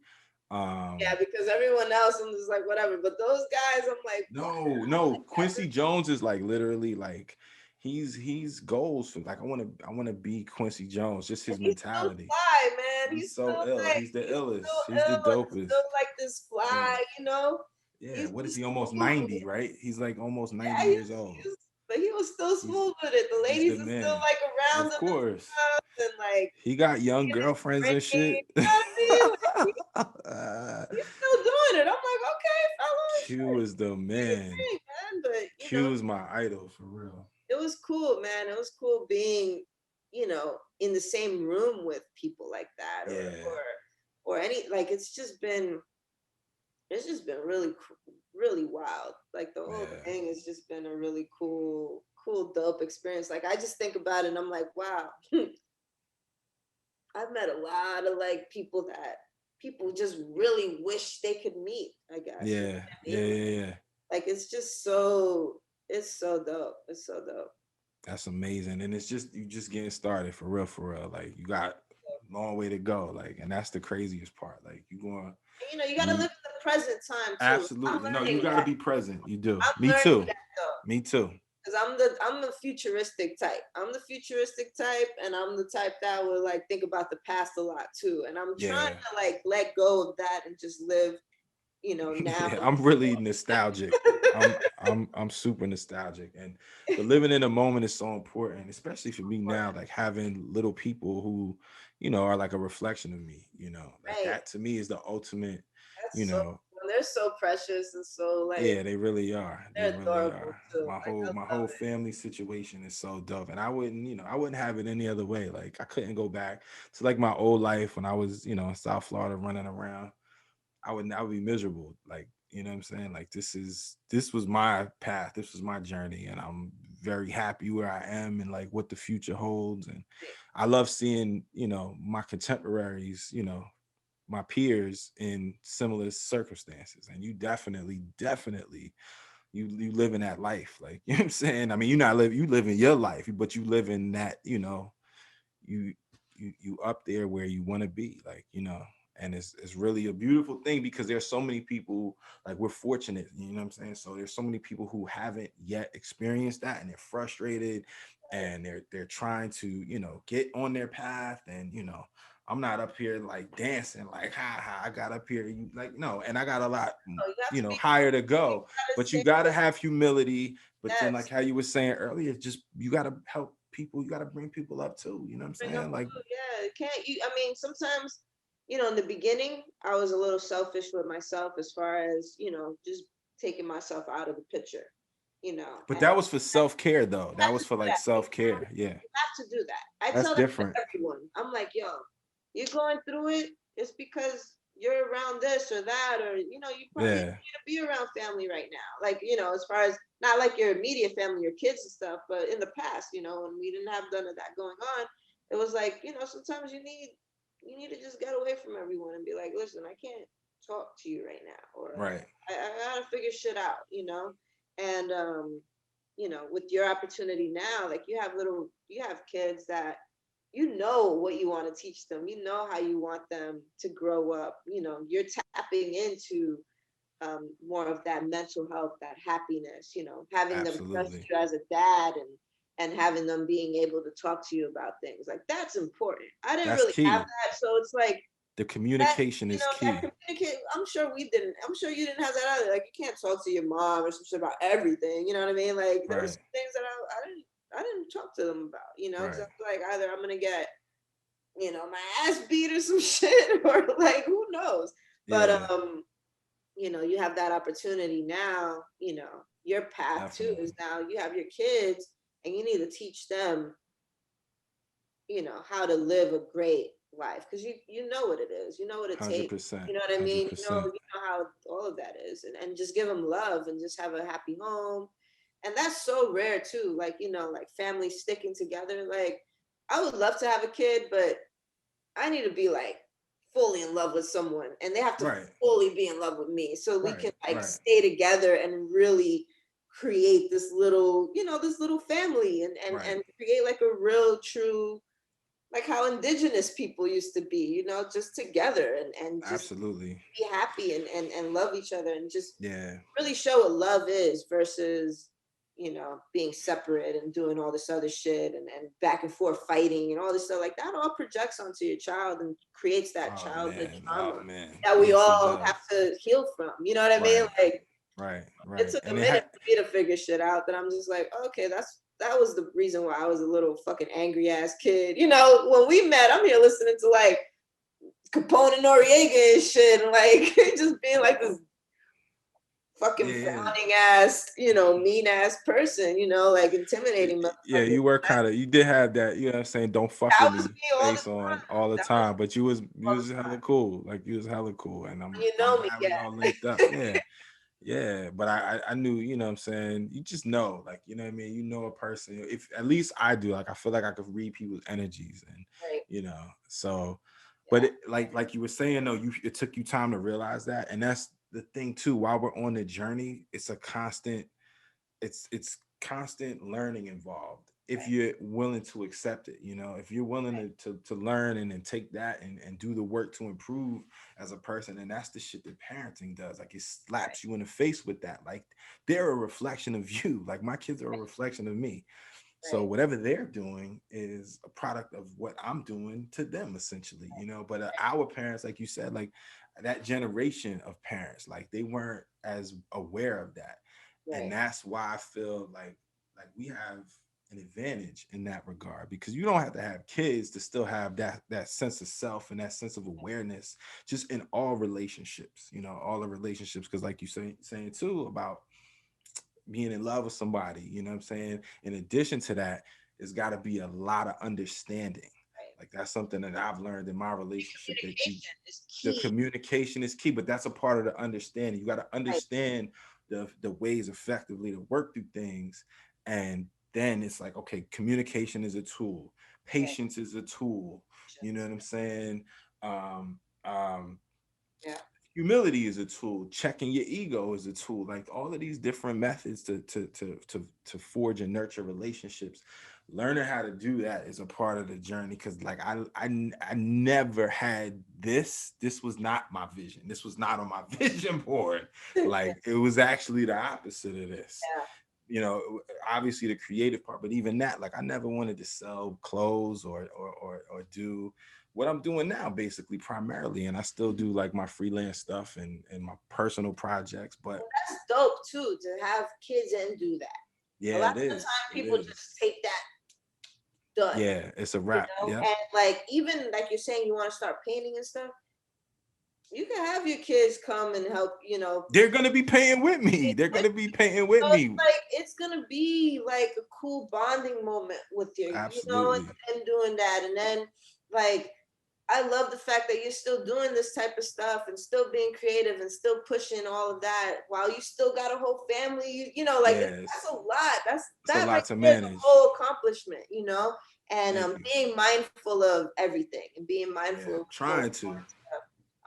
Yeah, um because everyone else, I'm just like whatever, but those guys, I'm like, what? no, Quincy Jones is like literally like he's goals for, like, I want to be Quincy Jones, just his He's still mentality. fly, man. He's so ill. He's the He's illest. still He's the ill. He's dopest. still like this Yeah. fly. Yeah, He's what is just he? Almost smooth. 90, right? He's like almost 90 Yeah, years old. but he was still He's smooth with it. The he's the ladies are still man. like around Of him and course. stuff, and like He got young in his girlfriends brain. and You shit. know what I mean? Like, he's still doing it. I'm like, okay, fellas, Q is the do your man. thing, man. But Q is my idol for real. It was cool, man. It was cool being, in the same room with people like that, or any, like, it's just been really, really wild. Like the whole thing has just been a really cool, dope experience. Like I just think about it and I'm like, wow, I've met a lot of like people that people just really wish they could meet, I guess. Yeah, You know what I yeah, mean? yeah, yeah. Like it's so dope. It's so dope. That's amazing. And it's just, you just getting started for real, for real. Like you got a long way to go. Like, and that's the craziest part. Like you going, You gotta live in the present time too. I'm absolutely. No, you learning got to that. be present. You do. I'm Me learning too. that though. Me too. Because I'm the futuristic type. I'm the futuristic type, and I'm the type that will like think about the past a lot too. And I'm trying Yeah. to like let go of that and just live, now. Yeah, I'm really nostalgic. I'm super nostalgic, and the living in the moment is so important, especially for me now, like having little people who, are like a reflection of me, like Right. that to me is the ultimate, That's you so know. they're so precious and so like Yeah, they really are. They they're really adorable are. too. My Like whole I my love whole it. family situation is so dope. And I wouldn't have it any other way. Like I couldn't go back to like my old life when I was, in South Florida running around. I would be miserable. Like, you know what I'm saying? Like this was my path. This was my journey. And I'm very happy where I am and like what the future holds. And I love seeing, my contemporaries, my peers in similar circumstances. And you definitely you live in that life. Like, you know what I'm saying? I mean, you live in your life, but you live in that, you you up there where you want to be, like, and it's really a beautiful thing because there's so many people, like we're fortunate, you know what I'm saying? So there's so many people who haven't yet experienced that and they're frustrated and they're trying to, get on their path. And I'm not up here like dancing like ha I got up here, you like, no, and I got a lot, Oh, you have to be higher to you go. gotta But you say got to have humility. But then, like yes. how you were saying earlier, just you got to help people, you got to bring people up too, you know what I'm Bring up saying? Like, yeah, can't you I mean sometimes, in the beginning I was a little selfish with myself as far as, just taking myself out of the picture, but and that was for self-care though. you That have to was for do like that. self-care. Yeah, You have to do that. I that's tell that to different. everyone. I'm like, yo, you're going through it. It's because you're around this or that, or you probably Yeah, need to be around family right now. Like, as far as not like your immediate family, your kids and stuff, but in the past, when we didn't have none of that going on, it was like, sometimes you need to just get away from everyone and be like, listen, I can't talk to you right now, or right. I gotta figure shit out, and with your opportunity now, like you have kids that what you want to teach them, how you want them to grow up, you're tapping into more of that mental health, that happiness, having them trust Absolutely. you as a dad, and having them being able to talk to you about things like that's important. I didn't That's really have key. that, so it's like The that, communication is that key. communicate. I'm sure you didn't have that either. Like you can't talk to your mom or some shit about everything. You know what I mean? Like there was Right, things that I didn't talk to them about. Because I right. was like either I'm gonna get my ass beat or some shit, or like who knows. But Yeah, you have that opportunity now. Your path too is definitely. now you have your kids, and you need to teach them how to live a great life, because you know what it is, you know what it takes, 100%. you know what I mean, you know 100%. you know how all of that is, and just give them love and just have a happy home. And that's so rare too, like like families sticking together. Like I would love to have a kid, but I need to be like fully in love with someone, and they have to Right, fully be in love with me, so we right, can like right, stay together and really create this little family, and right. create like a real true, like how indigenous people used to be, just together, and just Absolutely. be happy, and love each other, and just Yeah, really show what love is versus being separate and doing all this other shit, and back and forth fighting and all this stuff. Like that all projects onto your child and creates that childhood oh trauma man, that we yes it all does. have to heal from, you know what I mean? Right, Like right, it right. took a And it minute had, for me to figure shit out, that I'm just like, okay, that was the reason why I was a little fucking angry ass kid. When we met, I'm here listening to like Capone and Noriega and shit, and like just being like this fucking Yeah, frowning ass, mean ass person, like intimidating yeah, motherfuckers. you were kind of, you did have that, you know what I'm saying, don't fuck That with was me me all the face on time. all the That was time, but you all was the hella time. cool, like you was hella cool, and You I'm know me, glad we yeah. all linked up. Yeah, yeah, but I knew, you know what I'm saying, you just know, like, you know what I mean, you know a person, if at least I do, like I feel like I could read people's energies, and Right. so, but Yeah. it, like you were saying though, it took you time to realize that, and that's the thing too. While we're on the journey, it's a constant, it's constant learning involved if Right. you're willing to accept it, if you're willing Right. to learn and then take that and do the work to improve as a person. And that's the shit that parenting does. Like, it Right. slaps you in the face with that. Like, they're a reflection of you. Like, my kids are a reflection of me. So Right. whatever they're doing is a product of what I'm doing to them, essentially, but our parents, like you said, like that generation of parents, like they weren't as aware of that. And Right. that's why I feel like we have an advantage in that regard, because you don't have to have kids to still have that sense of self and that sense of awareness just in all relationships, all the relationships. Because like you saying too about being in love with somebody, what I'm saying, in addition to that, it's got to be a lot of understanding. Right. Like, that's something that I've learned in my relationship, that Communication is the key. communication is key, but that's a part of the understanding. You got to Right. understand the ways effectively to work through things. And then it's like, okay, communication is a tool, Right. patience is a tool, you know what I'm saying? um Yeah. Humility is a tool, checking your ego is a tool. Like, all of these different methods to forge and nurture relationships, learning how to do that is a part of the journey. Because like I never had this was not my vision, this was not on my vision board. Like, it was actually the opposite of this, Yeah. you know obviously the creative part, but even that, like, I never wanted to sell clothes or do what I'm doing now, basically, primarily. And I still do like my freelance stuff and my personal projects, but That's dope too, to have kids and do that. A yeah, lot it of the is, time people just take that done, yeah, it's a wrap. Yep. and like, even like you're saying, you want to start painting and stuff, you can have your kids come and help, They're gonna be paying with me, they're gonna be paying with so it's me. like, it's gonna be like a cool bonding moment with your, Absolutely. and doing that. And then, like, I love the fact that you're still doing this type of stuff and still being creative and still pushing all of that while you still got a whole family. Like, that's Yes, a lot. it's a That right lot to there is a manage. whole accomplishment, and Thank you. being mindful of everything and being mindful Yeah, of trying to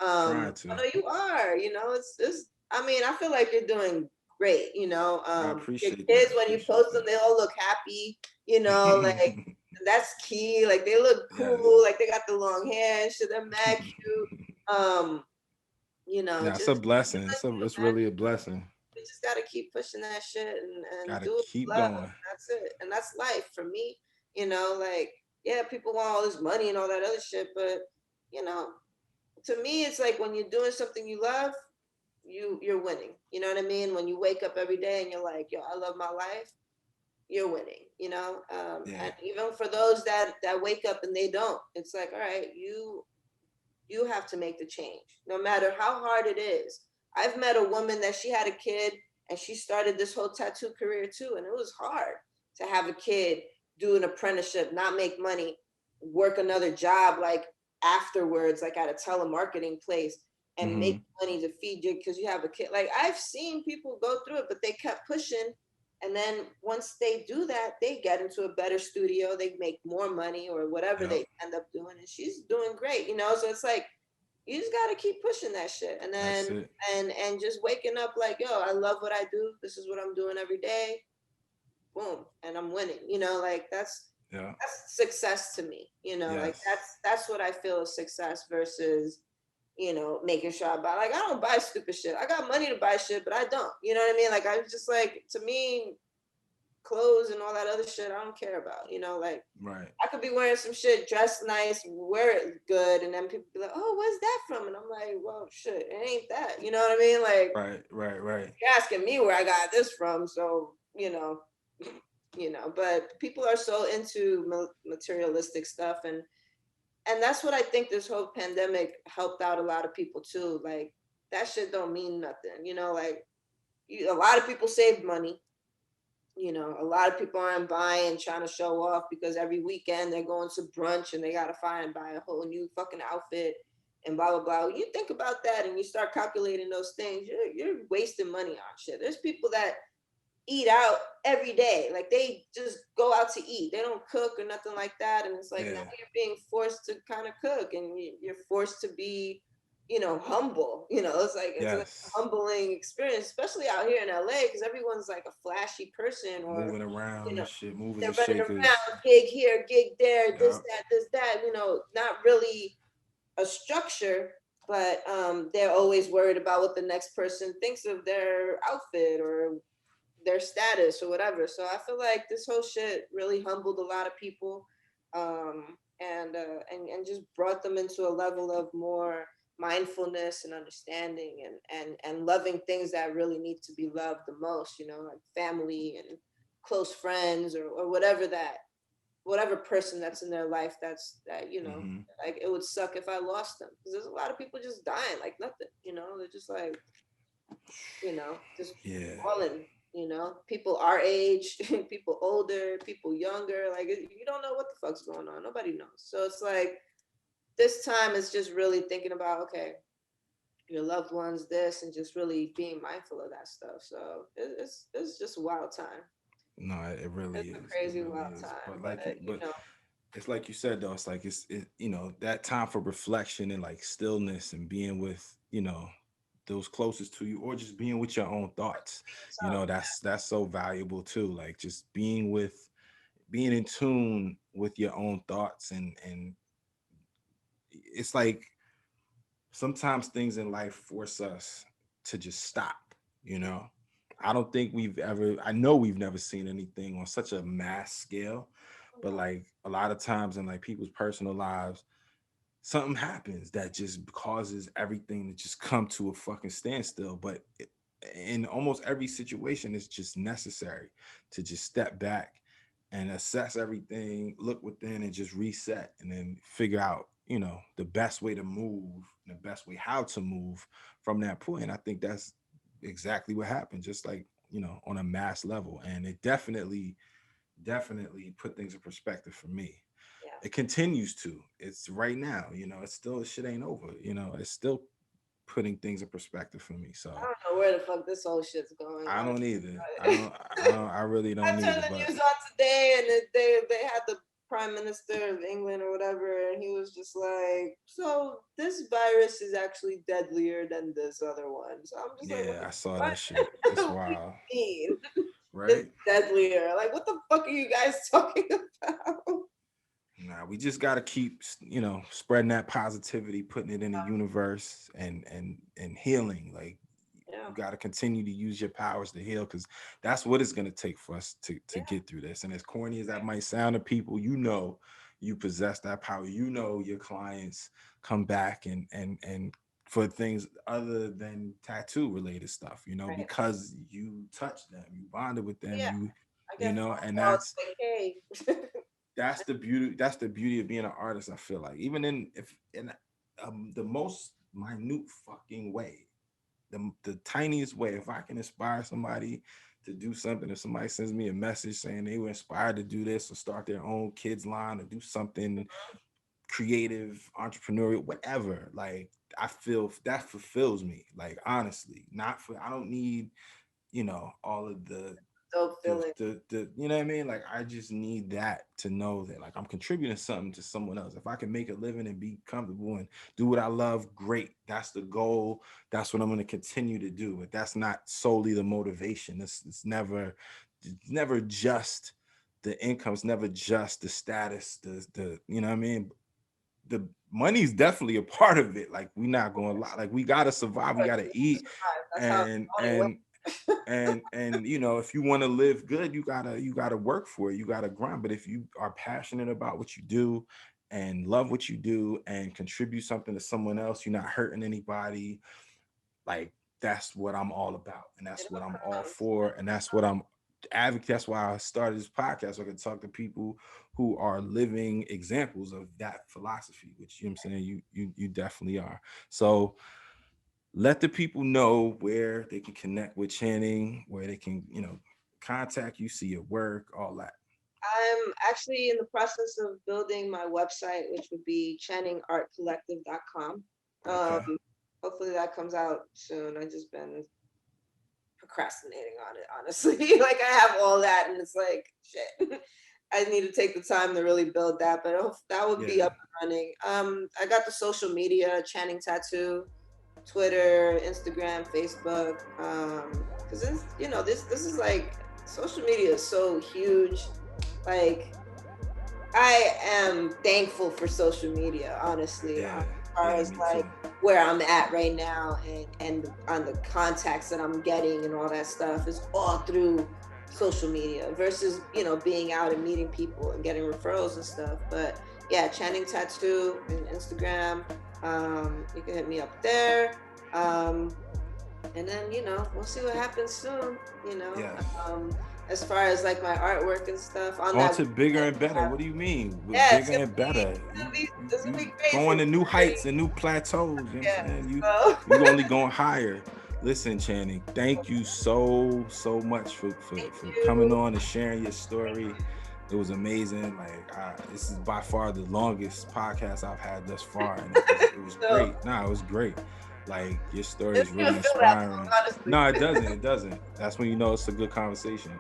trying I to know you are, it's I mean, I feel like you're doing great, I your appreciate that, kids, when you appreciate post them, that. they all look happy, like, that's key. Like, they look Yes. cool, like they got the long hair and shit, they're mad cute. Yeah, it's a Just blessing. you, It's man. really a blessing. We just gotta keep pushing that shit and Gotta do it keep with love. going. That's it. And that's life for me. Like, yeah, people want all this money and all that other shit, but you know, to me, it's like, when you're doing something you love, you're winning. You know what I mean? When you wake up every day and you're like, yo, I love my life, you're winning. Yeah. And even for those that wake up and they don't, it's like, all right, you have to make the change, no matter how hard it is. I've met a woman that she had a kid and she started this whole tattoo career too, and it was hard to have a kid, do an apprenticeship, not make money, work another job like afterwards, like at a telemarketing place, and make Hmm. money to feed you because you have a kid. Like, I've seen people go through it, but they kept pushing. And then once they do that, they get into a better studio, they make more money or whatever Yep. they end up doing. And she's doing great, So it's like, you just gotta keep pushing that shit. And That's then it. and just waking up like, yo, I love what I do. This is what I'm doing every day. Boom. And I'm winning. Like, Yeah. that's success to me. Like, Yes. that's what I feel is success versus, making sure I buy. Like, I don't buy stupid shit. I got money to buy shit, but I don't. You know what I mean? Like, I'm just like, to me, clothes and all that other shit, I don't care about. Like, Right. I could be wearing some shit, dressed nice, wear it good, and then people be like, "Oh, where's that from?" And I'm like, "Well, shit, it ain't that." You know what I mean? Like, Right. Right. Right. you're asking me where I got this from, so But people are so into materialistic stuff, and that's what I think this whole pandemic helped out a lot of people too. Like, that shit don't mean nothing. Like, a lot of people save money. A lot of people aren't buying, trying to show off because every weekend they're going to brunch and they got to buy a whole new fucking outfit and blah, blah, blah. When you think about that and you start calculating those things, you're wasting money on shit. There's people that eat out every day. Like they just go out to eat. They don't cook or nothing like that. And it's like now Yeah. you're being forced to kind of cook and you're forced to be, humble. It's like a Yes. humbling experience, especially out here in LA, because everyone's like a flashy person or, Moving around you know, and shit, movers they're and running shakers. around, gig here, gig there, Yeah. this, that, not really a structure, but they're always worried about what the next person thinks of their outfit or their status or whatever. So I feel like this whole shit really humbled a lot of people, and just brought them into a level of more mindfulness and understanding and loving things that really need to be loved the most. Like family and close friends or whatever person that's in their life that Mm-hmm. like it would suck if I lost them, because there's a lot of people just dying like nothing. They're just like just Yeah. falling, people our age, people older, people younger. Like you don't know what the fuck's going on. Nobody knows. So it's like this time is just really thinking about, okay, your loved ones, this, and just really being mindful of that stuff. So it's just a wild time. No, it really It's a is. It crazy really wild is. time. But But it's like you said though. It's like that time for reflection and like stillness and being with those closest to you, or just being with your own thoughts. so That's so valuable too. Like just being in tune with your own thoughts, and it's like sometimes things in life force us to just stop. You know, I don't think I know we've never seen anything on such a mass scale, but like a lot of times in like people's personal lives, something happens that just causes everything to just come to a fucking standstill. But in almost every situation, it's just necessary to just step back and assess everything, look within, and just reset, and then figure out, the best way to move, the best way how to move from that point. And I think that's exactly what happened, just like, on a mass level. And it definitely put things in perspective for me. yeah, It continues to. It's right now, it's still, shit ain't over, it's still putting things in perspective for me. I So don't know where the fuck this whole shit's going. I don't Honestly. either. I really I don't turned either. the But news on today, and they had the Prime Minister of England or whatever, and he was just like, "So this virus is actually deadlier than this other one." So I'm just like, yeah, I saw "What? that shit. It's What do wild, you mean it's right? deadlier? Like, what the fuck are you guys talking about?" Nah, we just gotta keep, spreading that positivity, putting it in the universe, and healing. Like, Yeah, you gotta continue to use your powers to heal, because that's what it's gonna take for us to yeah, get through this. And as corny as that might sound to people, you possess that power. Your clients come back and for things other than tattoo related stuff, right. because you touched them, you bonded with them, Yeah, I you get know, phone and calls like, "Hey, that's the beauty of being an artist. I feel like, even in the most minute fucking way, the tiniest way, if I can inspire somebody to do something, if somebody sends me a message saying they were inspired to do this or start their own kids line or do something creative, entrepreneurial, whatever, like, I feel that fulfills me. Like, honestly, not for I don't need, all of dope feeling." the you know what I mean? Like, I just need that to know that, like, I'm contributing something to someone else. If I can make a living and be comfortable and do what I love, great. That's the goal. That's what I'm going to continue to do. But that's not solely the motivation. It's never just the income. It's never just the status. The you know what I mean? The money's definitely a part of it. Like, we not going to lie. Like, we gotta survive. We But gotta eat, that's how and the only way. if you want to live good, you gotta work for it. You gotta grind. But if you are passionate about what you do and love what you do and contribute something to someone else, you're not hurting anybody. Like, that's what I'm all about, and It that's all what I'm all comes. for, and that's what I'm advocate. That's why I started this podcast, so I can talk to people who are living examples of that philosophy, which, what I'm saying, you definitely are. So let the people know where they can connect with Channing, where they can, contact you, see your work, all that. I'm actually in the process of building my website, which would be channingartcollective.com. Okay. Hopefully that comes out soon. I've just been procrastinating on it, honestly. Like I have all that and it's like, shit. I need to take the time to really build that, but that would be Yeah. up and running. I got the social media, Channing Tattoo, Twitter, Instagram, Facebook. Because this is like social media is so huge. Like I am thankful for social media, honestly. Yeah. As far as Me like too. where I'm at right now and on the contacts that I'm getting and all that stuff is all through social media versus being out and meeting people and getting referrals and stuff. But yeah, Channing Tattoo and Instagram. You can hit me up there. And then we'll see what happens soon. Yes. As far as like my artwork and stuff on Going that to bigger and better. website. What do you mean? With Yeah, bigger and better. it's gonna be You crazy. going to new heights and new plateaus. You know what I'm Yeah, saying? so. You only going higher. Listen, Channing, thank you so much for coming on and sharing your story. It was amazing. Like this is by far the longest podcast I've had thus far, and it was great. Nah, it was great. Like your story is really inspiring. No, it doesn't. It doesn't. That's when you know it's a good conversation,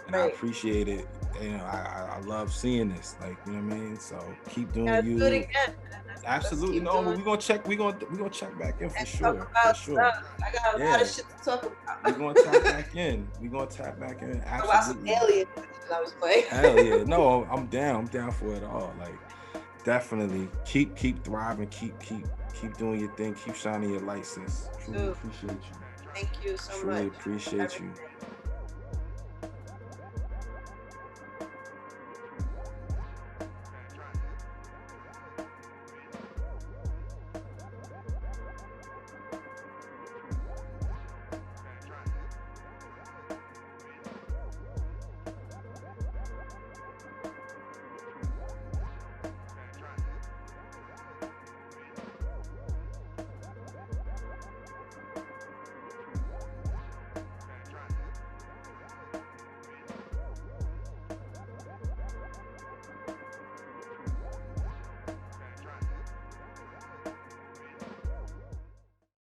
and I appreciate it. I love seeing this. Like, you know what I mean. So keep doing you. Do it again. Absolutely. No, but we're gonna check back in for sure. Talk For sure. stuff. I got a lot of shit to talk about. We're gonna tap back in. Absolutely. About some aliens I was playing. Hell yeah. No, I'm down for it all. Like, definitely keep thriving, keep doing your thing, keep shining your light, sis. Truly appreciate you. Thank you so much. Truly appreciate you.